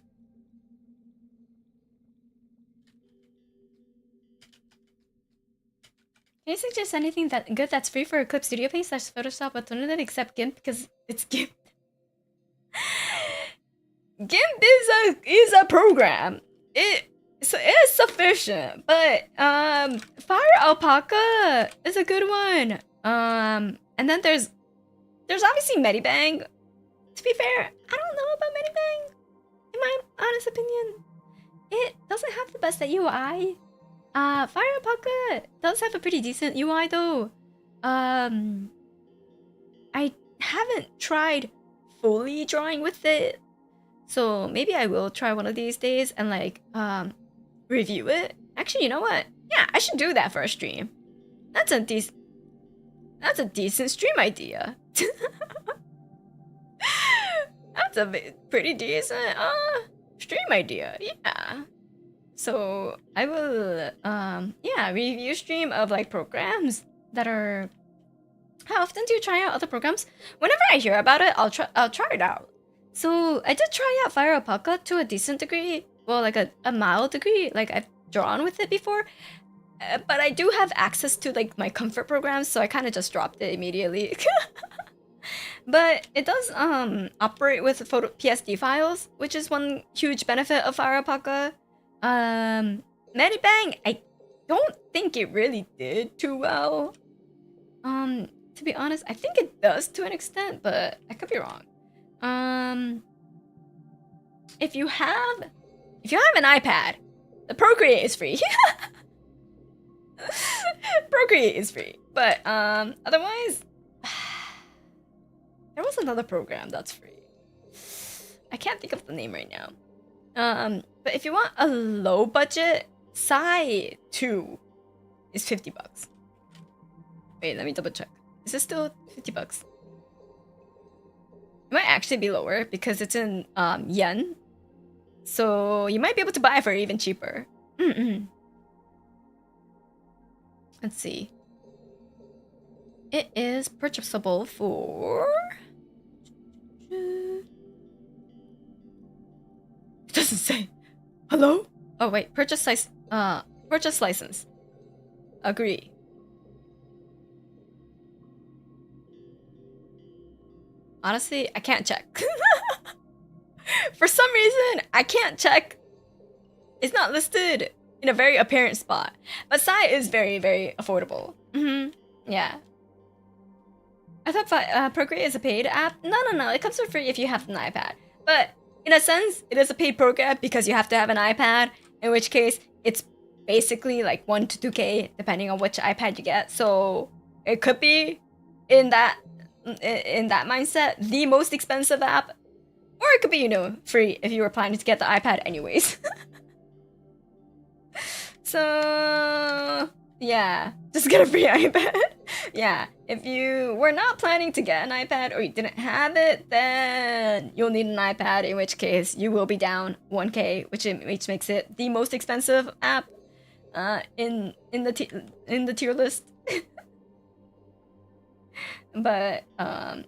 Can you suggest anything good that's free for Clip Studio Paint / Photoshop alternative except GIMP because it's GIMP? GIMP is a program. It's sufficient, but Fire Alpaca is a good one. And then there's obviously Medibang. To be fair, I don't know about Medibang. In my honest opinion, it doesn't have the best UI. Fire Pocket does have a pretty decent UI though. I haven't tried fully drawing with it, so maybe I will try one of these days and like review it. Actually, you know what? Yeah, I should do that for a stream. That's a decent stream idea. That's a pretty decent stream idea. Yeah. So I will yeah, review stream of like programs that are. How often do you try out other programs? Whenever I hear about it, I'll try it out. So I did try out Fire Alpaca to a decent degree. Well, like a mild degree. Like I've drawn with it before. But I do have access to like my comfort programs, so I kind of just dropped it immediately. But it does operate with PSD files, which is one huge benefit of Fire Alpaca. Medibang, I don't think it really did too well. To be honest, I think it does to an extent, but I could be wrong. If you have an iPad, the Procreate is free. Procreate is free, but otherwise, there was another program that's free. I can't think of the name right now. But if you want a low budget, Psy 2 is $50. Wait, let me double check. Is it still $50? It might actually be lower because it's in yen. So you might be able to buy it for even cheaper. Let's see. It is purchasable for... It doesn't say. Hello? Oh wait, purchase license. Agree. Honestly, I can't check. For some reason, I can't check. It's not listed in a very apparent spot. But Psy is very, very affordable. Yeah. I thought Procreate is a paid app. No. It comes for free if you have an iPad. But in a sense, it is a paid program because you have to have an iPad. In which case, it's basically like 1 to 2K depending on which iPad you get. So it could be in that mindset, the most expensive app, or it could be, you know, free if you were planning to get the iPad anyways. So yeah, just get a free iPad. Yeah, if you were not planning to get an iPad or you didn't have it, then you'll need an iPad, in which case you will be down 1K, which makes it the most expensive app in the tier list. But well,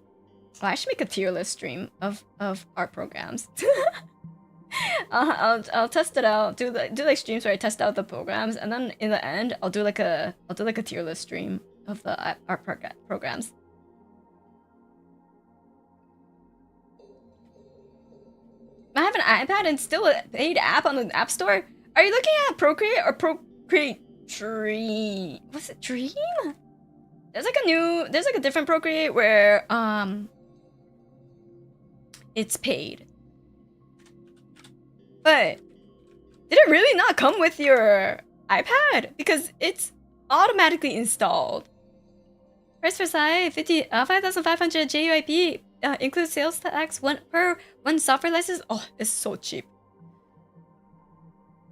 I should make a tier list stream of art programs. I'll test it out. Do like streams where I test out the programs, and then in the end, I'll do like a tier list stream of the art programs. I have an iPad and still a paid app on the App Store. Are you looking at Procreate or Procreate Dream? Was it Dream? There's like a different Procreate where it's paid. But did it really not come with your iPad? Because it's automatically installed. Price for Psy 5,500 JUIP includes sales tax one software license. Oh, it's so cheap.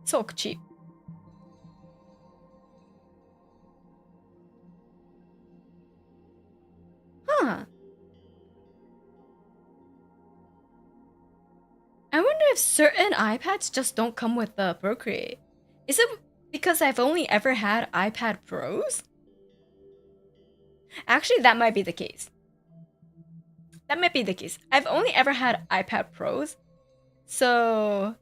So cheap. Huh. I wonder if certain iPads just don't come with the Procreate. Is it because I've only ever had iPad Pros? Actually, that might be the case. That might be the case. I've only ever had iPad Pros. So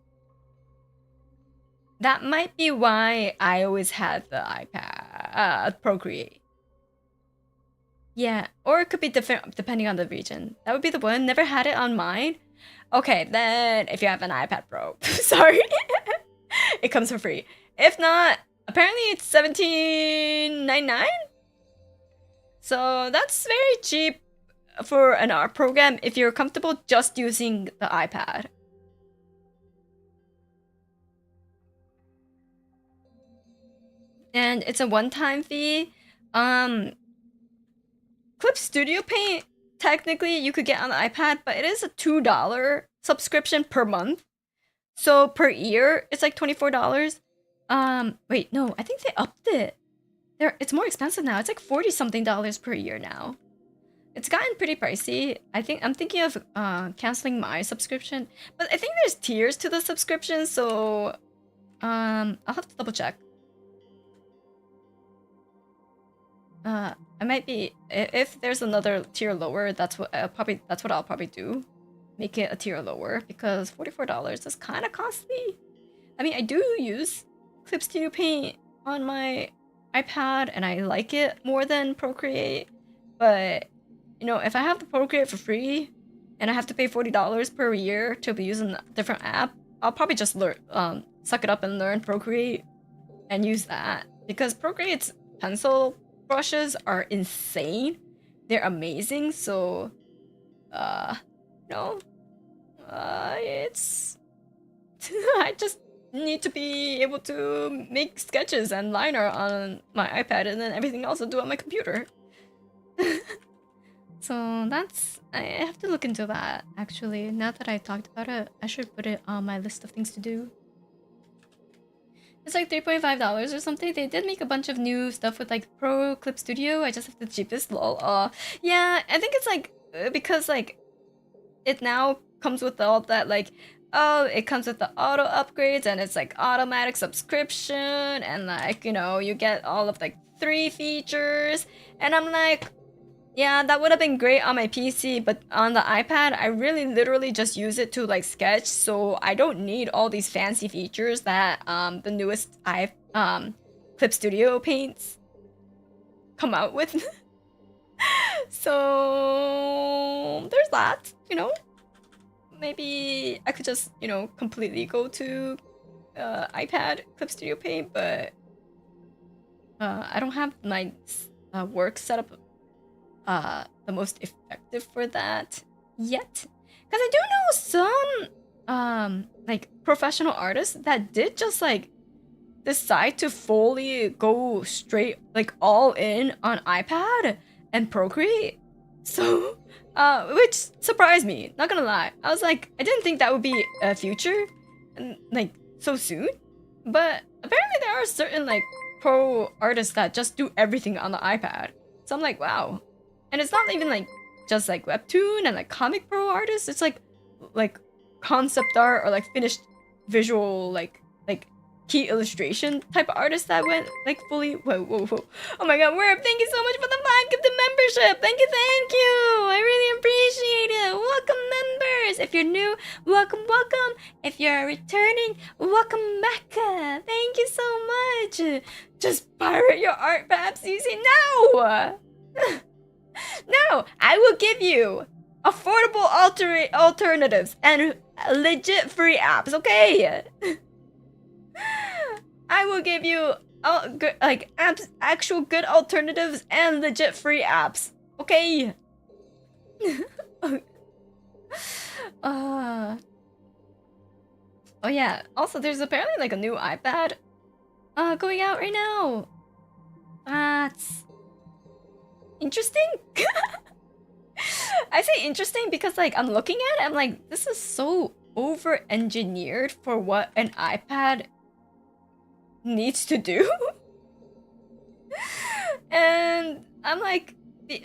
that might be why I always had the iPad Procreate. Yeah, or it could be different depending on the region. That would be the one. Never had it on mine. Okay, then if you have an iPad Pro, sorry, it comes for free. If not, apparently it's $17.99. So that's very cheap for an art program if you're comfortable just using the iPad. And it's a one-time fee. Clip Studio Paint, technically you could get on the iPad, but it is a $2 subscription per month. So per year, it's like $24. Wait, no, I think they upped it. It's more expensive now. It's like 40 something dollars per year now. It's gotten pretty pricey. I'm thinking of canceling my subscription, but I think there's tiers to the subscription, so I'll have to double check. I might be, if there's another tier lower, that's what I'll probably do. Make it a tier lower, because $44 is kind of costly. I mean, I do use Clip Studio Paint on my iPad and I like it more than Procreate, but you know, if I have the Procreate for free and I have to pay $40 per year to be using a different app, I'll probably just suck it up and learn Procreate and use that, because Procreate's pencil brushes are insane. They're amazing. So it's I just need to be able to make sketches and liner on my iPad, and then everything else I'll do on my computer. So that's, I have to look into that actually. Now that I talked about it, I should put it on my list of things to do. It's like $3.5 or something. They did make a bunch of new stuff with like Pro Clip Studio. I just have the cheapest, lol. Yeah, I think it's like because like it now comes with all that like, oh, it comes with the auto upgrades and it's like automatic subscription and like, you know, you get all of like 3 features, and I'm like, yeah, that would have been great on my PC, but on the iPad, I really literally just use it to like sketch, so I don't need all these fancy features that the newest Clip Studio Paints come out with. So there's that, you know. Maybe I could just, you know, completely go to iPad Clip Studio Paint, but I don't have my work set up the most effective for that yet, because I do know some like professional artists that did just like decide to fully go straight like all in on iPad and Procreate, so which surprised me, not gonna lie. I was like, I didn't think that would be a future and like so soon, but apparently there are certain like pro artists that just do everything on the iPad, so I'm like, wow. And it's not even like just like webtoon and like comic pro artists. It's like concept art or like finished visual like key illustration type of artists that went like fully whoa. Oh my god, Werb, thank you so much for the 5 gifted membership. Thank you. I really appreciate it. Welcome members. If you're new, welcome. If you're returning, welcome back. Thank you so much. Just pirate your art perhaps using now. No, I will give you affordable alternatives and legit free apps, okay? I will give you good, like actual good alternatives and legit free apps, okay? Oh yeah, also there's apparently like a new iPad going out right now. That's interesting. I say interesting because like I'm looking at it, I'm like, this is so over-engineered for what an iPad needs to do. And I'm like,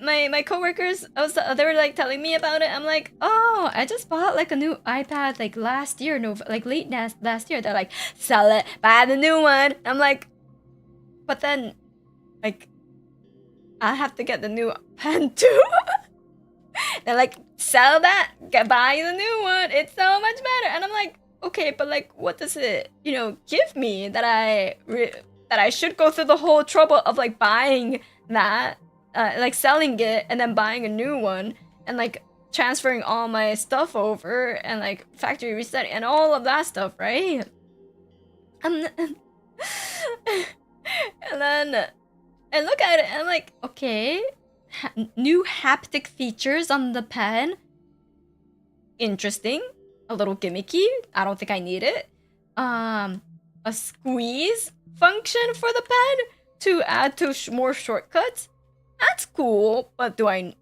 my coworkers, they were like telling me about it. I'm like, oh, I just bought like a new iPad like last year, like late last year. They're like, sell it, buy the new one. I'm like, but then like I have to get the new pen too. They're like, sell that, buy the new one. It's so much better. And I'm like, okay, but like, what does it, you know, give me that I should go through the whole trouble of like buying that, like selling it and then buying a new one and like transferring all my stuff over and like factory reset and all of that stuff, right? And then I look at it and I'm like, okay, new haptic features on the pen. Interesting. A little gimmicky. I don't think I need it. A squeeze function for the pen to add to more shortcuts. That's cool, but do I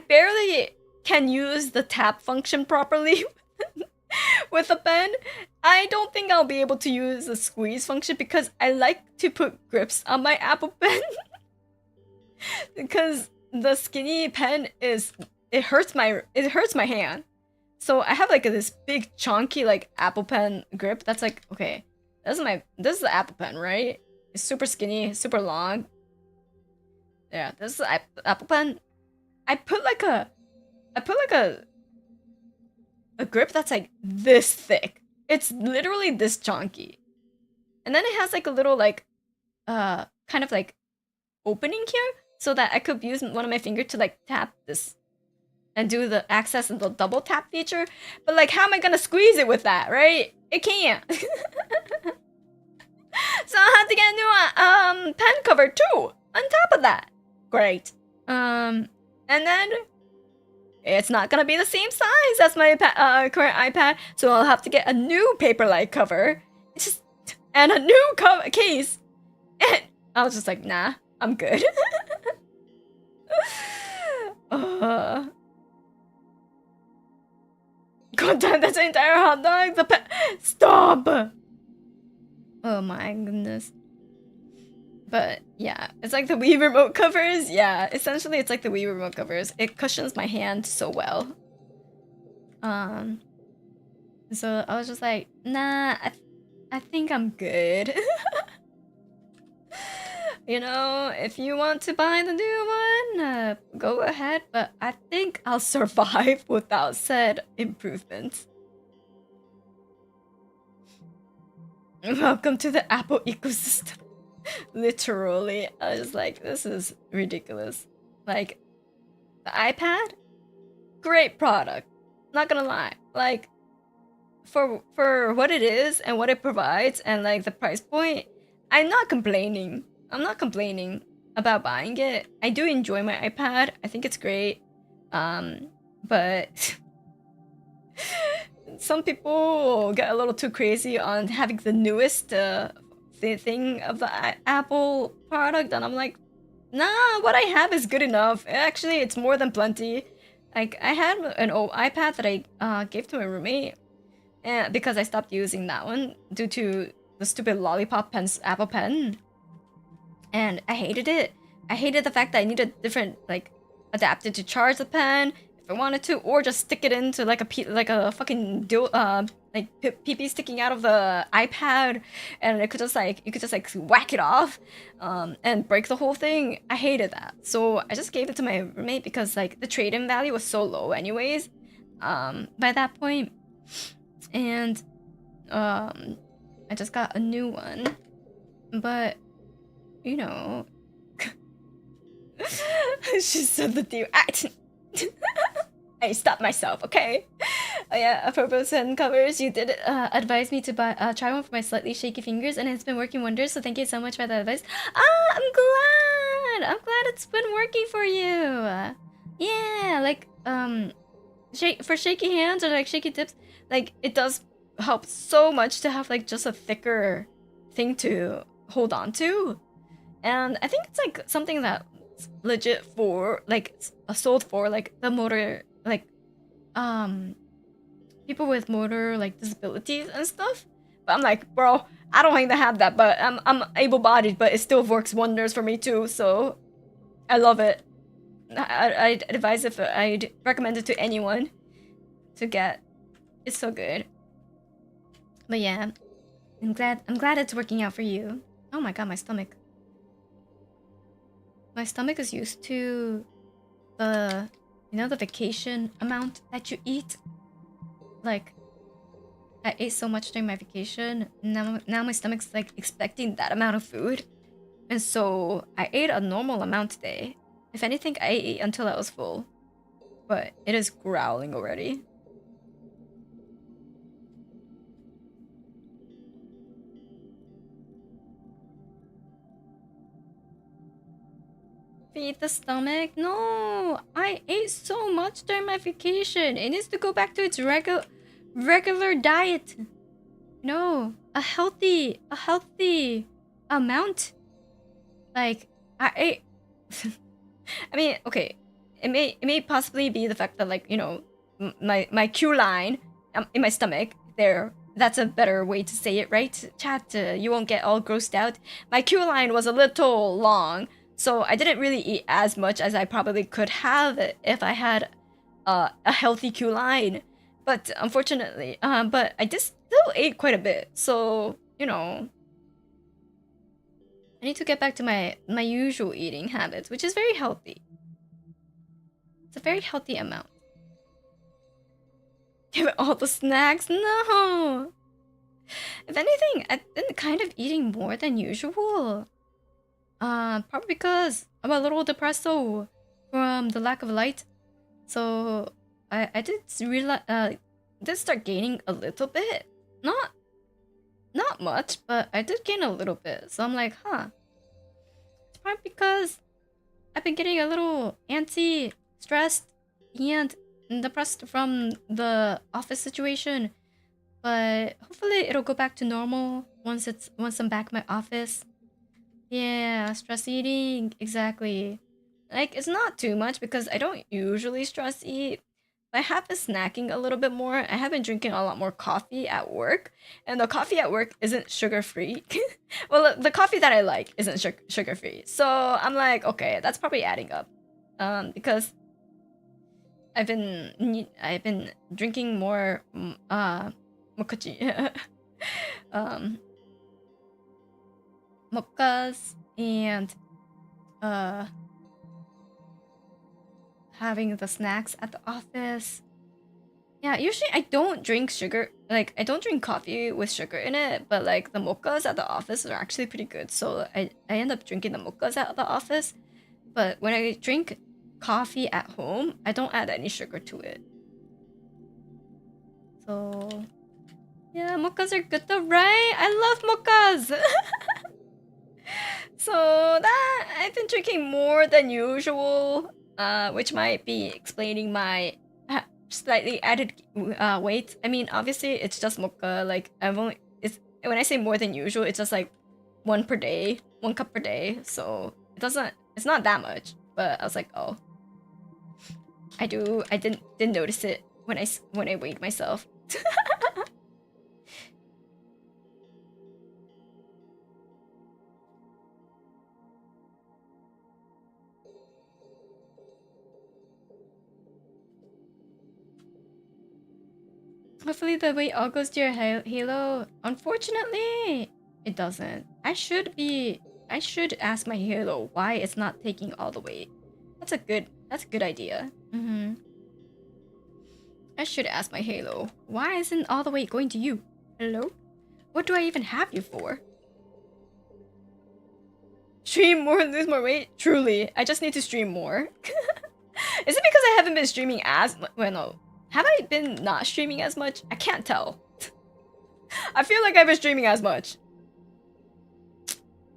barely can use the tap function properly with a pen. I don't think I'll be able to use the squeeze function because I like to put grips on my Apple Pen. Because the skinny pen it hurts my hand. So I have like this big chunky like Apple Pen grip that's like, okay, this is the Apple Pen, right? It's super skinny, super long. Yeah, this is the Apple Pen. I put like a grip that's like this thick. It's literally this chunky. And then it has like a little like kind of like opening here so that I could use one of my fingers to like tap this and do the access and the double tap feature. But like, how am I gonna squeeze it with that, right? It can't. So I had to get a new pen cover too on top of that. Great. And then it's not gonna be the same size as my current iPad, so I'll have to get a new Paperlike cover, and a new case. And I was just like, nah, I'm good. God damn, that's an entire hot dog. Stop. Oh my goodness. But yeah, it's like the Wii remote covers. Yeah, essentially it's like the Wii remote covers. It cushions my hand so well. So I was just like, nah, I think I'm good. You know, if you want to buy the new one, go ahead. But I think I'll survive without said improvements. Welcome to the Apple ecosystem. Literally, I was like, this is ridiculous. Like, the iPad, great product. Not gonna lie. Like, for what it is and what it provides and like the price point, I'm not complaining. I'm not complaining about buying it. I do enjoy my iPad. I think it's great. But some people get a little too crazy on having the newest thing of the Apple product, and I'm like, nah, what I have is good enough. Actually, it's more than plenty. Like, I had an old iPad that I gave to my roommate, and because I stopped using that one due to the stupid lollipop Apple Pen, and I hated it. I hated the fact that I needed different like adapter to charge the pen if I wanted to, or just stick it into like a fucking dual like PP sticking out of the iPad, and it could just like you could just like whack it off, and break the whole thing. I hated that, so I just gave it to my roommate because like the trade-in value was so low, anyways, by that point, and I just got a new one, but you know, she said the deal. I stopped myself, okay? Oh yeah, apropos pen covers, you did advise me to try one for my slightly shaky fingers, and it's been working wonders, so thank you so much for that advice. Ah, I'm glad it's been working for you. Yeah, like, for shaky hands or like shaky tips, like, it does help so much to have like just a thicker thing to hold on to. And I think it's like something that's legit for like sold for like the motor, like people with motor like disabilities and stuff. But I'm like, bro, I don't even have that, but I'm able-bodied, but it still works wonders for me too. So I love it. I'd advise if I'd recommend it to anyone to get. It's so good. But yeah, I'm glad it's working out for you. Oh my god, my stomach. My stomach is used to the, you know, the vacation amount that you eat. Like, I ate so much during my vacation. Now my stomach's like expecting that amount of food. And so I ate a normal amount today. If anything, I ate until I was full. But it is growling already. Feed the stomach? No, I ate so much during my vacation. It needs to go back to its regular diet. No, a healthy amount. Like I ate. I mean, okay, it may possibly be the fact that, like, you know, my Q line in my stomach there. That's a better way to say it, right? Chat, you won't get all grossed out. My Q line was a little long, so I didn't really eat as much as I probably could have if I had a healthy Q line. But unfortunately, but I just still ate quite a bit. So, you know, I need to get back to my usual eating habits, which is very healthy. It's a very healthy amount. Give it all the snacks? No! If anything, I've been kind of eating more than usual. Probably because I'm a little depressed from the lack of light. So I did start gaining a little bit. Not much, but I did gain a little bit. So I'm like, huh. It's probably because I've been getting a little antsy, stressed, and depressed from the office situation. But hopefully it'll go back to normal once I'm back in my office. Yeah, stress eating, exactly. Like, it's not too much because I don't usually stress eat. I have been snacking a little bit more. I have been drinking a lot more coffee at work, and the coffee at work isn't sugar-free. Well, the coffee that I like isn't sugar-free. So I'm like, okay, that's probably adding up. Because I've been drinking more mochachi. Mochas and having the snacks at the office. Yeah, usually I don't drink sugar. Like, I don't drink coffee with sugar in it, but like the mochas at the office are actually pretty good. So I end up drinking the mochas at the office. But when I drink coffee at home, I don't add any sugar to it. So yeah, mochas are good though, right? I love mochas. So that I've been drinking more than usual, which might be explaining my slightly added weight. I mean, obviously it's just mocha. Like, when I say more than usual, it's just like one cup per day. So it's not that much. But I was like, oh, I didn't notice it when I weighed myself. Hopefully the weight all goes to your halo. Unfortunately, it doesn't. I should ask my halo why it's not taking all the weight. That's a good idea. I should ask my halo, why isn't all the weight going to you? Hello? What do I even have you for? Stream more and lose more weight? Truly, I just need to stream more. Is it because I haven't been streaming as much? Well, no. Have I been not streaming as much? I can't tell. I feel like I've been streaming as much.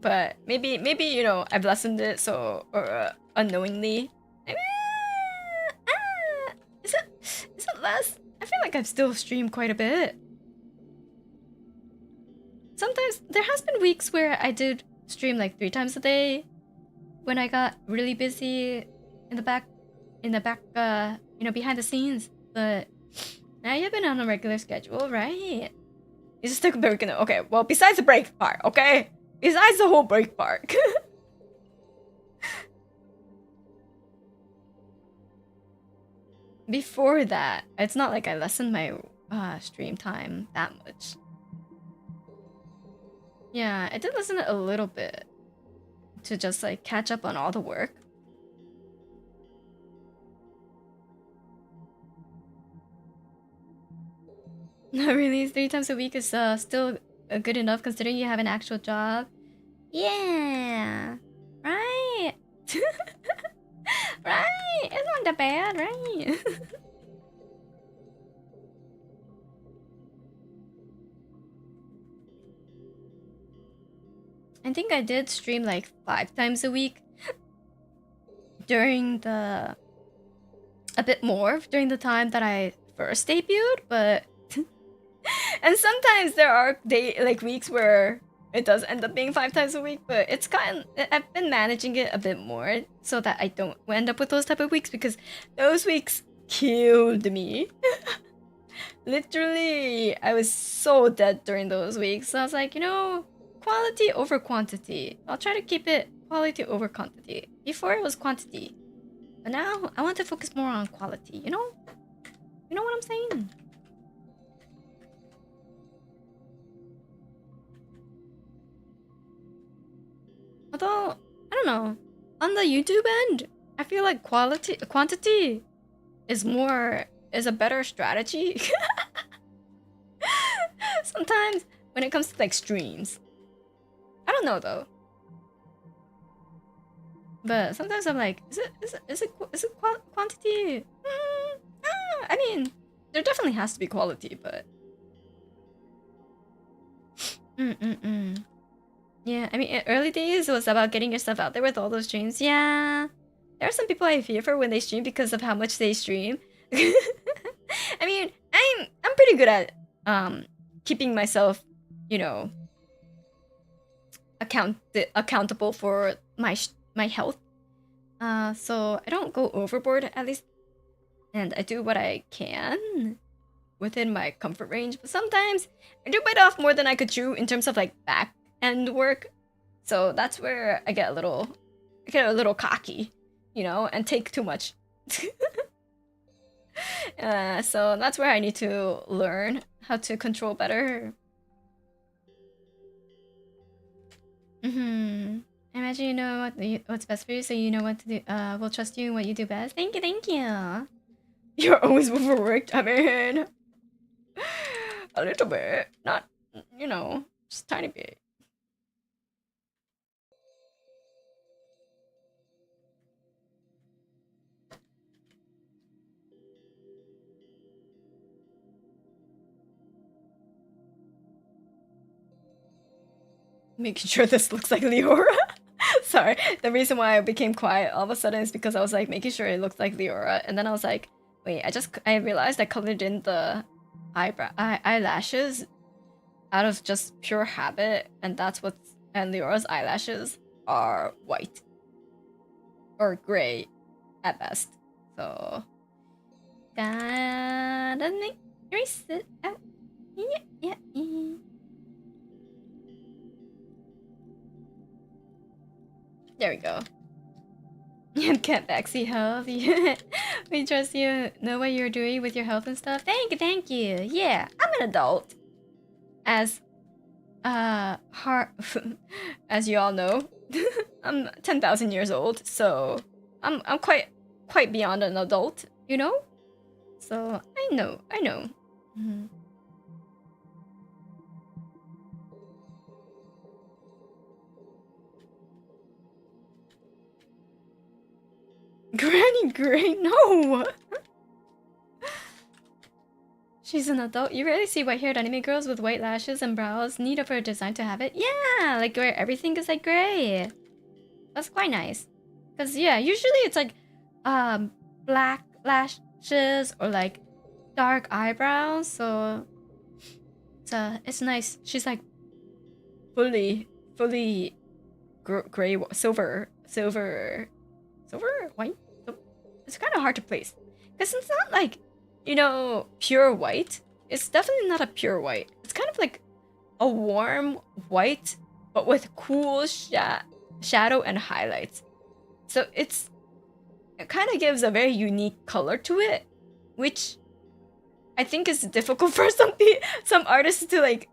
But maybe you know, I've lessened it, so, or unknowingly. Is it less? I feel like I've still streamed quite a bit. Sometimes there has been weeks where I did stream like 3 times a day when I got really busy in the back, you know, behind the scenes. But now you've been on a regular schedule, right? You just took a break. Okay, well, besides the break part, okay? Besides the whole break part. Before that, it's not like I lessened my stream time that much. Yeah, I did listen a little bit to just like catch up on all the work. Not really. 3 times a week is still good enough considering you have an actual job. Yeah, right. Right. It's not that bad, right? I think I did stream like 5 times a week. during the a bit more during the time that I first debuted, but and sometimes there are weeks where it does end up being 5 times a week, but I've been managing it a bit more so that I don't end up with those type of weeks, because those weeks killed me. Literally, I was so dead during those weeks. So I was like, you know, quality over quantity. I'll try to keep it quality over quantity. Before it was quantity, but now I want to focus more on quality, you know? You know what I'm saying? Although, I don't know, on the YouTube end, I feel like quantity is a better strategy. Sometimes when it comes to like streams, I don't know though. But sometimes I'm like, is it quantity? I mean, there definitely has to be quality, but yeah, I mean, in early days it was about getting yourself out there with all those streams. Yeah, there are some people I fear for when they stream because of how much they stream. I mean, I'm pretty good at keeping myself, you know, accountable for my health. So I don't go overboard, at least, and I do what I can within my comfort range. But sometimes I do bite off more than I could chew in terms of like back end work. So that's where I get a little cocky, you know, and take too much. So that's where I need to learn how to control better. I imagine you know what's best for you, so you know what to do. We'll trust you in what you do best. Thank you. You're always overworked. I mean, a little bit, not, you know, just a tiny bit. Making sure this looks like Leora. Sorry, the reason why I became quiet all of a sudden is because I was like making sure it looked like Leora, and then I was like, wait, I realized I colored in the eyelashes out of just pure habit, and and Leora's eyelashes are white or gray at best. So gotta make erase it out. Yeah. There we go. You can't backseat health. We trust you know what you're doing with your health and stuff. Thank you. Yeah, I'm an adult. As as you all know, I'm 10,000 years old, so I'm quite beyond an adult, you know? So I know. Granny Gray, no! She's an adult. You rarely see white-haired anime girls with white lashes and brows. Neat of her design to have it. Yeah, like where everything is like gray. That's quite nice. Cause yeah, usually it's like black lashes or like dark eyebrows. So it's nice. She's like fully gray, silver, white. It's kind of hard to place, because it's not like, you know, pure white. It's definitely not a pure white. It's kind of like a warm white, but with cool shadow and highlights. So it kind of gives a very unique color to it, which I think is difficult for some artists to like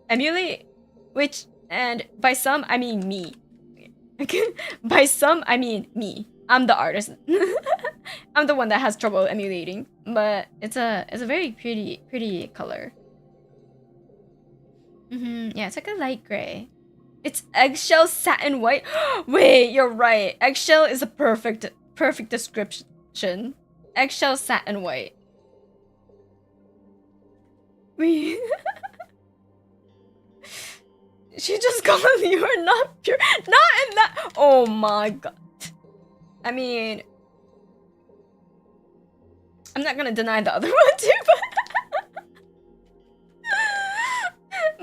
emulate. Which, and by some I mean me. By some I mean me. I'm the artist. I'm the one that has trouble emulating, but it's a very pretty color. Yeah, it's like a light gray. It's eggshell satin white. Wait, you're right. Eggshell is a perfect description. Eggshell satin white. We. She just called you are not pure. Not in that. Oh my god. I mean, I'm not gonna deny the other one too,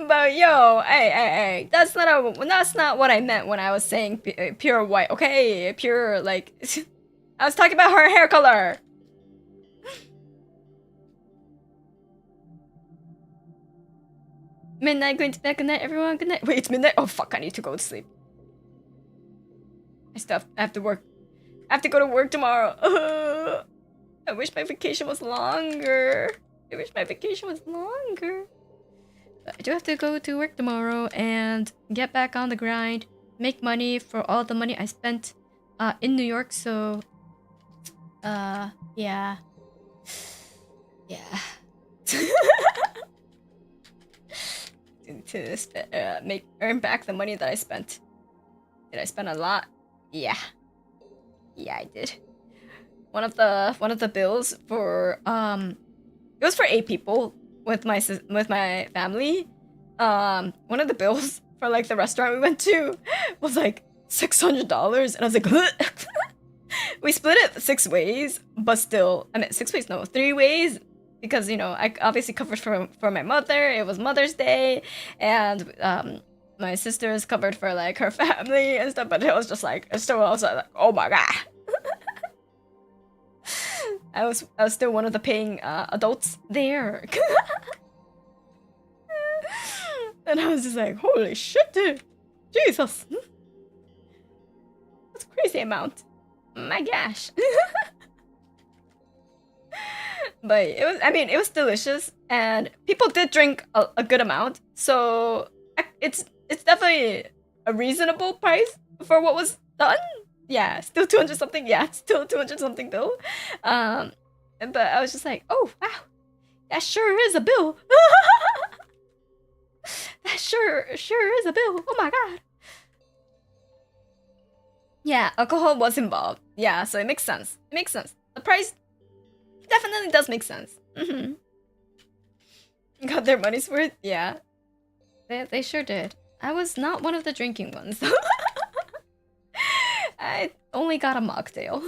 but yo, hey, that's not what I meant when I was saying pure white. Okay, pure like, I was talking about her hair color. Midnight, going to bed. Good night, everyone. Good night. Wait, it's midnight. Oh fuck, I need to go to sleep. I have to work. I have to go to work tomorrow. I wish my vacation was longer. But I do have to go to work tomorrow and get back on the grind. Make money for all the money I spent in New York, so... yeah. Yeah. to earn back the money that I spent. Did I spend a lot? Yeah. Yeah, I did. One of the bills for it was for 8 people with my family. One of the bills for like the restaurant we went to was like $600, and I was like, we split it 6 ways, but still, I mean 6 ways, no, 3 ways, because you know I obviously covered for my mother. It was Mother's Day, and my sister's covered for like her family and stuff. But it was just like, I was like, oh my god. I was still one of the paying adults there. And I was just like, holy shit, dude. Jesus. That's a crazy amount. My gosh. But it was delicious, and people did drink a good amount, so it's definitely a reasonable price for what was done. Yeah, still 200 something. Yeah, still 200 something bill. But I was just like, oh wow, that sure is a bill. That sure is a bill. Oh my god. Yeah, alcohol was involved. Yeah, so it makes sense. The price definitely does make sense. Got their money's worth. Yeah, they sure did. I was not one of the drinking ones. I only got a mocktail.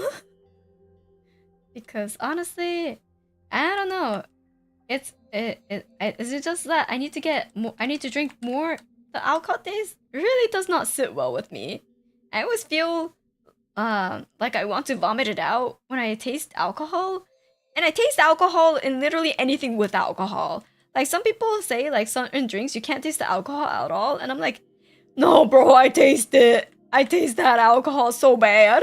Because honestly, I don't know. Is it just that I need to get more? I need to drink more. The alcohol taste really does not sit well with me. I always feel like I want to vomit it out when I taste alcohol, and I taste alcohol in literally anything with alcohol. Like some people say, like certain drinks you can't taste the alcohol at all, and I'm like, no, bro, I taste it. I taste that alcohol so bad.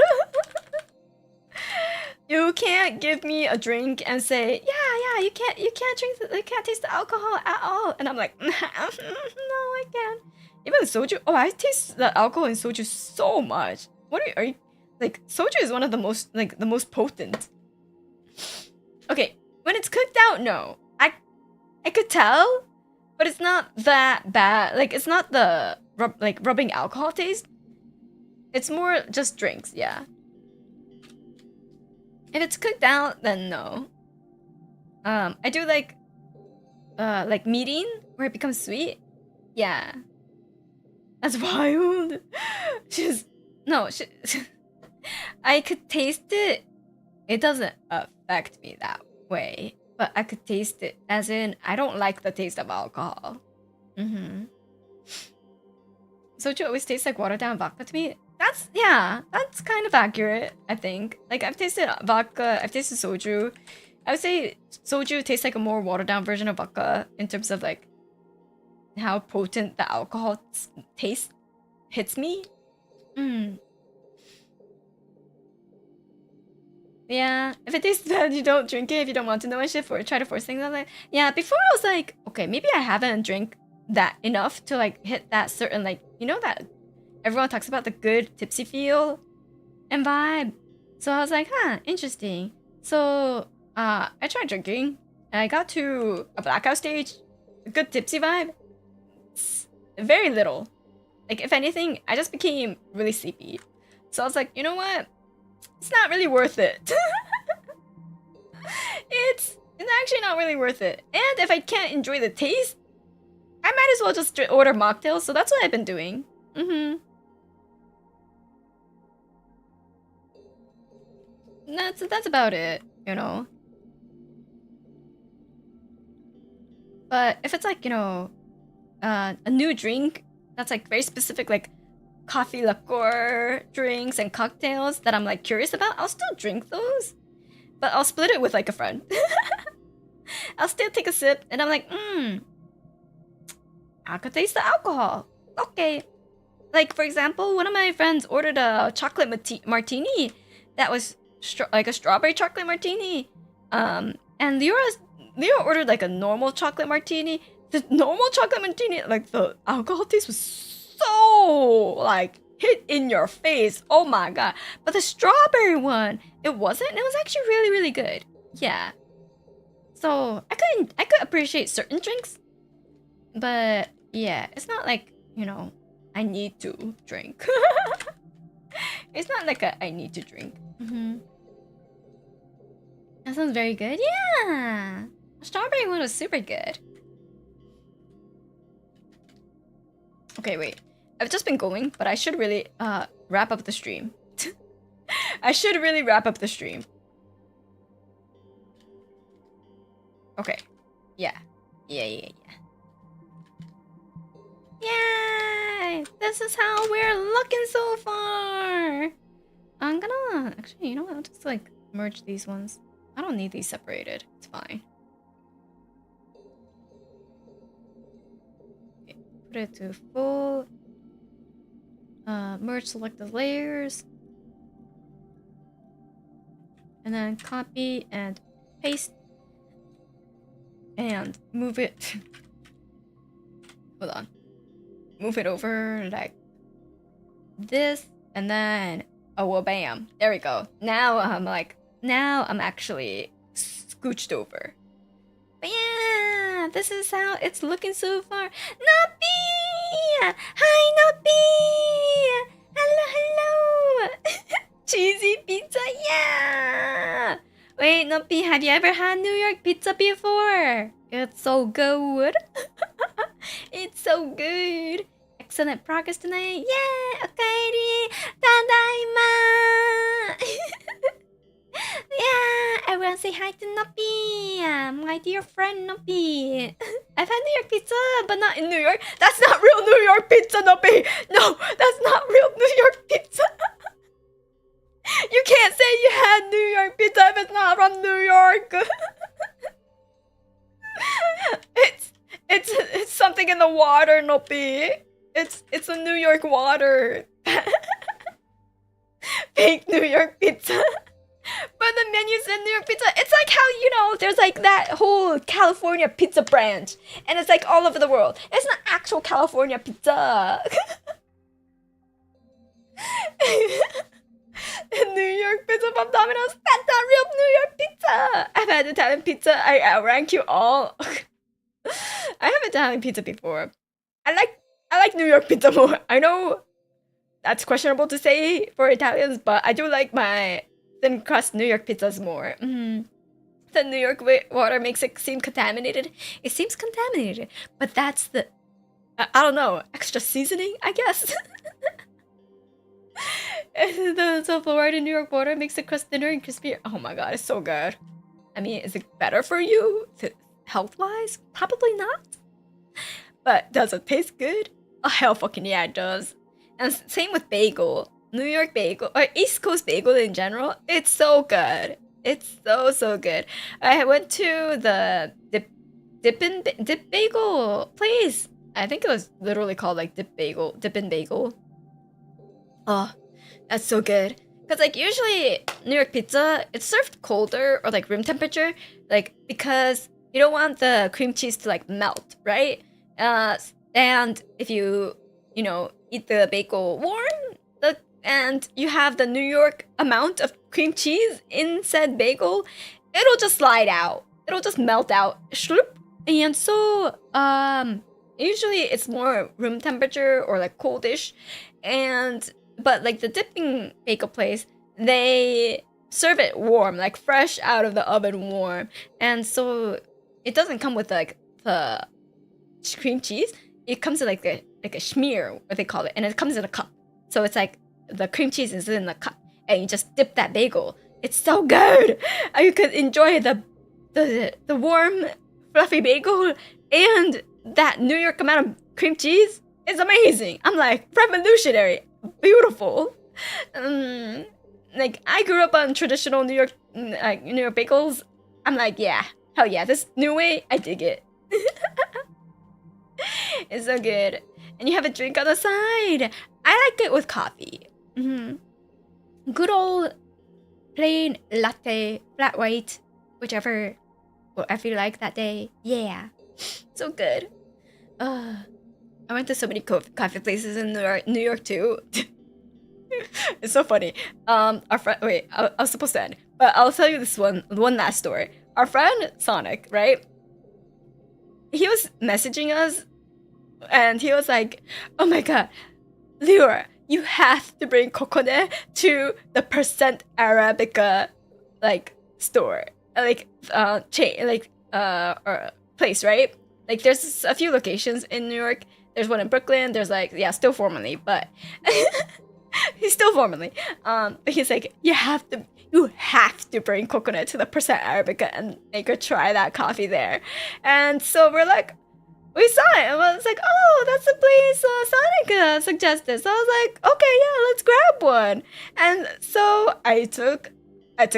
You can't give me a drink and say, yeah, you can't taste the alcohol at all. And I'm like, no, I can't. Even soju, oh, I taste the alcohol in soju so much. What are you like, soju is one of the most potent. Okay, when it's cooked out, no. I could tell, but it's not that bad. Like, it's not the rubbing alcohol taste. It's more just drinks, yeah. If it's cooked out, then no. I do like meating where it becomes sweet. Yeah. That's wild. I could taste it. It doesn't affect me that way, but I could taste it, as in I don't like the taste of alcohol. Soju always tastes like watered down vodka to me. That's kind of accurate, I think. Like, I've tasted vodka, I've tasted soju. I would say soju tastes like a more watered down version of vodka in terms of like how potent the alcohol taste hits me. Yeah, if it tastes bad, you don't drink it if you don't want to know and shit, or try to force things on it. Yeah, before I was like, okay, maybe I haven't drank that enough to like hit that certain, like, you know, that everyone talks about the good tipsy feel and vibe. So I was like, huh, interesting. So I tried drinking, and I got to a blackout stage, a good tipsy vibe. Very little. Like, if anything, I just became really sleepy. So I was like, you know what? It's not really worth it. It's actually not really worth it. And if I can't enjoy the taste, I might as well just order mocktails. So that's what I've been doing. that's about it, you know. But if it's like, you know, a new drink that's like very specific, like coffee liqueur drinks and cocktails that I'm like curious about, I'll still drink those, but I'll split it with like a friend. I'll still take a sip and I'm like, I could taste the alcohol. Okay. Like, for example, one of my friends ordered a chocolate martini that was like a strawberry chocolate martini. And Leo ordered like a normal chocolate martini. The normal chocolate martini, like the alcohol taste was so like hit in your face. Oh my god. But the strawberry one, it wasn't. It was actually really, really good. Yeah. So I could appreciate certain drinks. But yeah, it's not like, you know, I need to drink. It's not like I need to drink. That sounds very good. Yeah. The strawberry one was super good. Okay, wait. I've just been going, but I should really wrap up the stream. I should really wrap up the stream. Okay. Yeah. Yeah. Yay! This is how we're looking so far. I'm gonna actually, you know what? I'll just like merge these ones. I don't need these separated. It's fine. Okay, put it to full. Merge selected layers. And then copy and paste. And move it. Hold on. Move it over like this. And then, oh well, bam. There we go. Now I'm actually scooched over. But yeah, this is how it's looking so far. Noppy! Hi, Noppy! Hello! Cheesy pizza, yeah! Wait, Noppy, have you ever had New York pizza before? It's so good. It's so good. Excellent progress tonight. Yeah, okaeri. Tadaima. Yeah, everyone say hi to Noppy. My dear friend Noppy. I've had New York pizza, but not in New York. That's not real New York pizza, Noppy. No, that's not real New York pizza. You can't say you had New York pizza if it's not from New York. It's something in the water, Noppy. It's a New York water. Fake New York pizza. But the menu said New York pizza. It's like how, you know, there's like that whole California pizza branch. And it's like all over the world. It's not actual California pizza. New York pizza from Domino's. That's not real New York pizza. I've had Italian pizza. I outrank you all. I have Italian pizza before. I like New York pizza more. I know that's questionable to say for Italians, but I do like my thin crust New York pizzas more. The New York water makes it seem contaminated. It seems contaminated, but that's the I don't know, extra seasoning, I guess. The Florida New York water makes the crust thinner and crispier. Oh my god, it's so good. I mean, is it better for you health-wise? Probably not. But does it taste good? Oh hell fucking yeah, it does. And same with bagel. New York bagel, or East Coast bagel in general, it's so good. It's so good. I went to the dip bagel place. I think it was literally called like Dippin' Bagel. Oh, that's so good. Cause like usually New York pizza, it's served colder or like room temperature, like because you don't want the cream cheese to like melt, right? And if you know, eat the bagel warm, and you have the New York amount of cream cheese in said bagel, it'll just slide out. It'll just melt out. And so, usually it's more room temperature or like coldish, but like the dipping bagel place, they serve it warm, like fresh out of the oven warm, and so it doesn't come with like the cream cheese. It comes in like a schmear, what they call it, and it comes in a cup. So it's like the cream cheese is in the cup, and you just dip that bagel It's so good. You could enjoy the warm, fluffy bagel and that New York amount of cream cheese. It's amazing. I'm like, revolutionary, beautiful. Like, I grew up on traditional New York bagels. I'm like, yeah, hell yeah, this new way, I dig it. It's so good. And you have a drink on the side. I like it with coffee. Good old plain latte, flat white, whichever I feel like that day. Yeah, so good. I went to so many coffee places in New York too. It's so funny. Our friend. Wait, I was supposed to end, but I'll tell you this one last story. Our friend Sonic, right? He was messaging us, and he was like, "Oh my god, Leora, you have to bring Kokone to the Percent Arabica, like store, like chain, like or place, right? Like there's a few locations in New York. There's one in Brooklyn. There's like still formerly, but." He's still formerly. But he's like, you have to bring Kokone to the Percent Arabica and make her try that coffee there. And so we're like, we saw it, and I was like, oh, that's the place Sonic suggested. So I was like, okay, yeah, let's grab one. And so I took a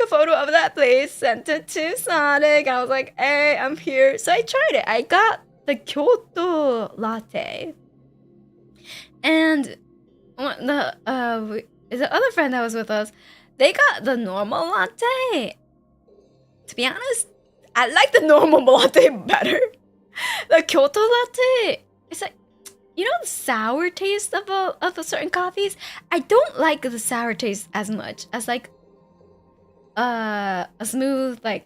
photo of that place, sent it to Sonic. I was like, hey, I'm here. So I tried it. I got the Kyoto latte. And the other friend that was with us, they got the normal latte. To be honest, I like the normal latte better. The Kyoto latte, it's like, you know, the sour taste of a certain coffees. I don't like the sour taste as much as like a smoother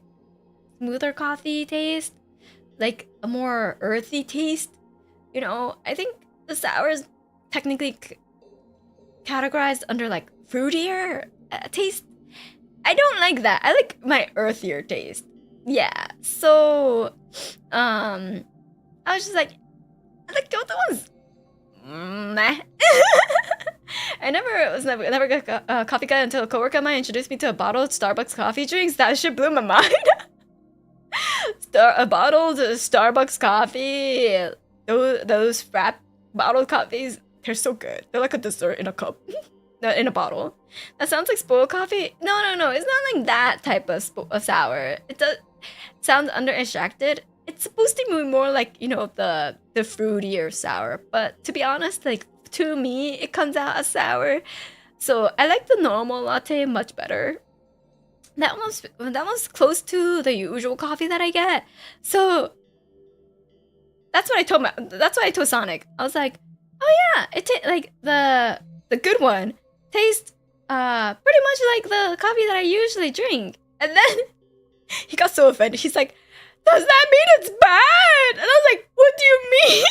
coffee taste, like a more earthy taste. You know, I think the sour is technically categorized under like fruitier taste. I don't like that. I like my earthier taste. Yeah. So, I was just like, the Kyoto one's meh. I never got a coffee guy until a coworker of mine introduced me to a bottled Starbucks coffee drinks. That shit blew my mind. A bottled Starbucks coffee. Those frap bottled coffees. They're so good. They're like a dessert in a cup. In a bottle. That sounds like spoiled coffee. No. It's not like that type of sour. It does sound under-extracted. It's supposed to be more like, you know, the fruitier sour. But to be honest, like, to me, it comes out as sour. So I like the normal latte much better. That one's close to the usual coffee that I get. So that's what I told Sonic. I was like, oh yeah, like the good one tastes pretty much like the coffee that I usually drink. And then he got so offended. He's like, does that mean it's bad? And I was like, what do you mean?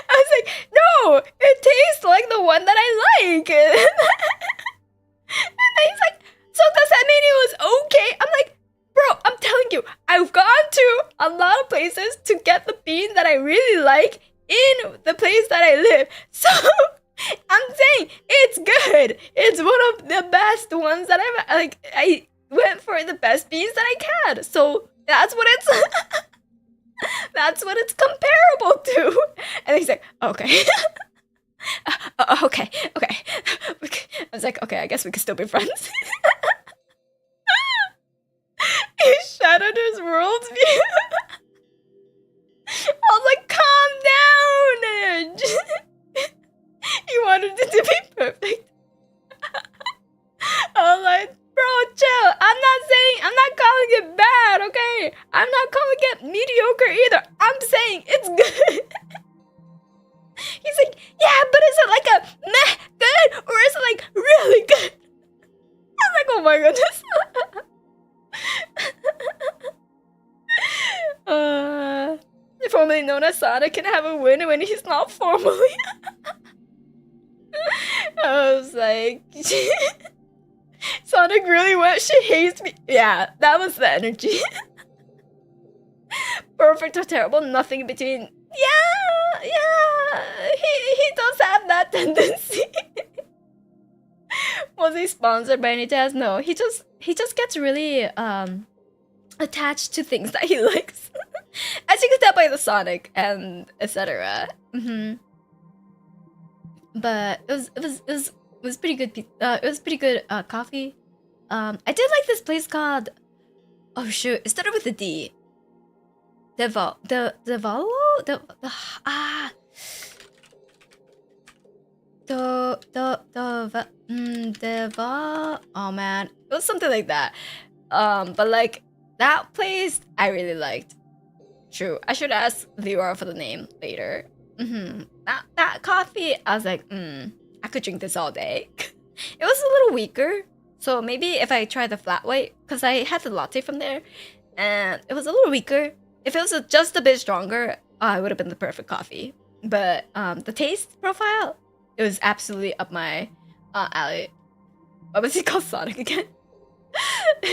I was like, no, it tastes like the one that I like. And he's like, so does that mean it was okay? I'm like, bro, I'm telling you, I've gone to a lot of places to get the bean that I really like in the place that I live. So I'm saying it's good. It's one of the best ones that I've like. I went for the best beans that I can. So that's what it's comparable to. And he's like, okay. Okay. I was like, okay, I guess we could still be friends. He shattered his worldview. I was like, calm down. He wanted it to be perfect. I was like, bro, chill. I'm not calling it bad, okay? I'm not calling it mediocre either. I'm saying it's good. He's like, yeah, but is it like a meh good or is it like really good? I was like, oh my goodness. Formerly known as Sonic can have a win when he's not formally. I was like, Sonic really went, she hates me. Yeah, that was the energy. Perfect or terrible, nothing in between. Yeah, he does have that tendency. Well, was he sponsored by any chance? No, he just gets really attached to things that he likes. As you can tell by the Sonic and etc. But it was pretty good. It was pretty good coffee. I did like this place called, oh shoot, it started with a D. Oh man, it was something like that. But like that place I really liked. True, I should ask Leora for the name later. That coffee, I was like, I could drink this all day. It was a little weaker, so maybe if I try the flat white, because I had the latte from there, and it was a little weaker. If it was just a bit stronger, it would have been the perfect coffee. But the taste profile, it was absolutely up my alley. What was he called, Sonic again?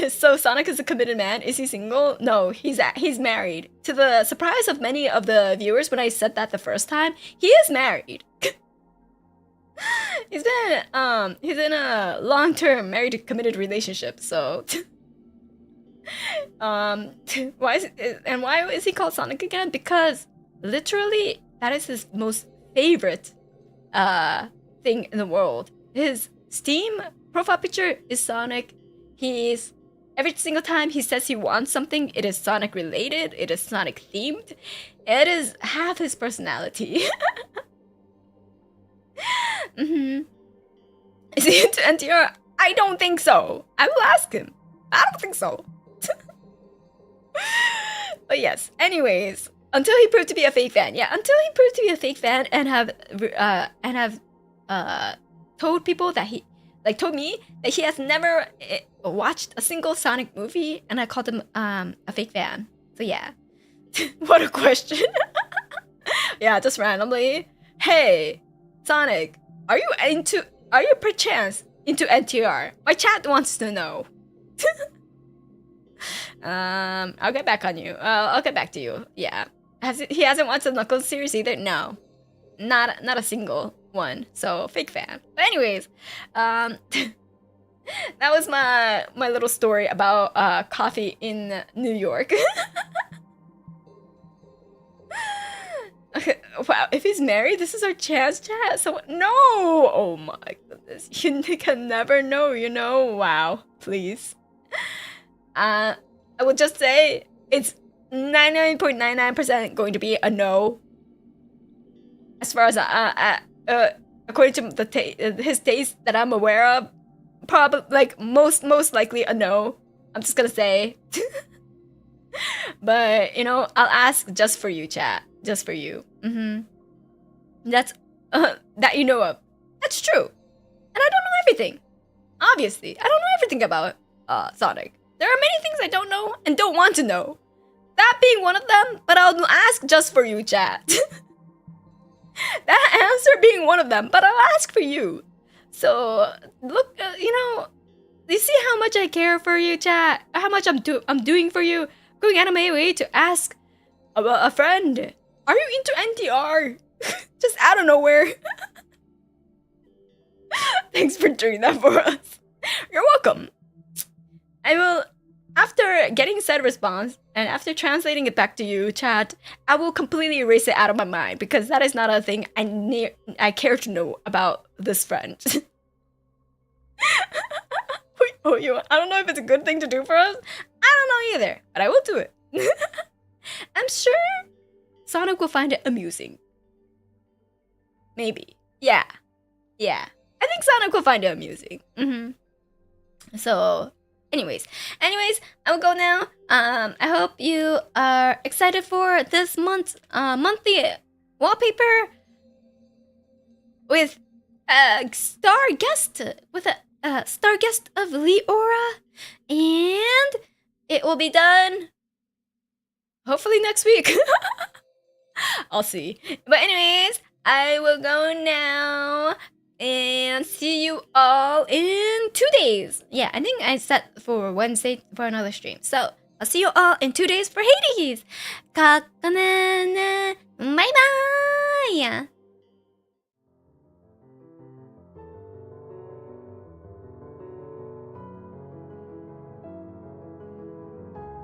So Sonic is a committed man. Is he single? No, he's married. To the surprise of many of the viewers, when I said that the first time, he is married. He's in a long-term married committed relationship. So why is he called Sonic again? Because literally that is his most favorite thing in the world. His Steam profile picture is Sonic. He's every single time he says he wants something, it is Sonic related, it is Sonic themed. It is half his personality. Is he into NTR? I don't think so. I will ask him. I don't think so. But yes, anyways, until he proved to be a fake fan. Yeah, until he proved to be a fake fan and have told people that told me that he has never watched a single Sonic movie, and I called him a fake fan. So yeah. What a question. Yeah, just randomly. Hey, Sonic, are you perchance into NTR? My chat wants to know. I'll get back on you. I'll get back to you. Yeah. He hasn't watched the Knuckles series either? No. Not a single one. So fake fan. But anyways, that was my little story about coffee in New York. Wow, if he's married, this is our chance, chat. So no. Oh my goodness. You can never know, you know. Wow. Please. I would just say it's 99.99% going to be a no. As far as according to his taste that I'm aware of, probably like most likely a no. I'm just gonna say. But you know, I'll ask just for you, chat. Just for you. That's that you know of. That's true. And I don't know everything. Obviously, I don't know everything about Sonic. There are many things I don't know and don't want to know. That being one of them, but I'll ask just for you, chat. That answer being one of them, but I'll ask for you. So, look, you know, you see how much I care for you, chat? How much I'm doing for you? Going out of my way to ask a friend, are you into NTR? Just out of nowhere. Thanks for doing that for us. You're welcome. I will, after getting said response and after translating it back to you, chat, I will completely erase it out of my mind because that is not a thing I care to know about this friend. I don't know if it's a good thing to do for us. I don't know either, but I will do it. I'm sure Sonic will find it amusing. Maybe. Yeah. I think Sonic will find it amusing. So, anyways, I will go now. I hope you are excited for this month's monthly wallpaper with a star guest of Leora, and it will be done hopefully next week. I'll see. But anyways, I will go now and see you all in 2 days. Yeah, I think I set for Wednesday for another stream. So I'll see you all in 2 days for Hades. Kokone. Bye bye.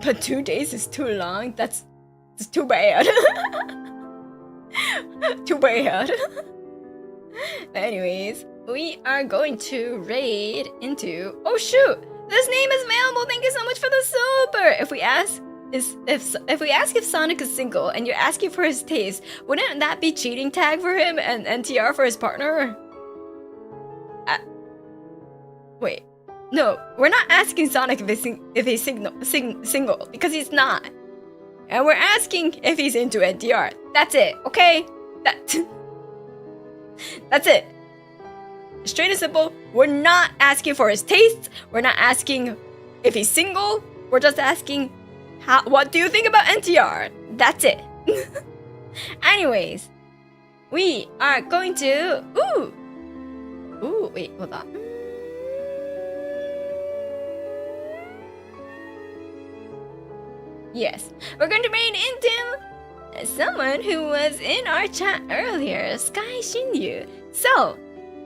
But 2 days is too long. That's too bad. Too bad. Anyways, we are going to raid into. Oh shoot! This name is available. Thank you so much for the super. If we ask if Sonic is single and you're asking for his taste, wouldn't that be cheating tag for him and NTR for his partner? Wait, no, we're not asking Sonic if he's single because he's not, and we're asking if he's into NTR. That's it, okay? That's it. Straight and simple. We're not asking for his tastes. We're not asking if he's single. We're just asking, what do you think about NTR? That's it. Anyways, we are going to. Ooh, wait, hold on. Yes, we're going to raid into someone who was in our chat earlier, Sky Shinryu. So,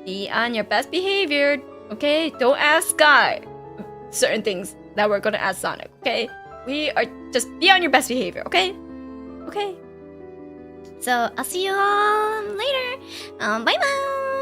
be on your best behavior, okay? Don't ask Sky certain things that we're gonna ask Sonic, okay? We are just be on your best behavior, okay? Okay. So, I'll see you all later. Bye bye!